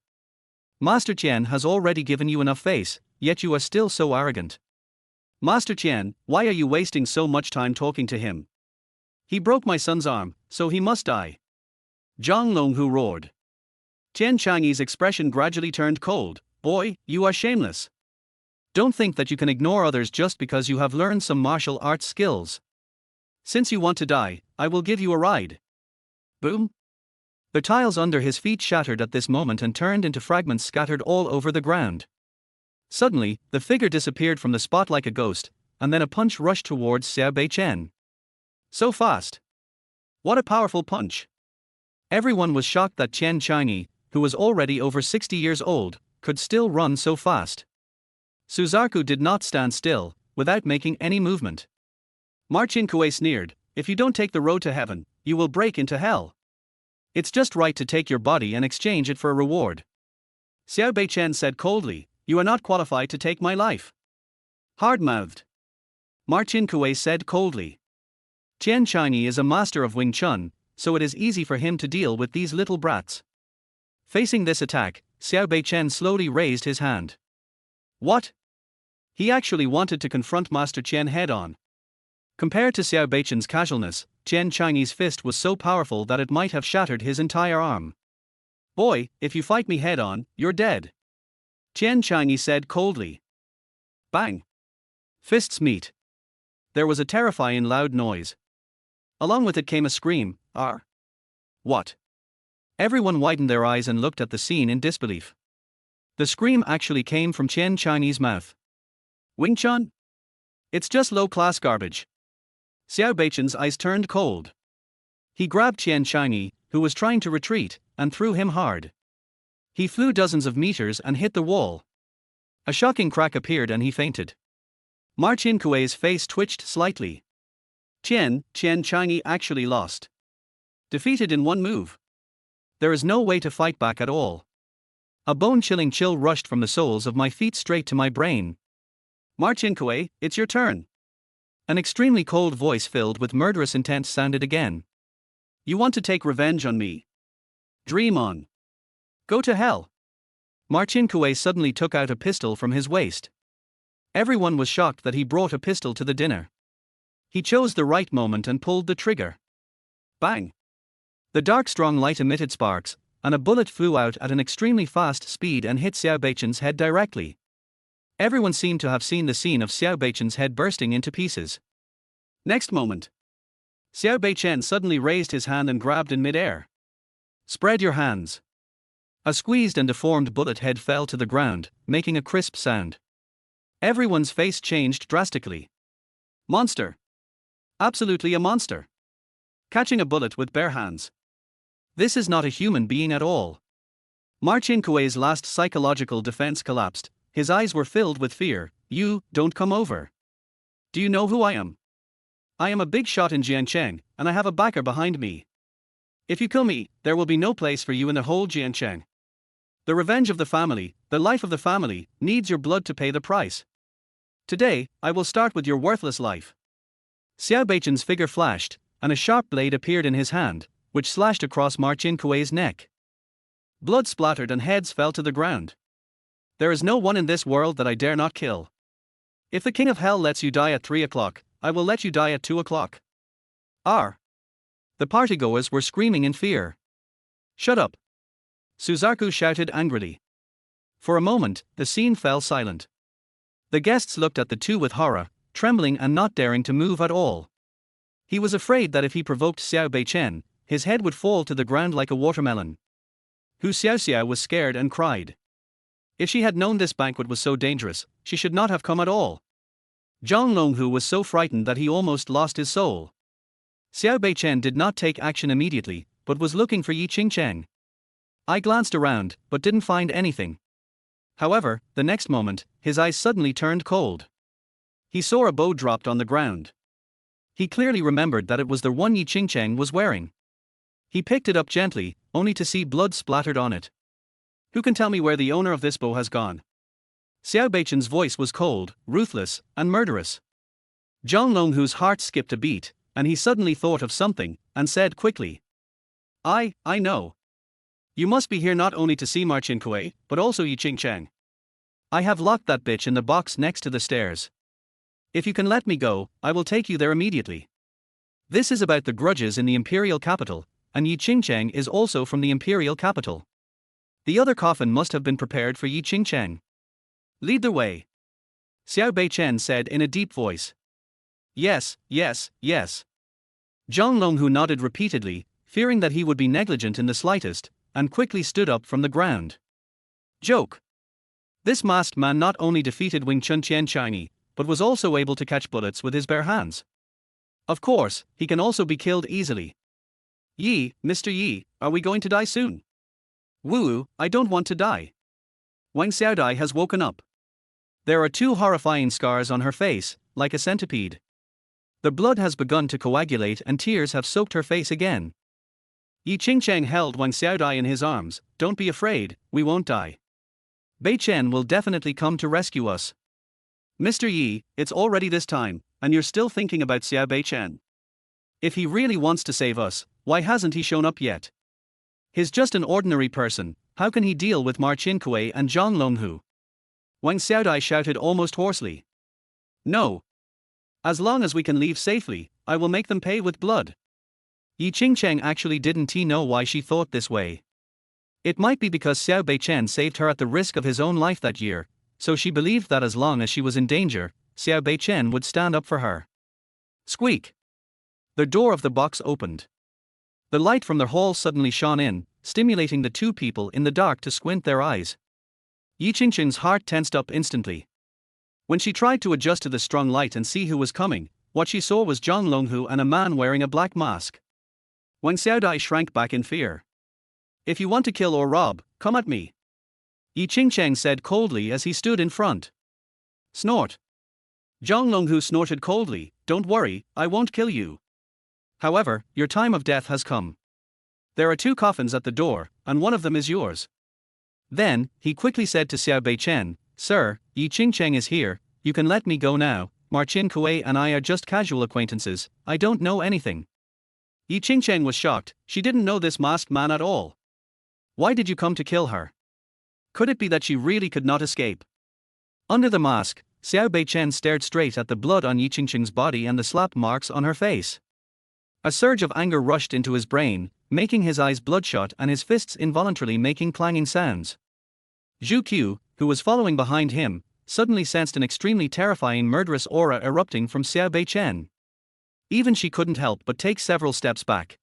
Master Qian has already given you enough face, yet you are still so arrogant. Master Qian, why are you wasting so much time talking to him? He broke my son's arm, so he must die. Zhang Longhu roared. Qian Changyi's expression gradually turned cold. "Boy, you are shameless. Don't think that you can ignore others just because you have learned some martial arts skills. Since you want to die, I will give you a ride." Boom! The tiles under his feet shattered at this moment and turned into fragments scattered all over the ground. Suddenly, the figure disappeared from the spot like a ghost, and then a punch rushed towards Xiao Beichen. So fast! What a powerful punch! Everyone was shocked that Qian Chinese, who was already over 60 years old, could still run so fast. Suzaku did not stand still, without making any movement. Marcin Kue sneered, "If you don't take the road to heaven, you will break into hell. It's just right to take your body and exchange it for a reward." Xiao Beichen said coldly, "You are not qualified to take my life." Hard-mouthed. Marcin Kue said coldly. Qian Chinese is a master of Wing Chun, so it is easy for him to deal with these little brats. Facing this attack, Xiao Beichen slowly raised his hand. What? He actually wanted to confront Master Qian head-on. Compared to Xiao Beichen's casualness, Qian Chinese fist was so powerful that it might have shattered his entire arm. "Boy, if you fight me head-on, you're dead," Qian Chinese said coldly. Bang! Fists meet. There was a terrifying loud noise. Along with it came a scream, "Arr!" What? Everyone widened their eyes and looked at the scene in disbelief. The scream actually came from Qian Chinese's mouth. Wing Chun? It's just low-class garbage. Xiao Beichen's eyes turned cold. He grabbed Qian Chinese, who was trying to retreat, and threw him hard. He flew dozens of meters and hit the wall. A shocking crack appeared and he fainted. Marcin Kue's face twitched slightly. Qian Chinese actually lost. Defeated in one move. There is no way to fight back at all. A bone-chilling chill rushed from the soles of my feet straight to my brain. Marcin Kue, it's your turn. An extremely cold voice filled with murderous intent sounded again. You want to take revenge on me? Dream on. Go to hell. Marcin Kue suddenly took out a pistol from his waist. Everyone was shocked that he brought a pistol to the dinner. He chose the right moment and pulled the trigger. Bang! The dark strong light emitted sparks, and a bullet flew out at an extremely fast speed and hit Xiao Beichen's head directly. Everyone seemed to have seen the scene of Xiao Beichen's head bursting into pieces. Next moment, Xiao Beichen suddenly raised his hand and grabbed in mid-air. Spread your hands. A squeezed and deformed bullet head fell to the ground, making a crisp sound. Everyone's face changed drastically. Monster. Absolutely a monster. Catching a bullet with bare hands. This is not a human being at all. Marcin Kue's last psychological defense collapsed. His eyes were filled with fear. You, don't come over. Do you know who I am? I am a big shot in Jiancheng, and I have a backer behind me. If you kill me, there will be no place for you in the whole Jiancheng. The revenge of the family, the life of the family, needs your blood to pay the price. Today, I will start with your worthless life. Xiao Beichen's figure flashed, and a sharp blade appeared in his hand, which slashed across Marcin Kue's neck. Blood splattered and heads fell to the ground. There is no one in this world that I dare not kill. If the King of Hell lets you die at 3 o'clock, I will let you die at 2 o'clock. Arr! The partygoers were screaming in fear. Shut up! Suzaku shouted angrily. For a moment, the scene fell silent. The guests looked at the two with horror, trembling and not daring to move at all. He was afraid that if he provoked Xiao Beichen, his head would fall to the ground like a watermelon. Hu Xiaoxiao was scared and cried. If she had known this banquet was so dangerous, she should not have come at all. Zhang Longhu was so frightened that he almost lost his soul. Xiao Beichen did not take action immediately, but was looking for Ying Cheng. I glanced around, but didn't find anything. However, the next moment, his eyes suddenly turned cold. He saw a bow dropped on the ground. He clearly remembered that it was the one Ying Cheng was wearing. He picked it up gently, only to see blood splattered on it. Who can tell me where the owner of this bow has gone? Xiao Beichen's voice was cold, ruthless, and murderous. Zhang Longhu's heart skipped a beat, and he suddenly thought of something, and said quickly. I know. You must be here not only to see Marcin Kue, but also Ying Cheng. I have locked that bitch in the box next to the stairs. If you can let me go, I will take you there immediately. This is about the grudges in the imperial capital, and Ying Cheng is also from the imperial capital. The other coffin must have been prepared for Ying Cheng. Lead the way. Xiao Beichen said in a deep voice. Yes. Zhang Longhu nodded repeatedly, fearing that he would be negligent in the slightest, and quickly stood up from the ground. Joke. This masked man not only defeated Wing Chun Qian Chinese, but was also able to catch bullets with his bare hands. Of course, he can also be killed easily. Yi, Mr. Yi, are we going to die soon? Woo, I don't want to die. Wang Xiaodai has woken up. There are 2 horrifying scars on her face, like a centipede. The blood has begun to coagulate and tears have soaked her face again. Ying Cheng held Wang Xiaodai in his arms. Don't be afraid, we won't die. Beichen will definitely come to rescue us. Mr. Yi, it's already this time, and you're still thinking about Xiao Beichen. If he really wants to save us, why hasn't he shown up yet? He's just an ordinary person, how can he deal with Ma Qinkuei and Zhang Longhu? Wang Xiaodai shouted almost hoarsely. No. As long as we can leave safely, I will make them pay with blood. Ying Cheng actually didn't know why she thought this way. It might be because Xiao Beichen saved her at the risk of his own life that year, so she believed that as long as she was in danger, Xiao Beichen would stand up for her. Squeak! The door of the box opened. The light from the hall suddenly shone in, stimulating the 2 people in the dark to squint their eyes. Ying Cheng's heart tensed up instantly. When she tried to adjust to the strong light and see who was coming, what she saw was Zhang Longhu and a man wearing a black mask. Wang Xiaodai shrank back in fear. If you want to kill or rob, come at me. Ying Cheng said coldly as he stood in front. Snort. Zhang Longhu snorted coldly, don't worry, I won't kill you. However, your time of death has come. There are 2 coffins at the door, and one of them is yours. Then, he quickly said to Xiao Beichen, Sir, Ying Cheng is here, you can let me go now, Ma Qinkuei and I are just casual acquaintances, I don't know anything. Ying Cheng was shocked, she didn't know this masked man at all. Why did you come to kill her? Could it be that she really could not escape? Under the mask, Xiao Beichen stared straight at the blood on Ying Cheng's body and the slap marks on her face. A surge of anger rushed into his brain, making his eyes bloodshot and his fists involuntarily making clanging sounds. Zhu Qiu, who was following behind him, suddenly sensed an extremely terrifying murderous aura erupting from Xiao Beichen. Even she couldn't help but take several steps back.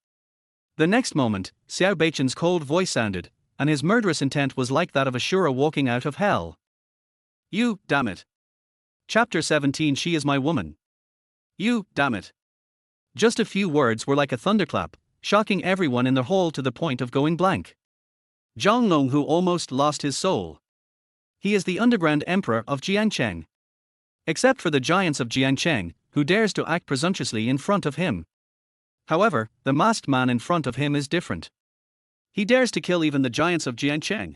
The next moment, Xiao Beichen's cold voice sounded, and his murderous intent was like that of Ashura walking out of hell. You, damn it. Chapter 17 She is my woman. You, damn it. Just a few words were like a thunderclap, shocking everyone in the hall to the point of going blank. Zhang Longhu almost lost his soul. He is the underground emperor of Jiangcheng. Except for the giants of Jiangcheng, who dares to act presumptuously in front of him. However, the masked man in front of him is different. He dares to kill even the giants of Jiangcheng.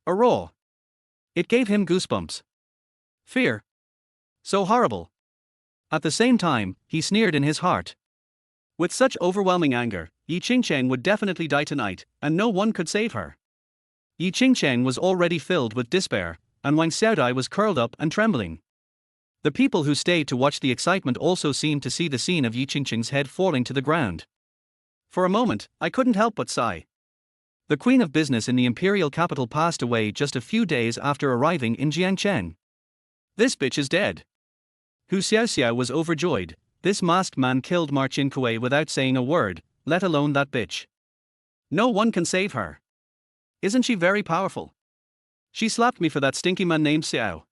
A roar. It gave him goosebumps. Fear. So horrible. At the same time, he sneered in his heart. With such overwhelming anger, Ying Cheng would definitely die tonight, and no one could save her. Ying Cheng was already filled with despair, and Wang Xiaodai was curled up and trembling. The people who stayed to watch the excitement also seemed to see the scene of Ying Cheng's head falling to the ground. For a moment, I couldn't help but sigh. The queen of business in the imperial capital passed away just a few days after arriving in Jiangcheng. This bitch is dead. Hu Xiaoxiao was overjoyed. This masked man killed Ma Qinkuei without saying a word, let alone that bitch. No one can save her. Isn't she very powerful? She slapped me for that stinky man named Xiao.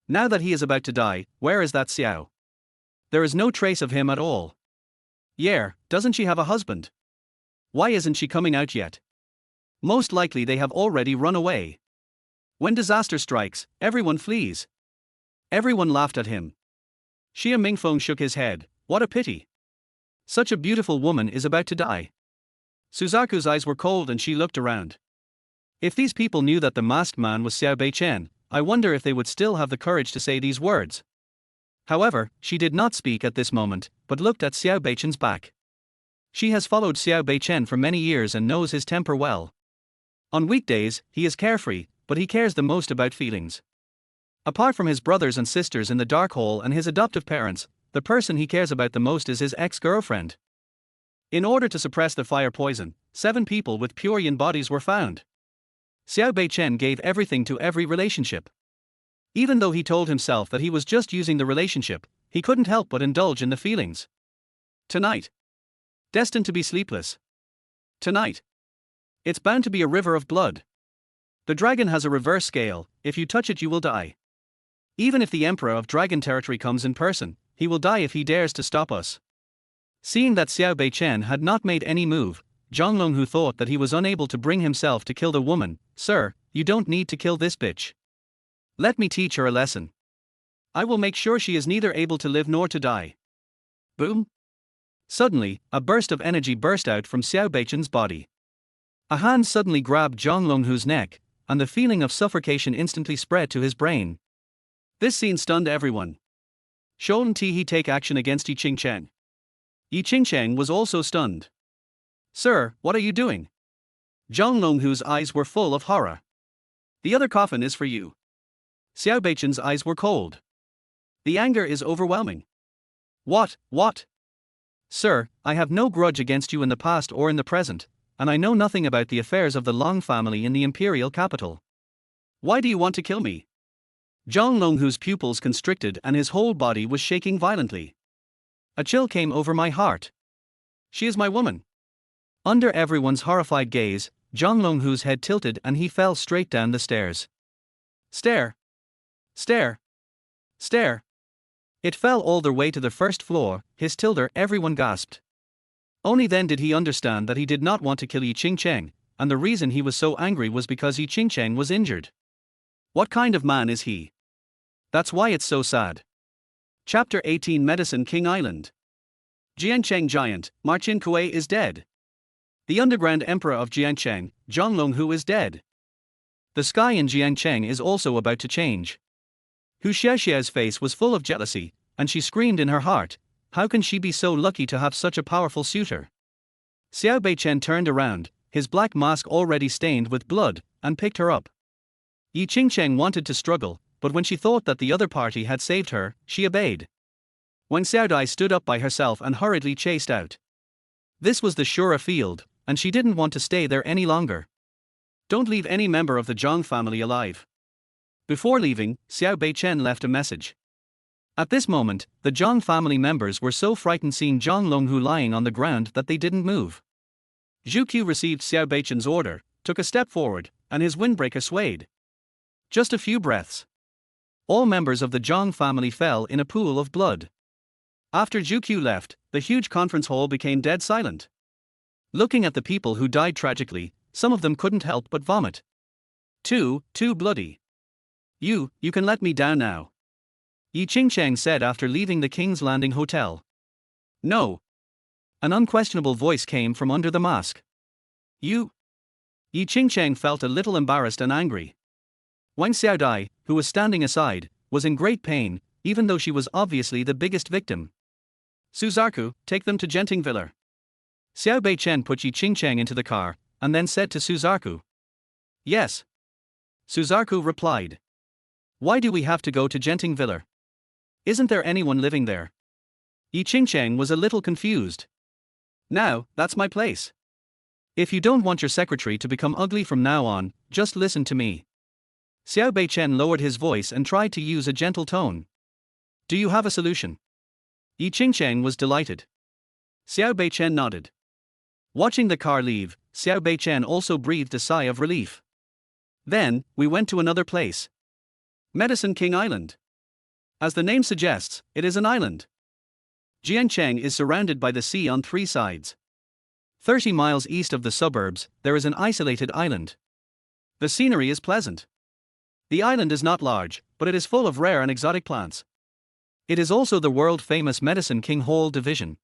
Now that he is about to die, where is that Xiao? There is no trace of him at all. Yeah, doesn't she have a husband? Why isn't she coming out yet? Most likely they have already run away. When disaster strikes, everyone flees. Everyone laughed at him. Xia Mingfeng shook his head, what a pity. Such a beautiful woman is about to die. Suzaku's eyes were cold and she looked around. If these people knew that the masked man was Xiao Beichen, I wonder if they would still have the courage to say these words. However, she did not speak at this moment, but looked at Xiao Beichen's back. She has followed Xiao Beichen for many years and knows his temper well. On weekdays, he is carefree, but he cares the most about feelings. Apart from his brothers and sisters in the dark hole and his adoptive parents, the person he cares about the most is his ex-girlfriend. In order to suppress the fire poison, 7 people with pure yin bodies were found. Xiao Beichen gave everything to every relationship. Even though he told himself that he was just using the relationship, he couldn't help but indulge in the feelings. Tonight. Destined to be sleepless. Tonight. It's bound to be a river of blood. The dragon has a reverse scale, if you touch it you will die. Even if the Emperor of Dragon Territory comes in person, he will die if he dares to stop us. Seeing that Xiao Beichen had not made any move, Zhang Longhu thought that he was unable to bring himself to kill the woman. Sir, you don't need to kill this bitch. Let me teach her a lesson. I will make sure she is neither able to live nor to die. Boom! Suddenly, a burst of energy burst out from Xiao Beichen's body. A hand suddenly grabbed Zhang Longhu's neck, and the feeling of suffocation instantly spread to his brain. This scene stunned everyone. Shouldn't he take action against Ying Cheng? Ying Cheng was also stunned. Sir, what are you doing? Zhang Longhu's eyes were full of horror. The other coffin is for you. Xiao Beichen's eyes were cold. The anger is overwhelming. What? Sir, I have no grudge against you in the past or in the present, and I know nothing about the affairs of the Long family in the imperial capital. Why do you want to kill me? Zhang Longhu's pupils constricted and his whole body was shaking violently. A chill came over my heart. She is my woman. Under everyone's horrified gaze, Zhang Longhu's head tilted and he fell straight down the stairs. Stare. It fell all the way to the first floor. His tilder, everyone gasped. Only then did he understand that he did not want to kill Ying Cheng, and the reason he was so angry was because Ying Cheng was injured. What kind of man is he? That's why it's so sad. Chapter 18 Medicine King Island. Jiangcheng Giant, Ma Qin-kuei is dead. The underground emperor of Jiangcheng, Zhang Longhu is dead. The sky in Jiangcheng is also about to change. Hu Xiaoxiao's face was full of jealousy, and she screamed in her heart, how can she be so lucky to have such a powerful suitor? Xiao Beichen turned around, his black mask already stained with blood, and picked her up. Ying Cheng wanted to struggle, but when she thought that the other party had saved her, she obeyed. When Xiao Dai stood up by herself and hurriedly chased out. This was the surer field, and she didn't want to stay there any longer. Don't leave any member of the Zhang family alive. Before leaving, Xiao Beichen left a message. At this moment, the Zhang family members were so frightened seeing Zhang Longhu lying on the ground that they didn't move. Zhu Qiu received Xiao Beichen's order, took a step forward, and his windbreaker swayed. Just a few breaths. All members of the Zhang family fell in a pool of blood. After Zhu Qiu left, the huge conference hall became dead silent. Looking at the people who died tragically, some of them couldn't help but vomit. Too bloody. You can let me down now. Ying Cheng said after leaving the King's Landing Hotel. No. An unquestionable voice came from under the mask. You? Ying Cheng felt a little embarrassed and angry. Wang Xiaodai, who was standing aside, was in great pain, even though she was obviously the biggest victim. Suzaku, take them to Gentingviller. Xiao Beichen put Ying Cheng into the car, and then said to Suzaku. Yes. Suzaku replied. Why do we have to go to Gentingviller? Isn't there anyone living there? Ying Cheng was a little confused. Now, that's my place. If you don't want your secretary to become ugly from now on, just listen to me. Xiao Beichen lowered his voice and tried to use a gentle tone. Do you have a solution? Ying Cheng was delighted. Xiao Beichen nodded. Watching the car leave, Xiao Beichen also breathed a sigh of relief. Then, we went to another place. Medicine King Island. As the name suggests, it is an island. Jiangcheng is surrounded by the sea on 3 sides. 30 miles east of the suburbs, there is an isolated island. The scenery is pleasant. The island is not large, but it is full of rare and exotic plants. It is also the world-famous Medicine King Hall division.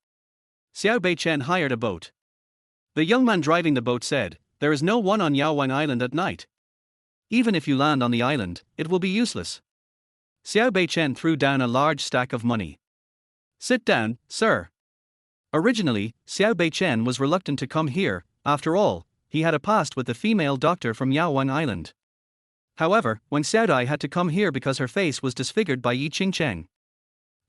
Xiao Beichen hired a boat. The young man driving the boat said, there is no one on Yaowang Island at night. Even if you land on the island, it will be useless. Xiao Beichen threw down a large stack of money. Sit down, sir. Originally, Xiao Beichen was reluctant to come here. After all, he had a past with the female doctor from Yaowang Island. However, when Xiaodai had to come here because her face was disfigured by Ying Cheng.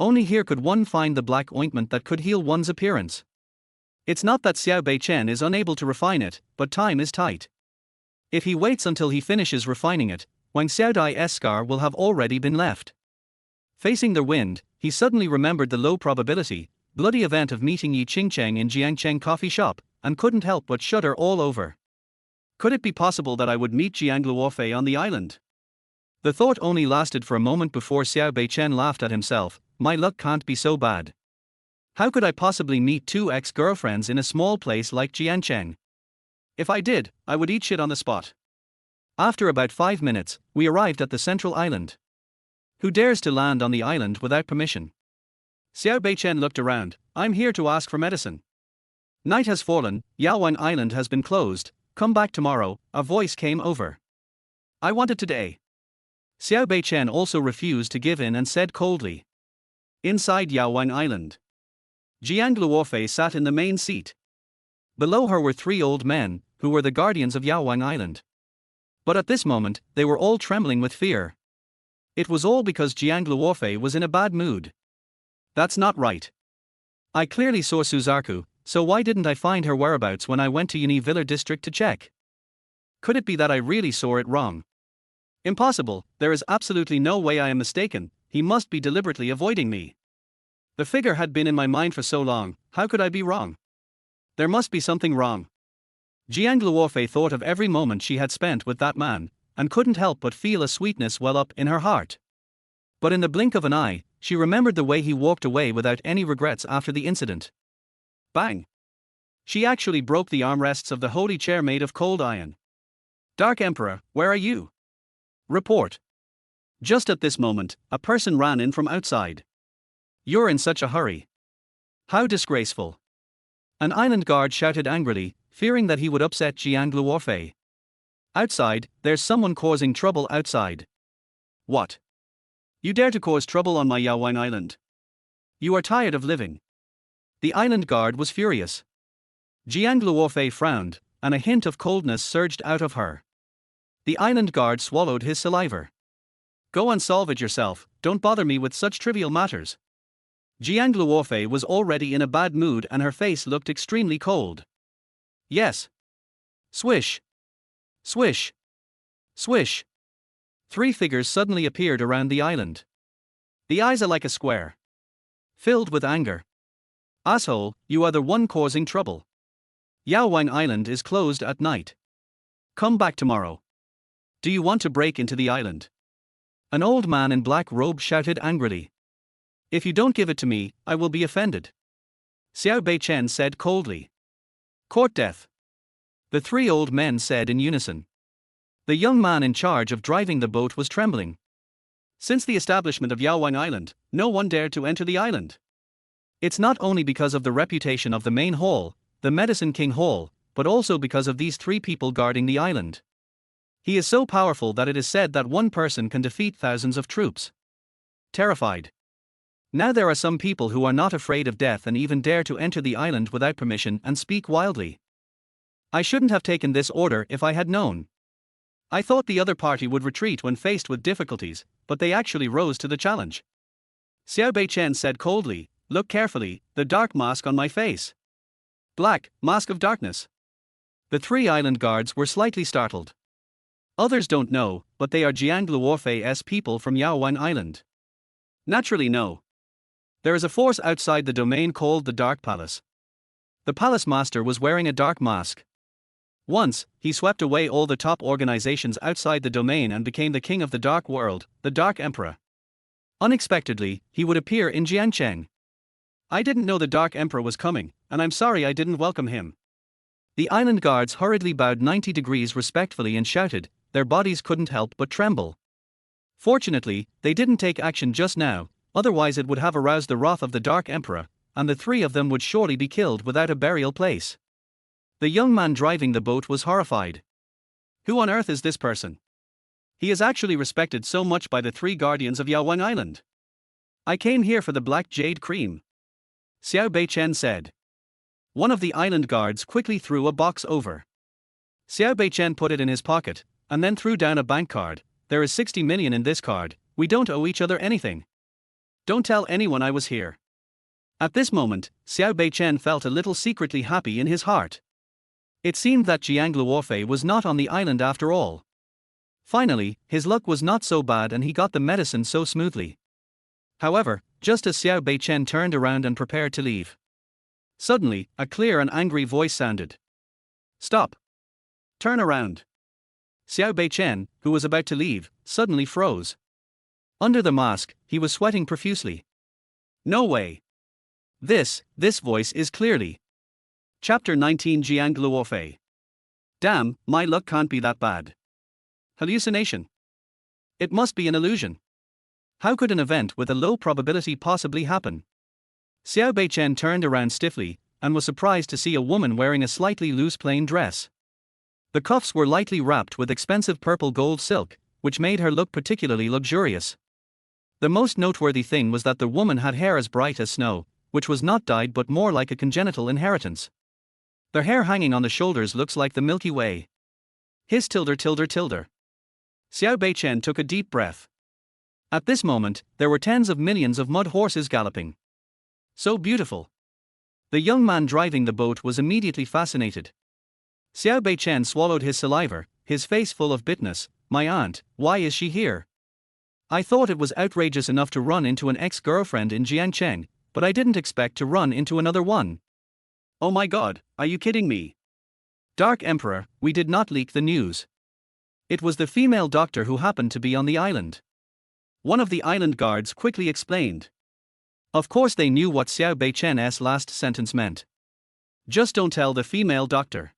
Only here could one find the black ointment that could heal one's appearance. It's not that Xiao Beichen is unable to refine it, but time is tight. If he waits until he finishes refining it, Wang Xiaodai's scar will have already been left. Facing the wind, he suddenly remembered the low probability, bloody event of meeting Ying Cheng in Jiangcheng coffee shop, and couldn't help but shudder all over. Could it be possible that I would meet Jiang Luofei on the island? The thought only lasted for a moment before Xiao Beichen laughed at himself. My luck can't be so bad. How could I possibly meet two ex-girlfriends in a small place like Jiancheng? If I did, I would eat shit on the spot. After about 5 minutes, we arrived at the central island. Who dares to land on the island without permission? Xiao Beichen looked around. I'm here to ask for medicine. Night has fallen, Yaowang Island has been closed, come back tomorrow, a voice came over. I want it today. Xiao Beichen also refused to give in and said coldly. Inside Yaowang Island, Jiang Luofei sat in the main seat. Below her were 3 old men, who were the guardians of Yaowang Island. But at this moment, they were all trembling with fear. It was all because Jiang Luofei was in a bad mood. That's not right. I clearly saw Suzaku, so why didn't I find her whereabouts when I went to Univiller district to check? Could it be that I really saw it wrong? Impossible, there is absolutely no way I am mistaken, he must be deliberately avoiding me. The figure had been in my mind for so long, how could I be wrong? There must be something wrong. Jiang Luofei thought of every moment she had spent with that man, and couldn't help but feel a sweetness well up in her heart. But in the blink of an eye, she remembered the way he walked away without any regrets after the incident. Bang! She actually broke the armrests of the holy chair made of cold iron. Dark Emperor, where are you? Report. Just at this moment, a person ran in from outside. You're in such a hurry. How disgraceful. An island guard shouted angrily, fearing that he would upset Jiang Luofei. Outside, there's someone causing trouble outside. What? You dare to cause trouble on my Yaowang Island? You are tired of living. The island guard was furious. Jiang Luofei frowned, and a hint of coldness surged out of her. The island guard swallowed his saliva. Go and solve it yourself, don't bother me with such trivial matters. Jiang Luofei was already in a bad mood and her face looked extremely cold. Yes. Swish. Swish. Swish. 3 figures suddenly appeared around the island. The eyes are like a square. Filled with anger. Asshole, you are the one causing trouble. Yaowang Island is closed at night. Come back tomorrow. Do you want to break into the island? An old man in black robe shouted angrily. If you don't give it to me, I will be offended. Xiao Beichen said coldly. Court death. The 3 old men said in unison. The young man in charge of driving the boat was trembling. Since the establishment of Yaowang Island, no one dared to enter the island. It's not only because of the reputation of the main hall, the Medicine King Hall, but also because of these 3 people guarding the island. He is so powerful that it is said that one person can defeat thousands of troops. Terrified. Now there are some people who are not afraid of death and even dare to enter the island without permission and speak wildly. I shouldn't have taken this order if I had known. I thought the other party would retreat when faced with difficulties, but they actually rose to the challenge. Xiao Beichen said coldly, look carefully, the dark mask on my face. Black, mask of darkness. The 3 island guards were slightly startled. Others don't know, but they are Jiang Luofei's people from Yaowang Island. Naturally no. There is a force outside the domain called the Dark Palace. The palace master was wearing a dark mask. Once, he swept away all the top organizations outside the domain and became the king of the dark world, the Dark Emperor. Unexpectedly, he would appear in Jiancheng. I didn't know the Dark Emperor was coming, and I'm sorry I didn't welcome him. The island guards hurriedly bowed 90 degrees respectfully and shouted, their bodies couldn't help but tremble. Fortunately, they didn't take action just now, otherwise it would have aroused the wrath of the Dark Emperor, and the 3 of them would surely be killed without a burial place. The young man driving the boat was horrified. Who on earth is this person? He is actually respected so much by the 3 guardians of Yaowang Island. I came here for the black jade cream. Xiao Beichen said. One of the island guards quickly threw a box over. Xiao Beichen put it in his pocket, and then threw down a bank card. There is 60 million in this card, we don't owe each other anything. Don't tell anyone I was here. At this moment, Xiao Beichen felt a little secretly happy in his heart. It seemed that Jiang Luofei was not on the island after all. Finally, his luck was not so bad and he got the medicine so smoothly. However, just as Xiao Beichen turned around and prepared to leave, suddenly, a clear and angry voice sounded. Stop. Turn around. Xiao Beichen, who was about to leave, suddenly froze. Under the mask, he was sweating profusely. No way. This voice is clearly. Chapter 19 Jiang Luofei. Damn, my luck can't be that bad. Hallucination. It must be an illusion. How could an event with a low probability possibly happen? Xiao Beichen turned around stiffly, and was surprised to see a woman wearing a slightly loose plain dress. The cuffs were lightly wrapped with expensive purple gold silk, which made her look particularly luxurious. The most noteworthy thing was that the woman had hair as bright as snow, which was not dyed but more like a congenital inheritance. Their hair hanging on the shoulders looks like the Milky Way. His tilde. Xiao Beichen took a deep breath. At this moment, there were tens of millions of mud horses galloping. So beautiful. The young man driving the boat was immediately fascinated. Xiao Beichen swallowed his saliva, his face full of bitterness. My aunt, why is she here? I thought it was outrageous enough to run into an ex-girlfriend in Ying Cheng, but I didn't expect to run into another one. Oh my god, are you kidding me? Dark Emperor, we did not leak the news. It was the female doctor who happened to be on the island. One of the island guards quickly explained. Of course they knew what Xiao Beichen's last sentence meant. Just don't tell the female doctor.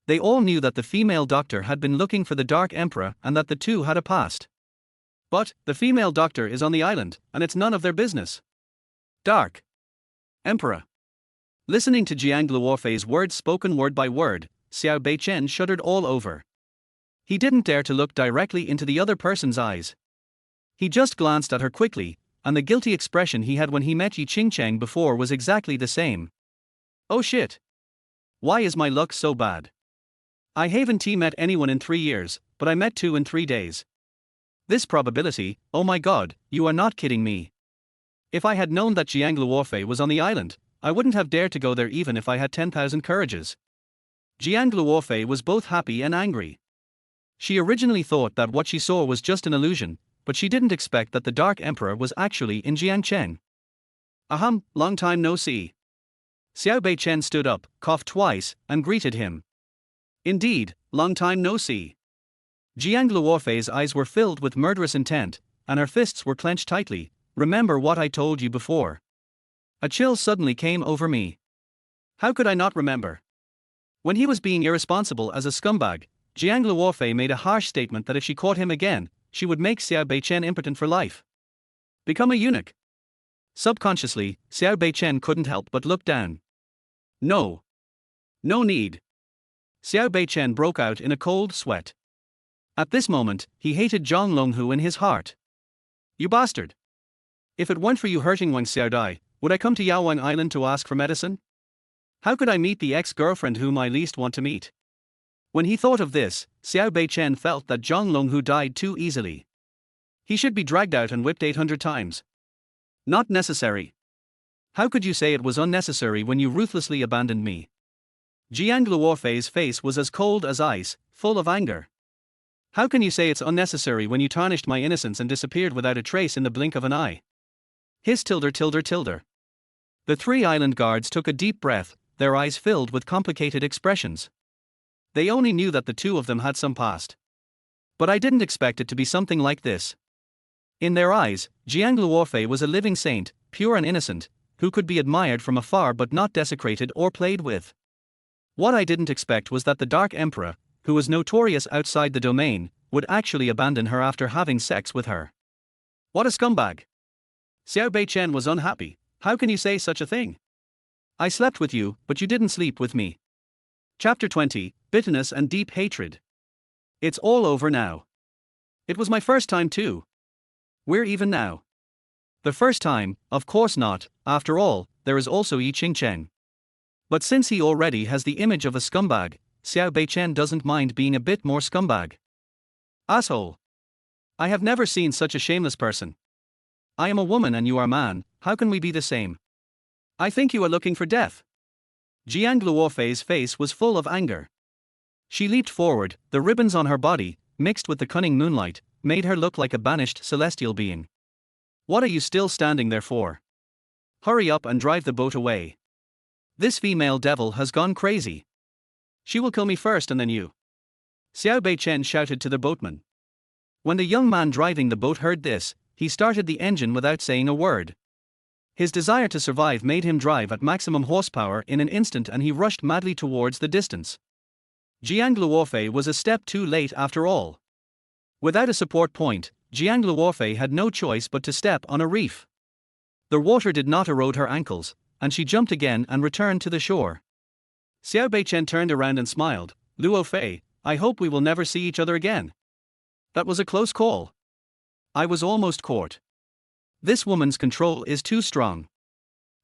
They all knew that the female doctor had been looking for the Dark Emperor and that the two had a past. But, the female doctor is on the island, and it's none of their business. Dark Emperor. Listening to Jiang Luofei's words spoken word by word, Xiao Beichen shuddered all over. He didn't dare to look directly into the other person's eyes. He just glanced at her quickly, and the guilty expression he had when he met Ying Cheng before was exactly the same. Oh shit. Why is my luck so bad? I haven't met anyone in 3 years, but I met 2 in 3 days. This probability, oh my god, you are not kidding me. If I had known that Jiang Luofei was on the island, I wouldn't have dared to go there even if I had 10,000 courages. Jiang Luofei was both happy and angry. She originally thought that what she saw was just an illusion, but she didn't expect that the Dark Emperor was actually in Jiangcheng. Ahem, long time no see. Xiao Beichen stood up, coughed twice, and greeted him. Indeed, long time no see. Jiang Luofei's eyes were filled with murderous intent, and her fists were clenched tightly. Remember what I told you before. A chill suddenly came over me. How could I not remember? When he was being irresponsible as a scumbag, Jiang Luofei made a harsh statement that if she caught him again, she would make Xiao Beichen impotent for life. Become a eunuch. Subconsciously, Xiao Beichen couldn't help but look down. No. No need. Xiao Beichen broke out in a cold sweat. At this moment, he hated Zhang Longhu in his heart. You bastard. If it weren't for you hurting Wang Xiaodai, would I come to Yaowang Island to ask for medicine? How could I meet the ex-girlfriend whom I least want to meet? When he thought of this, Xiao Beichen felt that Zhang Longhu died too easily. He should be dragged out and whipped 800 times. Not necessary. How could you say it was unnecessary when you ruthlessly abandoned me? Jiang Luofei's face was as cold as ice, full of anger. How can you say it's unnecessary when you tarnished my innocence and disappeared without a trace in the blink of an eye? His tilde. The 3 island guards took a deep breath, their eyes filled with complicated expressions. They only knew that the 2 of them had some past. But I didn't expect it to be something like this. In their eyes, Jiang Luofei was a living saint, pure and innocent, who could be admired from afar but not desecrated or played with. What I didn't expect was that the Dark Emperor, who was notorious outside the domain, would actually abandon her after having sex with her. What a scumbag. Xiao Beichen was unhappy. How can you say such a thing? I slept with you, but you didn't sleep with me. Chapter 20, Bitterness and Deep Hatred. It's all over now. It was my first time too. We're even now. The first time, of course not, after all, there is also Ying Cheng. But since he already has the image of a scumbag, Xiao Beichen doesn't mind being a bit more scumbag. Asshole. I have never seen such a shameless person. I am a woman and you are a man, how can we be the same? I think you are looking for death. Jiang Luofei's face was full of anger. She leaped forward, the ribbons on her body, mixed with the cunning moonlight, made her look like a banished celestial being. What are you still standing there for? Hurry up and drive the boat away. This female devil has gone crazy. She will kill me first and then you. Xiao Beichen shouted to the boatman. When the young man driving the boat heard this, he started the engine without saying a word. His desire to survive made him drive at maximum horsepower in an instant, and he rushed madly towards the distance. Jiang Luofei was a step too late after all. Without a support point, Jiang Luofei had no choice but to step on a reef. The water did not erode her ankles, and she jumped again and returned to the shore. Xiao Beichen turned around and smiled. Luofei, I hope we will never see each other again. That was a close call. I was almost caught. This woman's control is too strong.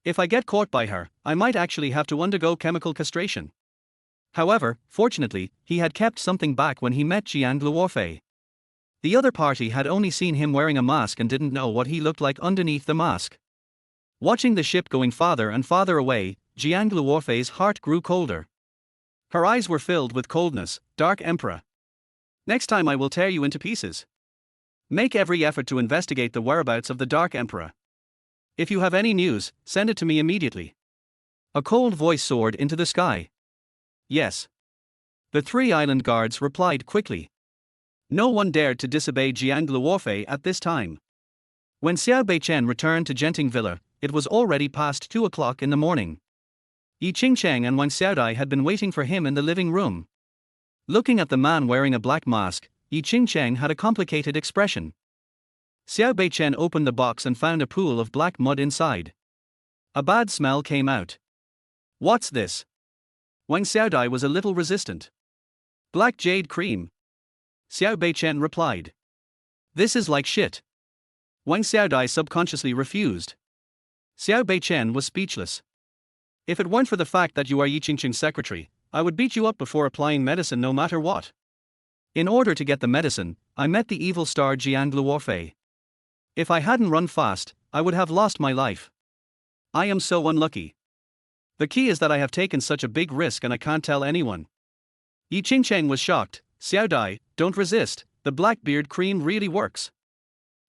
If I get caught by her, I might actually have to undergo chemical castration. However, fortunately, he had kept something back when he met Jiang Luofei. The other party had only seen him wearing a mask and didn't know what he looked like underneath the mask. Watching the ship going farther and farther away, Jiang Luofei's heart grew colder. Her eyes were filled with coldness. Dark Emperor. Next time I will tear you into pieces. Make every effort to investigate the whereabouts of the Dark Emperor. If you have any news, send it to me immediately. A cold voice soared into the sky. Yes. The 3 island guards replied quickly. No one dared to disobey Jiang Luofei at this time. When Xiao Beichen returned to Genting Villa, it was already past 2 o'clock in the morning. Ying Cheng and Wang Xiaodai had been waiting for him in the living room. Looking at the man wearing a black mask, Ying Cheng had a complicated expression. Xiao Beichen opened the box and found a pool of black mud inside. A bad smell came out. What's this? Wang Xiaodai was a little resistant. Black jade cream. Xiao Beichen replied. This is like shit. Wang Xiaodai subconsciously refused. Xiao Beichen was speechless. If it weren't for the fact that you are Ying Cheng's secretary, I would beat you up before applying medicine no matter what. In order to get the medicine, I met the evil star Jiang Luofei. If I hadn't run fast, I would have lost my life. I am so unlucky. The key is that I have taken such a big risk and I can't tell anyone. Ying Cheng was shocked. Xiaodai, don't resist, the Blackbeard cream really works.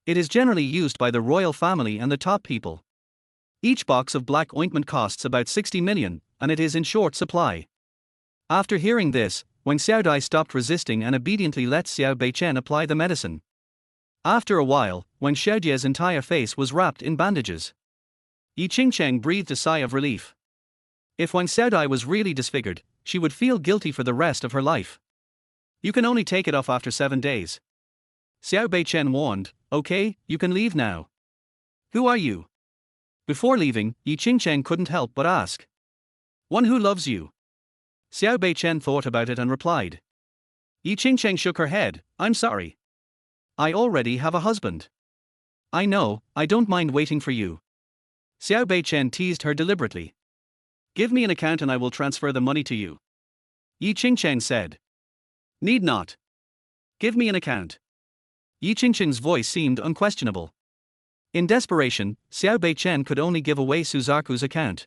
It is generally used by the royal family and the top people. Each box of black ointment costs about 60 million, and it is in short supply. After hearing this, Wang Xiaodai stopped resisting and obediently let Xiao Beichen apply the medicine. After a while, Wang Xiaodie's entire face was wrapped in bandages. Ying Cheng breathed a sigh of relief. If Wang Xiaodai was really disfigured, she would feel guilty for the rest of her life. You can only take it off after 7 days. Xiao Beichen warned. Okay, you can leave now. Who are you? Before leaving, Ying Cheng couldn't help but ask. One who loves you. Xiao Beichen thought about it and replied. Ying Cheng shook her head. I'm sorry. I already have a husband. I know, I don't mind waiting for you. Xiao Beichen teased her deliberately. Give me an account and I will transfer the money to you. Ying Cheng said. Need not. Give me an account. Ying Cheng's voice seemed unquestionable. In desperation, Xiao Beichen could only give away Suzaku's account.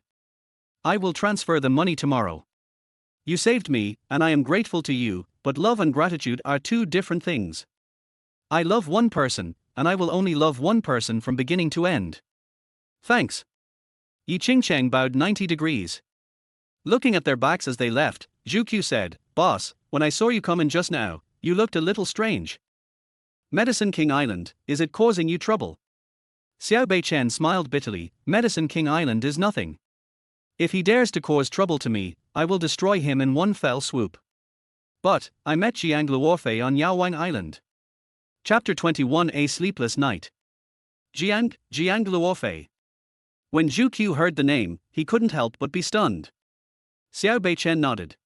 I will transfer the money tomorrow. You saved me, and I am grateful to you, but love and gratitude are 2 different things. I love one person, and I will only love one person from beginning to end. Thanks. Ying Cheng bowed 90 degrees. Looking at their backs as they left, Zhu Qiu said, Boss, when I saw you come in just now, you looked a little strange. Medicine King Island, is it causing you trouble? Xiao Beichen smiled bitterly. Medicine King Island is nothing. If he dares to cause trouble to me, I will destroy him in one fell swoop. But, I met Jiang Luofei on Yaowang Island. Chapter 21 A Sleepless Night. Jiang Luofei. When Zhu Qiu heard the name, he couldn't help but be stunned. Xiao Beichen nodded.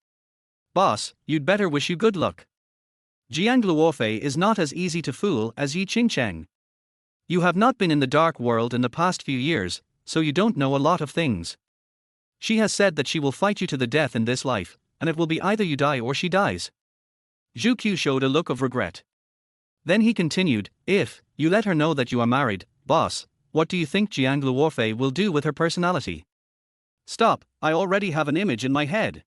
Boss, you'd better wish you good luck. Jiang Luofei is not as easy to fool as Ying Cheng. You have not been in the dark world in the past few years, so you don't know a lot of things. She has said that she will fight you to the death in this life, and it will be either you die or she dies. Zhu Qiu showed a look of regret. Then he continued, if you let her know that you are married, boss, what do you think Jiang Luofei will do with her personality? Stop, I already have an image in my head.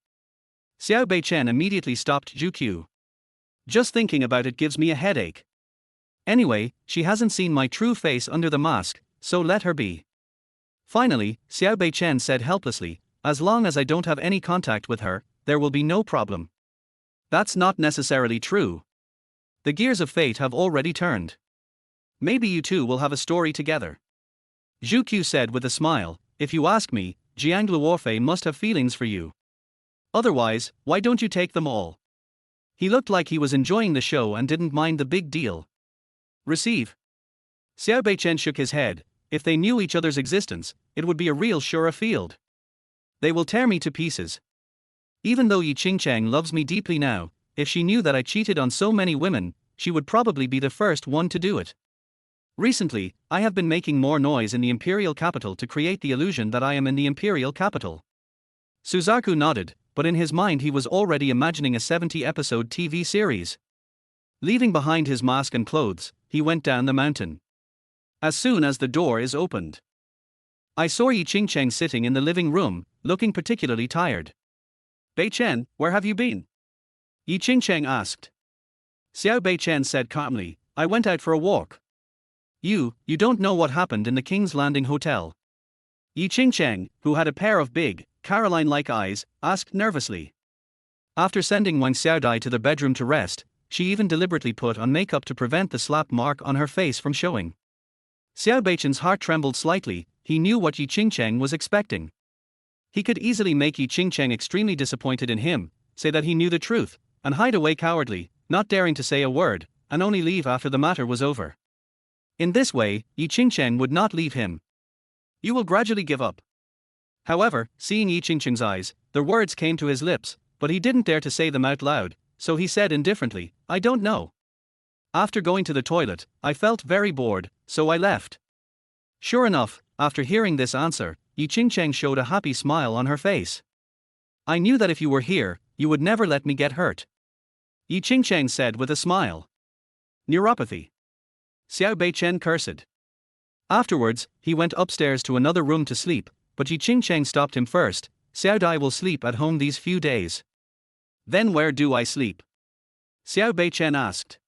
Xiao Beichen immediately stopped Zhu Qiu. Just thinking about it gives me a headache. Anyway, she hasn't seen my true face under the mask, so let her be. Finally, Xiao Beichen said helplessly, as long as I don't have any contact with her, there will be no problem. That's not necessarily true. The gears of fate have already turned. Maybe you two will have a story together. Zhu Qiu said with a smile, if you ask me, Jiang Luorfei must have feelings for you. Otherwise, why don't you take them all? He looked like he was enjoying the show and didn't mind the big deal. Receive. Xiao Beichen shook his head. If they knew each other's existence, it would be a real sure field. They will tear me to pieces. Even though Ying Cheng loves me deeply now, if she knew that I cheated on so many women, she would probably be the first one to do it. Recently, I have been making more noise in the imperial capital to create the illusion that I am in the imperial capital. Suzaku nodded, but in his mind he was already imagining a 70-episode TV series. Leaving behind his mask and clothes, he went down the mountain. As soon as the door is opened, I saw Ying Cheng sitting in the living room, looking particularly tired. Beichen, where have you been? Ying Cheng asked. Xiao Beichen said calmly, I went out for a walk. You don't know what happened in the King's Landing Hotel. Ying Cheng, who had a pair of big, Caroline-like eyes, asked nervously. After sending Wang Xiaodai to the bedroom to rest, she even deliberately put on makeup to prevent the slap mark on her face from showing. Xiao Beichen's heart trembled slightly. He knew what Ying Cheng was expecting. He could easily make Ying Cheng extremely disappointed in him, say that he knew the truth, and hide away cowardly, not daring to say a word, and only leave after the matter was over. In this way, Ying Cheng would not leave him. You will gradually give up. However, seeing Ying Cheng's eyes, the words came to his lips, but he didn't dare to say them out loud, so he said indifferently, I don't know. After going to the toilet, I felt very bored, so I left. Sure enough, after hearing this answer, Ying Cheng showed a happy smile on her face. I knew that if you were here, you would never let me get hurt. Ying Cheng said with a smile. Neuropathy. Xiao Beichen cursed. Afterwards, he went upstairs to another room to sleep, but Ying Cheng stopped him first. Xiao Dai will sleep at home these few days. Then where do I sleep? Xiao Beichen asked.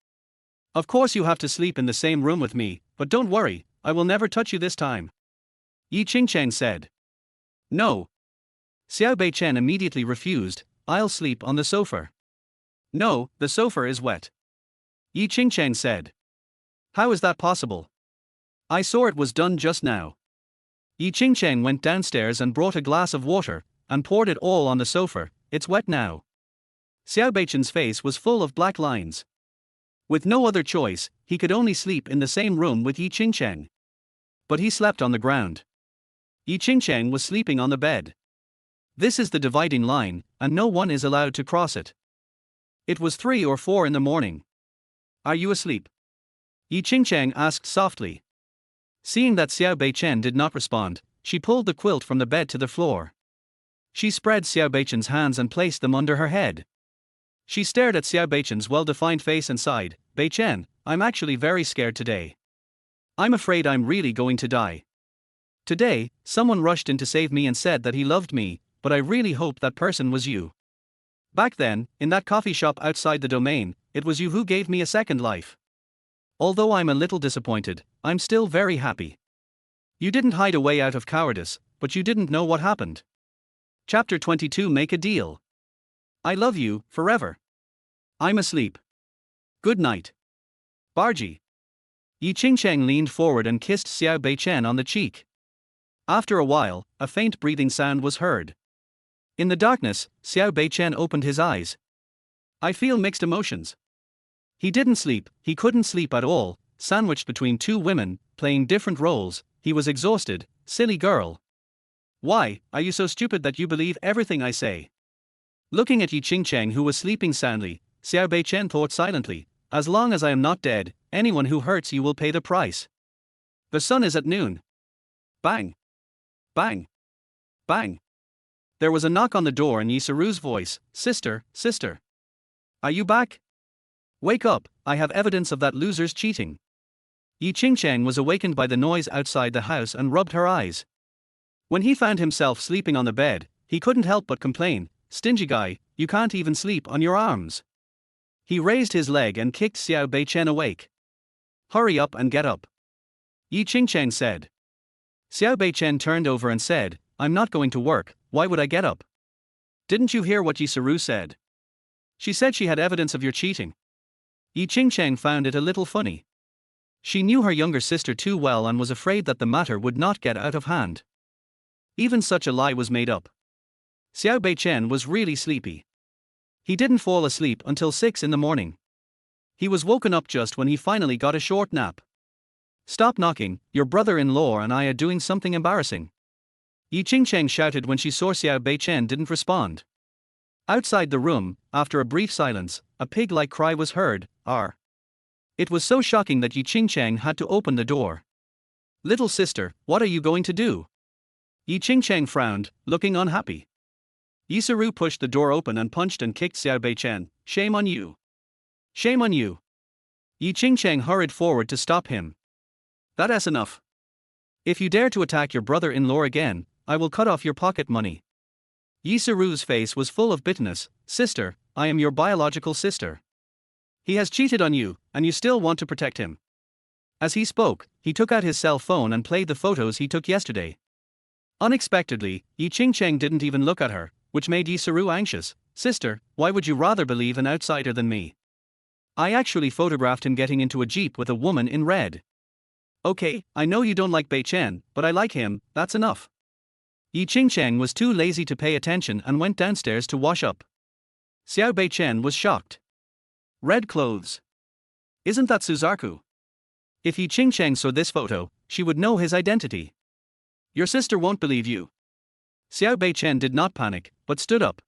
Of course you have to sleep in the same room with me, but don't worry, I will never touch you this time. Ying Cheng said. No. Xiao Beichen immediately refused, I'll sleep on the sofa. No, the sofa is wet. Ying Cheng said. How is that possible? I saw it was done just now. Ying Cheng went downstairs and brought a glass of water, and poured it all on the sofa. It's wet now. Xiao Beichen's face was full of black lines. With no other choice, he could only sleep in the same room with Ying Cheng. But he slept on the ground. Ying Cheng was sleeping on the bed. This is the dividing line, and no one is allowed to cross it. It was 3 or 4 in the morning. Are you asleep? Ying Cheng asked softly. Seeing that Xiao Beichen did not respond, she pulled the quilt from the bed to the floor. She spread Xiao Beichen's hands and placed them under her head. She stared at Xiao Beichen's well-defined face and sighed, Beichen, I'm actually very scared today. I'm afraid I'm really going to die. Today, someone rushed in to save me and said that he loved me, but I really hope that person was you. Back then, in that coffee shop outside the domain, it was you who gave me a second life. Although I'm a little disappointed, I'm still very happy. You didn't hide away out of cowardice, but you didn't know what happened. Chapter 22 Make a Deal. I love you, forever. I'm asleep. Good night. Barji. Ying Cheng leaned forward and kissed Xiao Beichen on the cheek. After a while, a faint breathing sound was heard. In the darkness, Xiao Beichen opened his eyes. I feel mixed emotions. He didn't sleep, he couldn't sleep at all, sandwiched between 2 women, playing different roles, he was exhausted, silly girl. Why are you so stupid that you believe everything I say? Looking at Ying Cheng who was sleeping soundly, Xiao Beichen thought silently, as long as I am not dead, anyone who hurts you will pay the price. The sun is at noon. Bang. Bang. Bang. There was a knock on the door and Yi Saru's voice, Sister, sister. Are you back? Wake up, I have evidence of that loser's cheating. Ying Cheng was awakened by the noise outside the house and rubbed her eyes. When he found himself sleeping on the bed, he couldn't help but complain, Stingy guy, you can't even sleep on your arms. He raised his leg and kicked Xiao Beichen awake. Hurry up and get up. Ying Cheng said. Xiao Beichen turned over and said, I'm not going to work, why would I get up? Didn't you hear what Yi Saru said? She said she had evidence of your cheating. Ying Cheng found it a little funny. She knew her younger sister too well and was afraid that the matter would not get out of hand. Even such a lie was made up. Xiao Beichen was really sleepy. He didn't fall asleep until 6 in the morning. He was woken up just when he finally got a short nap. Stop knocking, your brother-in-law and I are doing something embarrassing. Ying Cheng shouted when she saw Xiao Beichen didn't respond. Outside the room, after a brief silence, a pig-like cry was heard, "Arr." It was so shocking that Ying Cheng had to open the door. "Little sister, what are you going to do?" Ying Cheng frowned, looking unhappy. Yisaru pushed the door open and punched and kicked Xiao Beichen. "Shame on you. Shame on you." Ying Cheng hurried forward to stop him. "That's enough. If you dare to attack your brother-in-law again, I will cut off your pocket money." Yisaru's face was full of bitterness. "Sister, I am your biological sister. He has cheated on you, and you still want to protect him." As he spoke, he took out his cell phone and played the photos he took yesterday. Unexpectedly, Ying Cheng didn't even look at her, which made Yisaru anxious. "Sister, why would you rather believe an outsider than me? I actually photographed him getting into a jeep with a woman in red." "Okay, I know you don't like Beichen, but I like him, that's enough." Ying Cheng was too lazy to pay attention and went downstairs to wash up. Xiao Beichen was shocked. "Red clothes. Isn't that Suzaku?" If Ying Cheng saw this photo, she would know his identity. "Your sister won't believe you." Xiao Beichen did not panic, but stood up.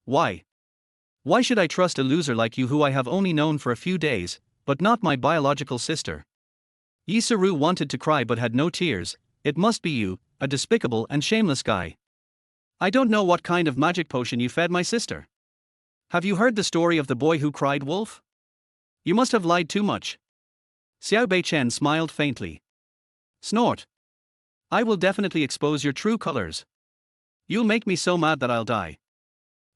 "Why? Why should I trust a loser like you who I have only known for a few days, but not my biological sister?" Yisaru wanted to cry but had no tears. "It must be you, a despicable and shameless guy. I don't know what kind of magic potion you fed my sister. Have you heard the story of the boy who cried wolf? You must have lied too much." Xiao Beichen smiled faintly. "Snort. I will definitely expose your true colors. You'll make me so mad that I'll die,"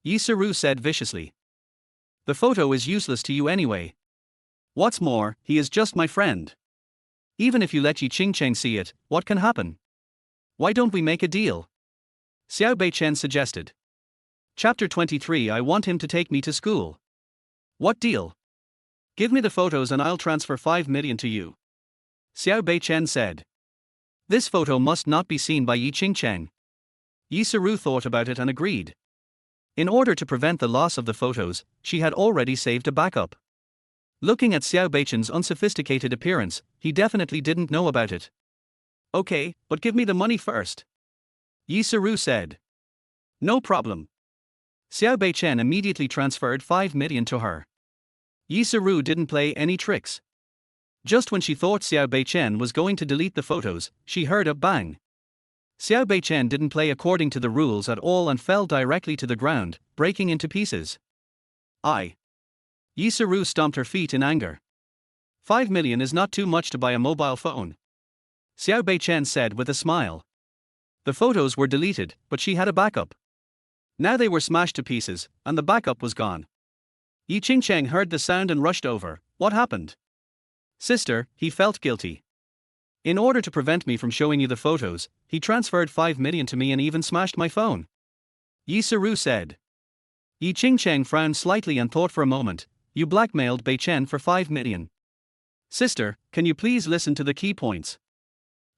Yisaru said viciously. "The photo is useless to you anyway. What's more, he is just my friend. Even if you let Ying Cheng see it, what can happen? Why don't we make a deal?" Xiao Beichen suggested. Chapter 23. I want him to take me to school. "What deal?" "Give me the photos and I'll transfer 5 million to you," Xiao Beichen said. This photo must not be seen by Ying Cheng. Yisaru thought about it and agreed. In order to prevent the loss of the photos, she had already saved a backup. Looking at Xiao Beichen's unsophisticated appearance, he definitely didn't know about it. "Okay, but give me the money first," Yisaru said. "No problem." Xiao Beichen immediately transferred 5 million to her. Yisaru didn't play any tricks. Just when she thought Xiao Beichen was going to delete the photos, she heard a bang. Xiao Beichen didn't play according to the rules at all and fell directly to the ground, breaking into pieces. Yisaru stomped her feet in anger. 5 million is not too much to buy a mobile phone, Xiao Beichen said with a smile. The photos were deleted, but she had a backup. Now they were smashed to pieces, and the backup was gone. Ying Cheng heard the sound and rushed over. "What happened?" "Sister," he felt guilty. "In order to prevent me from showing you the photos, he transferred 5 million to me and even smashed my phone," Yisaru said. Ying Cheng frowned slightly and thought for a moment. "You blackmailed Beichen for 5 million. Sister, can you please listen to the key points?"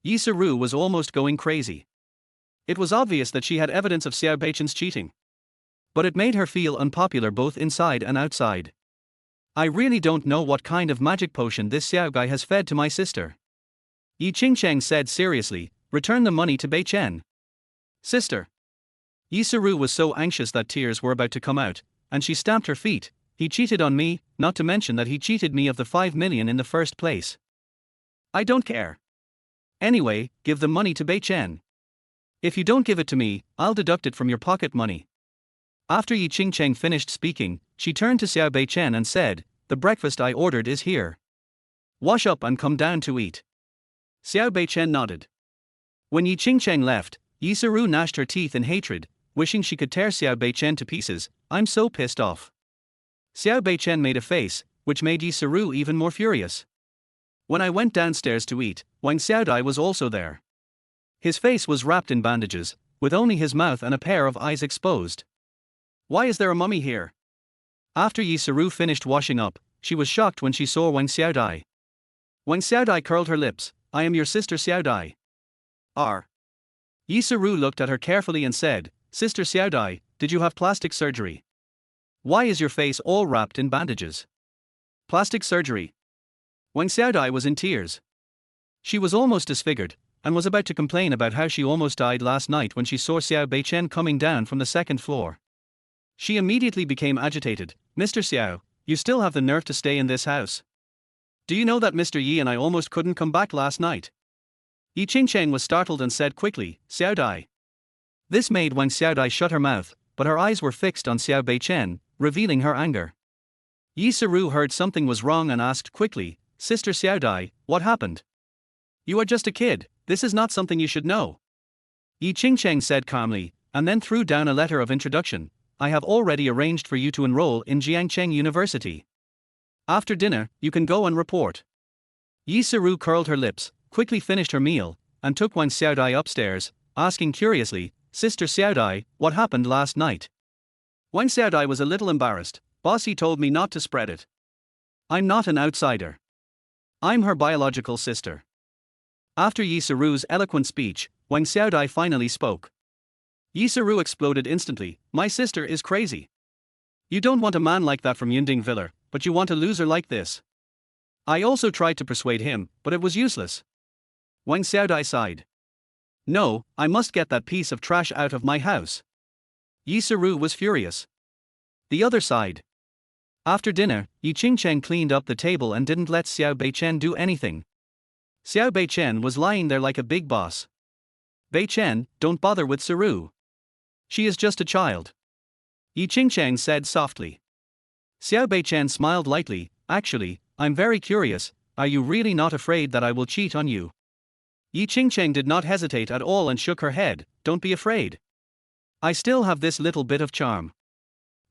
Yisaru was almost going crazy. It was obvious that she had evidence of Xiao Beichen's cheating. But it made her feel unpopular both inside and outside. "I really don't know what kind of magic potion this Xiao guy has fed to my sister," Ying Cheng said seriously. "Return the money to Beichen." "Sister." Yisaru was so anxious that tears were about to come out, and she stamped her feet. "He cheated on me, not to mention that he cheated me of the 5 million in the first place. I don't care. Anyway, give the money to Beichen. If you don't give it to me, I'll deduct it from your pocket money." After Ying Cheng finished speaking, she turned to Xiao Beichen and said, "The breakfast I ordered is here. Wash up and come down to eat." Xiao Beichen nodded. When Ying Cheng left, Yisaru gnashed her teeth in hatred, wishing she could tear Xiao Beichen to pieces. "I'm so pissed off." Xiao Beichen made a face, which made Yisaru even more furious. "When I went downstairs to eat, Wang Xiaodai was also there. His face was wrapped in bandages, with only his mouth and a pair of eyes exposed. Why is there a mummy here? After Yi Saru finished washing up, she was shocked when she saw Wang Xiaodai. Wang Xiaodai curled her lips. I am your sister Xiaodai. R. Yi Saru looked at her carefully and said, Sister Xiaodai, did you have plastic surgery? Why is your face all wrapped in bandages? Plastic surgery. Wang Xiaodai was in tears. She was almost disfigured, and was about to complain about how she almost died last night when she saw Xiao Beichen coming down from the second floor. She immediately became agitated. Mr. Xiao, you still have the nerve to stay in this house. Do you know that Mr. Yi and I almost couldn't come back last night? Ying Cheng was startled and said quickly, Xiaodai. This made Wang Xiaodai shut her mouth, but her eyes were fixed on Xiao Beichen, revealing her anger. Yi Saru heard something was wrong and asked quickly, Sister Xiaodai, what happened? You are just a kid, this is not something you should know. Ying Cheng said calmly, and then threw down a letter of introduction. I have already arranged for you to enroll in Jiangcheng University. After dinner, you can go and report. Yi Saru curled her lips, quickly finished her meal, and took Wang Xiaodai upstairs, asking curiously, Sister Xiaodai, what happened last night? Wang Xiaodai was a little embarrassed. Bossy told me not to spread it. I'm not an outsider. I'm her biological sister. After Yi Saru's eloquent speech, Wang Xiaodai finally spoke. Yi Saru exploded instantly, my sister is crazy. You don't want a man like that from Yinding Villa, but you want a loser like this. I also tried to persuade him, but it was useless. Wang Xiaodai sighed. No, I must get that piece of trash out of my house. Yi Saru was furious. The other side. After dinner, Ying Cheng cleaned up the table and didn't let Xiao Beichen do anything. Xiao Beichen was lying there like a big boss. Beichen, don't bother with Saru. She is just a child. Ying Cheng said softly. Xiao Beichen smiled lightly. Actually, I'm very curious, are you really not afraid that I will cheat on you? Ying Cheng did not hesitate at all and shook her head. Don't be afraid. I still have this little bit of charm.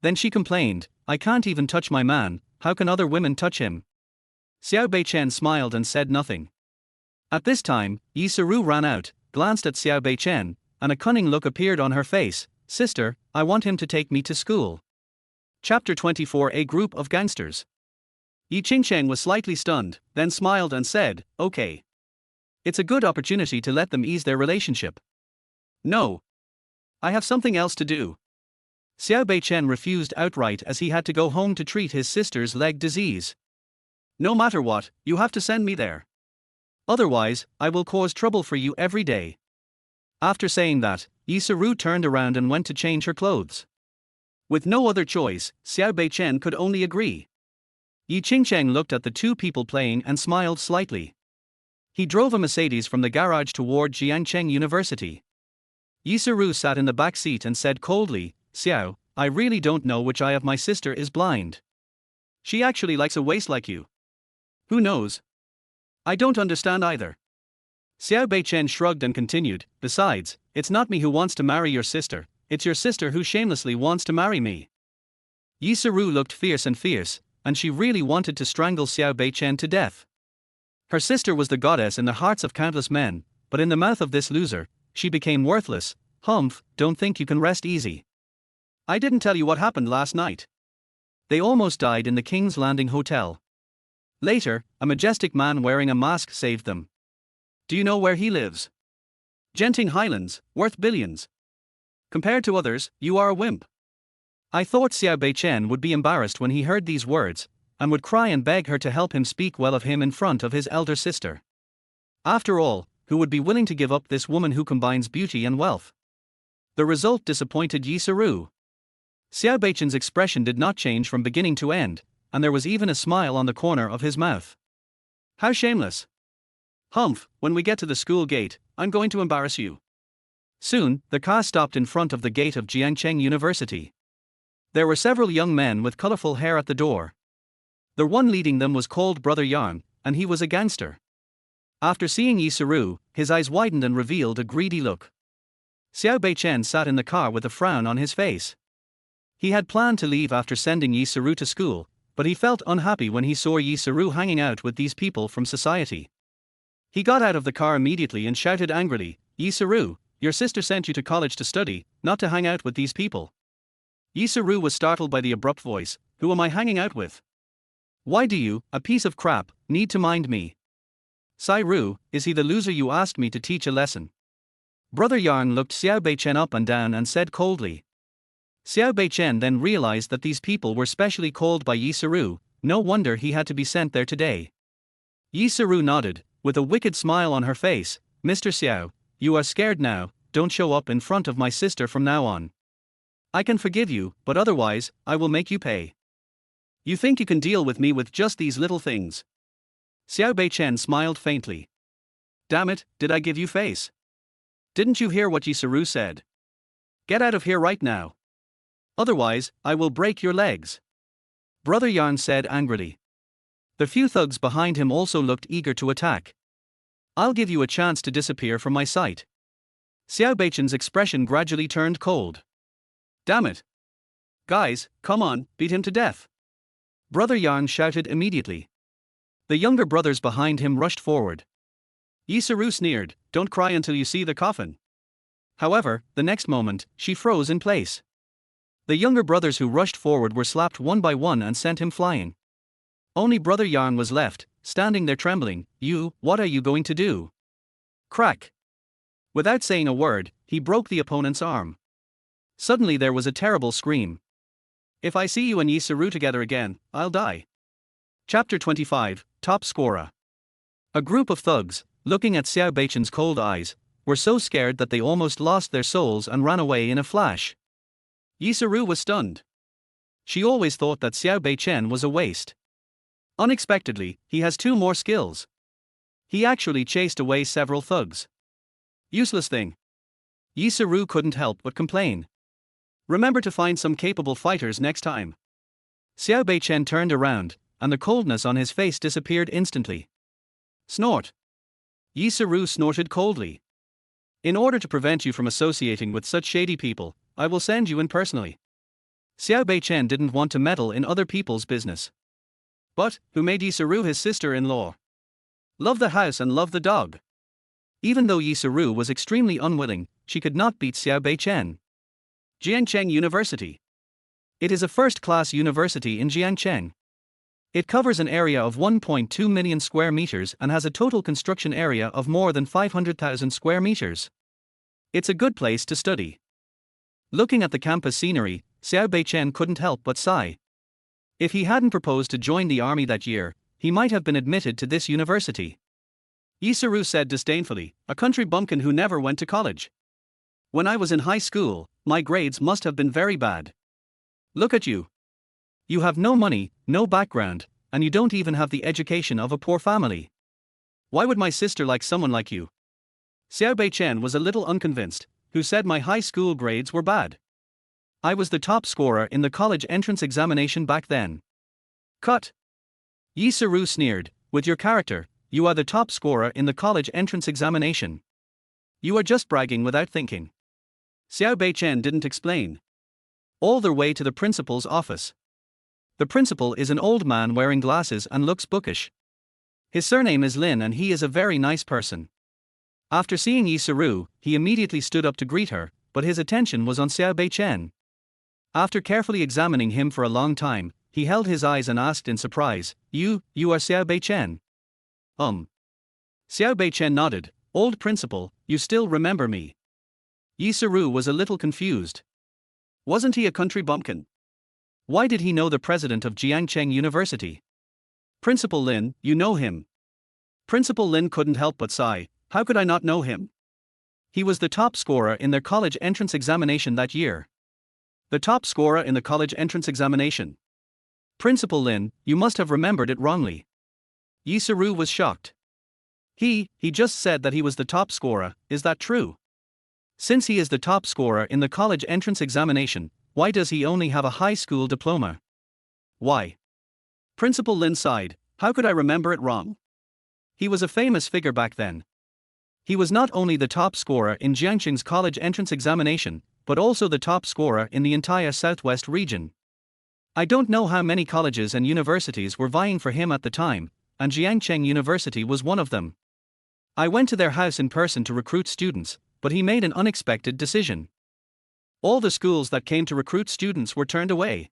Then she complained, I can't even touch my man, how can other women touch him? Xiao Beichen smiled and said nothing. At this time, Yi Saru ran out, glanced at Xiao Beichen, and a cunning look appeared on her face. Sister, I want him to take me to school. Chapter 24. A group of gangsters. Ying Cheng was slightly stunned, then smiled and said, okay. It's a good opportunity to let them ease their relationship. No. I have something else to do. Xiao Beichen refused outright as he had to go home to treat his sister's leg disease. No matter what, you have to send me there. Otherwise, I will cause trouble for you every day. After saying that, Yi Saru turned around and went to change her clothes. With no other choice, Xiao Beichen could only agree. Ying Cheng looked at the two people playing and smiled slightly. He drove a Mercedes from the garage toward Jiangcheng University. Yi Saru sat in the back seat and said coldly, Xiao, I really don't know which eye of my sister is blind. She actually likes a waist like you. Who knows? I don't understand either. Xiao Beichen shrugged and continued, besides, it's not me who wants to marry your sister, it's your sister who shamelessly wants to marry me. Yi Saru looked fierce, and she really wanted to strangle Xiao Beichen to death. Her sister was the goddess in the hearts of countless men, but in the mouth of this loser, she became worthless. Humph, don't think you can rest easy. I didn't tell you what happened last night. They almost died in the King's Landing Hotel. Later, a majestic man wearing a mask saved them. Do you know where he lives? Genting Highlands, worth billions. Compared to others, you are a wimp. I thought Xiao Beichen would be embarrassed when he heard these words, and would cry and beg her to help him speak well of him in front of his elder sister. After all, who would be willing to give up this woman who combines beauty and wealth? The result disappointed Yi Saru. Xiao Beichen's expression did not change from beginning to end, and there was even a smile on the corner of his mouth. How shameless! Humph, when we get to the school gate, I'm going to embarrass you. Soon, the car stopped in front of the gate of Jiangcheng University. There were several young men with colorful hair at the door. The one leading them was called Brother Yang, and he was a gangster. After seeing Yi Saru, his eyes widened and revealed a greedy look. Xiao Beichen sat in the car with a frown on his face. He had planned to leave after sending Yi Saru to school, but he felt unhappy when he saw Yi Saru hanging out with these people from society. He got out of the car immediately and shouted angrily, Yi Saru, your sister sent you to college to study, not to hang out with these people. Yi Saru was startled by the abrupt voice. Who am I hanging out with? Why do you, a piece of crap, need to mind me? Ru, is he the loser you asked me to teach a lesson? Brother Yarn looked Xiao Beichen up and down and said coldly. Xiao Beichen then realized that these people were specially called by Ru. No wonder he had to be sent there today. Ru nodded, with a wicked smile on her face. Mr. Xiao, you are scared now, don't show up in front of my sister from now on. I can forgive you, but otherwise, I will make you pay. You think you can deal with me with just these little things? Xiao Beichen smiled faintly. Damn it, did I give you face? Didn't you hear what Ru said? Get out of here right now. Otherwise, I will break your legs. Brother Yarn said angrily. The few thugs behind him also looked eager to attack. I'll give you a chance to disappear from my sight. Xiao Beichen's expression gradually turned cold. Damn it. Guys, come on, beat him to death. Brother Yarn shouted immediately. The younger brothers behind him rushed forward. Ru sneered, don't cry until you see the coffin. However, the next moment, she froze in place. The younger brothers who rushed forward were slapped one by one and sent him flying. Only Brother Yarn was left, standing there trembling. What are you going to do? Crack. Without saying a word, he broke the opponent's arm. Suddenly there was a terrible scream. If I see you and Ru together again, I'll die. Chapter 25, Top Scorer. A group of thugs, looking at Xiao Beichen's cold eyes, were so scared that they almost lost their souls and ran away in a flash. Ru was stunned. She always thought that Xiao Beichen was a waste. Unexpectedly, he has 2 more skills. He actually chased away several thugs. Useless thing. Ru couldn't help but complain. Remember to find some capable fighters next time. Xiao Beichen turned around, and the coldness on his face disappeared instantly. Snort. Ru snorted coldly. In order to prevent you from associating with such shady people, I will send you in personally. Xiao Beichen didn't want to meddle in other people's business. But, who made Ru his sister-in-law? Love the house and love the dog. Even though Ru was extremely unwilling, she could not beat Xiao Beichen. Jiangcheng University. It is a first-class university in Jiangcheng. It covers an area of 1.2 million square meters and has a total construction area of more than 500,000 square meters. It's a good place to study. Looking at the campus scenery, Xiao Beichen couldn't help but sigh. If he hadn't proposed to join the army that year, he might have been admitted to this university. Ru said disdainfully, a country bumpkin who never went to college. When I was in high school, my grades must have been very bad. Look at you. You have no money, no background, and you don't even have the education of a poor family. Why would my sister like someone like you? Xiao Beichen was a little unconvinced. Who said my high school grades were bad? I was the top scorer in the college entrance examination back then. Cut. Ru sneered, with your character, you are the top scorer in the college entrance examination. You are just bragging without thinking. Xiao Beichen didn't explain. All their way to the principal's office. The principal is an old man wearing glasses and looks bookish. His surname is Lin and he is a very nice person. After seeing Ru, he immediately stood up to greet her, but his attention was on Xiao Beichen. After carefully examining him for a long time, he held his eyes and asked in surprise, You are Xiao Beichen? Xiao Beichen nodded. Old principal, you still remember me? Ru was a little confused. Wasn't he a country bumpkin? Why did he know the president of Jiangcheng University? Principal Lin, you know him. Principal Lin couldn't help but sigh. How could I not know him? He was the top scorer in their college entrance examination that year. The top scorer in the college entrance examination. Principal Lin, you must have remembered it wrongly. Ru was shocked. He just said that he was the top scorer, is that true? Since he is the top scorer in the college entrance examination, why does he only have a high school diploma? Why? Principal Lin sighed, how could I remember it wrong? He was a famous figure back then. He was not only the top scorer in Jiangcheng's college entrance examination, but also the top scorer in the entire southwest region. I don't know how many colleges and universities were vying for him at the time, and Jiangcheng University was one of them. I went to their house in person to recruit students, but he made an unexpected decision. All the schools that came to recruit students were turned away.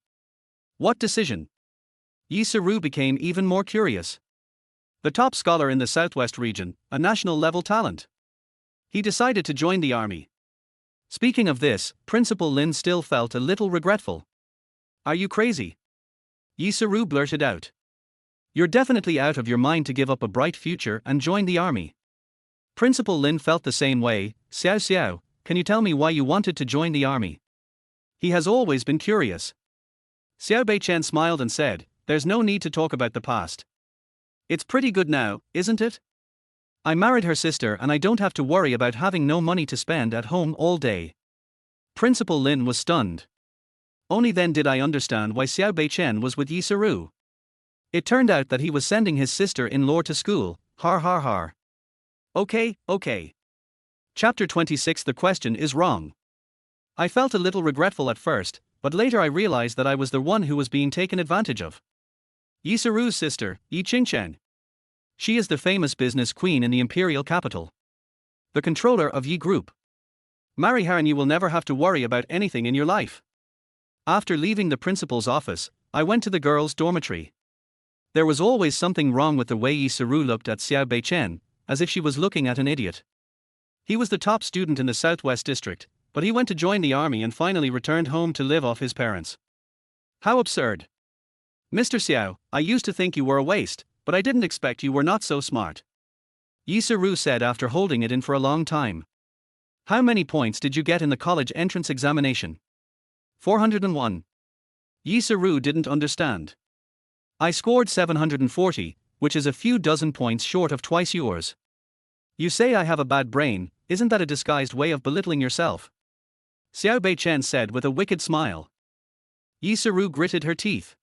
What decision? Yi Saru became even more curious. The top scholar in the Southwest region, a national level talent. He decided to join the army. Speaking of this, Principal Lin still felt a little regretful. Are you crazy? Yi Saru blurted out. You're definitely out of your mind to give up a bright future and join the army. Principal Lin felt the same way. Xiao Xiao, can you tell me why you wanted to join the army? He has always been curious. Xiao Beichen smiled and said, there's no need to talk about the past. It's pretty good now, isn't it? I married her sister and I don't have to worry about having no money to spend at home all day. Principal Lin was stunned. Only then did I understand why Xiao Beichen was with Yi Saru. It turned out that he was sending his sister-in-law to school. Har har har. Okay. Chapter 26. The question is wrong. I felt a little regretful at first, but later I realized that I was the one who was being taken advantage of. Yi Saru's sister, Ying Cheng. She is the famous business queen in the imperial capital. The controller of Yi Group. Marry her and you will never have to worry about anything in your life. After leaving the principal's office, I went to the girls' dormitory. There was always something wrong with the way Yi Saru looked at Xiao Beichen, as if she was looking at an idiot. He was the top student in the Southwest District, but he went to join the army and finally returned home to live off his parents. How absurd. Mr. Xiao, I used to think you were a waste, but I didn't expect you were not so smart. Yi Saru said after holding it in for a long time. How many points did you get in the college entrance examination? 401. Yi Saru didn't understand. I scored 740, which is a few dozen points short of twice yours. You say I have a bad brain, isn't that a disguised way of belittling yourself? Xiao Beichen said with a wicked smile. Yi Saru gritted her teeth.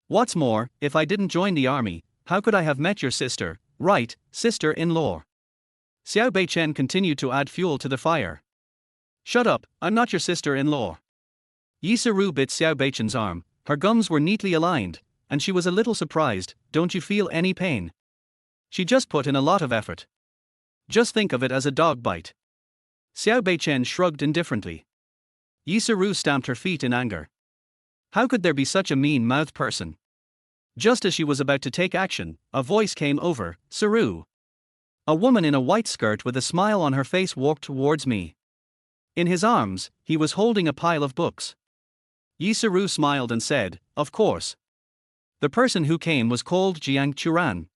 What's more, if I didn't join the army, how could I have met your sister, right, sister-in-law? Xiao Beichen continued to add fuel to the fire. Shut up, I'm not your sister-in-law. Yi Saru bit Xiao Beichen's arm, her gums were neatly aligned, and she was a little surprised. Don't you feel any pain? She just put in a lot of effort. Just think of it as a dog bite. Xiao Beichen shrugged indifferently. Yi Saru stamped her feet in anger. How could there be such a mean-mouthed person? Just as she was about to take action, a voice came over. Saru. A woman in a white skirt with a smile on her face walked towards me. In his arms, he was holding a pile of books. Yi Saru smiled and said, of course. The person who came was called Jiang Churan.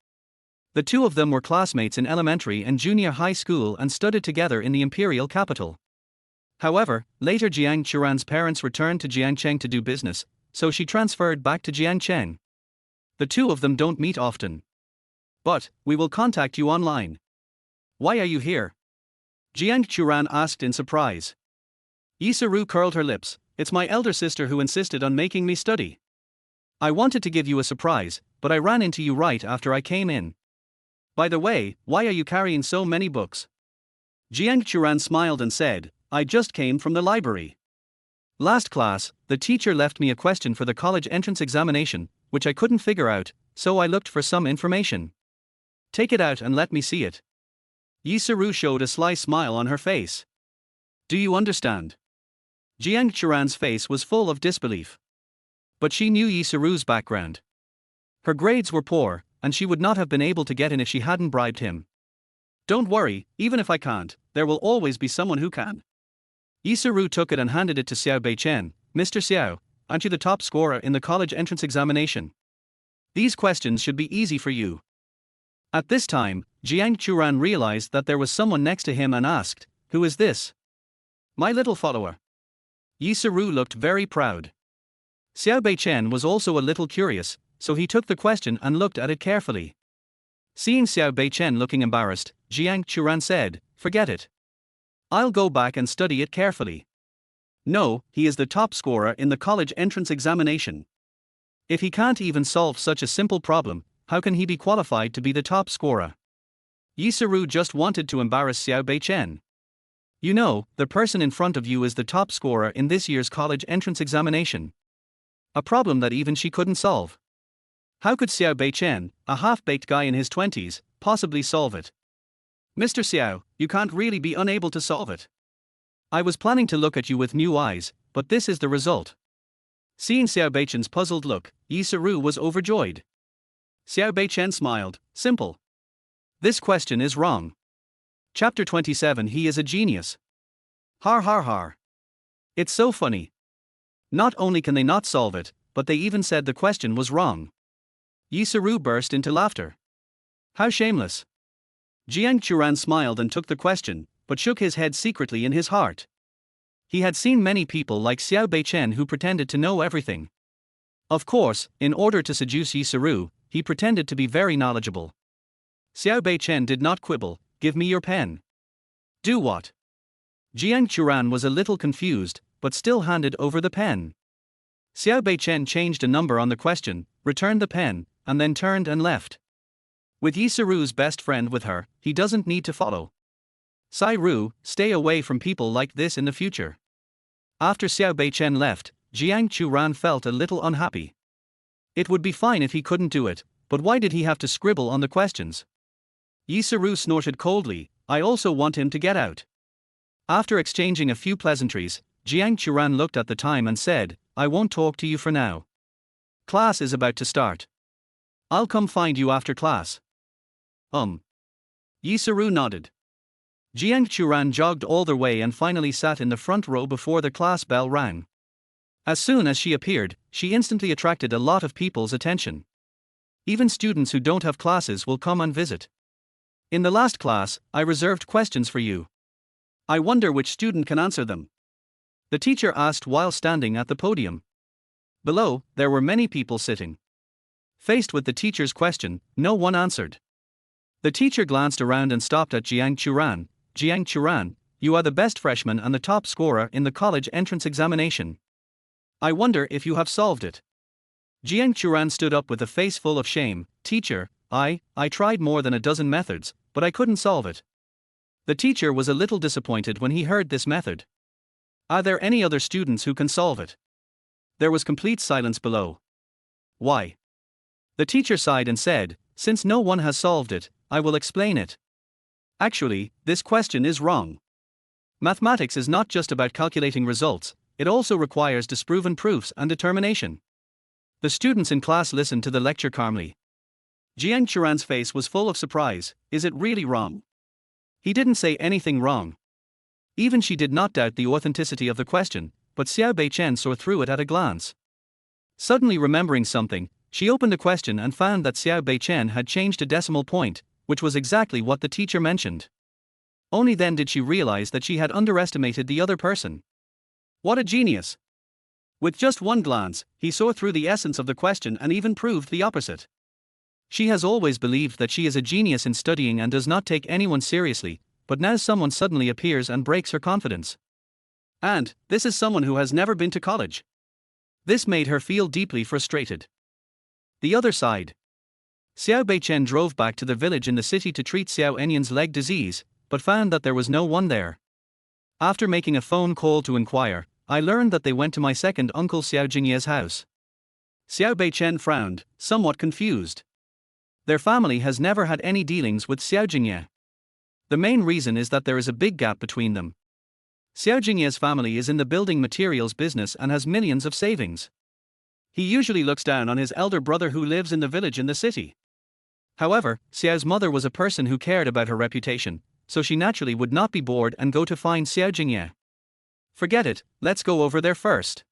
The two of them were classmates in elementary and junior high school and studied together in the imperial capital. However, later Jiang Churan's parents returned to Jiangcheng to do business, so she transferred back to Jiangcheng. The two of them don't meet often. But, we will contact you online. Why are you here? Jiang Churan asked in surprise. Yi Saru curled her lips. It's my elder sister who insisted on making me study. I wanted to give you a surprise, but I ran into you right after I came in. By the way, why are you carrying so many books? Jiang Churan smiled and said, I just came from the library. Last class, the teacher left me a question for the college entrance examination, which I couldn't figure out, so I looked for some information. Take it out and let me see it. Yi Saru showed a sly smile on her face. Do you understand? Jiang Churan's face was full of disbelief. But she knew Yi Saru's background. Her grades were poor, and she would not have been able to get in if she hadn't bribed him. Don't worry, even if I can't, there will always be someone who can. Yi Saru took it and handed it to Xiao Beichen. Mr. Xiao, aren't you the top scorer in the college entrance examination? These questions should be easy for you. At this time, Jiang Churan realized that there was someone next to him and asked, who is this? My little follower. Yi Saru looked very proud. Xiao Beichen was also a little curious, so he took the question and looked at it carefully. Seeing Xiao Beichen looking embarrassed, Jiang Churan said, forget it. I'll go back and study it carefully. No, he is the top scorer in the college entrance examination. If he can't even solve such a simple problem, how can he be qualified to be the top scorer? Yi Saru just wanted to embarrass Xiao Beichen. You know, the person in front of you is the top scorer in this year's college entrance examination. A problem that even she couldn't solve. How could Xiao Beichen, a half-baked guy in his 20s, possibly solve it? Mr. Xiao, you can't really be unable to solve it. I was planning to look at you with new eyes, but this is the result. Seeing Xiao Beichen's puzzled look, Yi Saru was overjoyed. Xiao Beichen smiled, simple. This question is wrong. Chapter 27. He is a genius. Har har har. It's so funny. Not only can they not solve it, but they even said the question was wrong. Yi Saru burst into laughter. How shameless. Jiang Churan smiled and took the question, but shook his head secretly in his heart. He had seen many people like Xiao Beichen who pretended to know everything. Of course, in order to seduce Yi Saru, he pretended to be very knowledgeable. Xiao Beichen did not quibble. Give me your pen. Do what? Jiang Churan was a little confused, but still handed over the pen. Xiao Beichen changed a number on the question, returned the pen, and then turned and left. With Yi Saru's best friend with her, he doesn't need to follow. Sai Ru, stay away from people like this in the future. After Xiao Beichen left, Jiang Churan felt a little unhappy. It would be fine if he couldn't do it, but why did he have to scribble on the questions? Yi Saru snorted coldly, I also want him to get out. After exchanging a few pleasantries, Jiang Churan looked at the time and said, I won't talk to you for now. Class is about to start. I'll come find you after class. Yi Saru nodded. Jiang Churan jogged all the way and finally sat in the front row before the class bell rang. As soon as she appeared, she instantly attracted a lot of people's attention. Even students who don't have classes will come and visit. In the last class, I reserved questions for you. I wonder which student can answer them. The teacher asked while standing at the podium. Below, there were many people sitting. Faced with the teacher's question, no one answered. The teacher glanced around and stopped at Jiang Churan. Jiang Churan, you are the best freshman and the top scorer in the college entrance examination. I wonder if you have solved it. Jiang Churan stood up with a face full of shame. Teacher, I tried more than a dozen methods, but I couldn't solve it. The teacher was a little disappointed when he heard this method. Are there any other students who can solve it? There was complete silence below. Why? The teacher sighed and said, since no one has solved it, I will explain it. Actually, this question is wrong. Mathematics is not just about calculating results, it also requires disproven proofs and determination. The students in class listened to the lecture calmly. Jiang Churan's face was full of surprise. Is it really wrong? He didn't say anything wrong. Even she did not doubt the authenticity of the question, but Xiao Beichen saw through it at a glance. Suddenly remembering something, she opened the question and found that Xiao Beichen had changed a decimal point, which was exactly what the teacher mentioned. Only then did she realize that she had underestimated the other person. What a genius! With just one glance, he saw through the essence of the question and even proved the opposite. She has always believed that she is a genius in studying and does not take anyone seriously, but now someone suddenly appears and breaks her confidence. And this is someone who has never been to college. This made her feel deeply frustrated. The other side. Xiao Beichen drove back to the village in the city to treat Xiao Enyan's leg disease, but found that there was no one there. After making a phone call to inquire, I learned that they went to my second uncle Xiao Jingye's house. Xiao Beichen frowned, somewhat confused. Their family has never had any dealings with Xiao Jingye. The main reason is that there is a big gap between them. Xiao Jingye's family is in the building materials business and has millions of savings. He usually looks down on his elder brother who lives in the village in the city. However, Xiao's mother was a person who cared about her reputation, so she naturally would not be bored and go to find Xiao Jingye. Forget it, let's go over there first.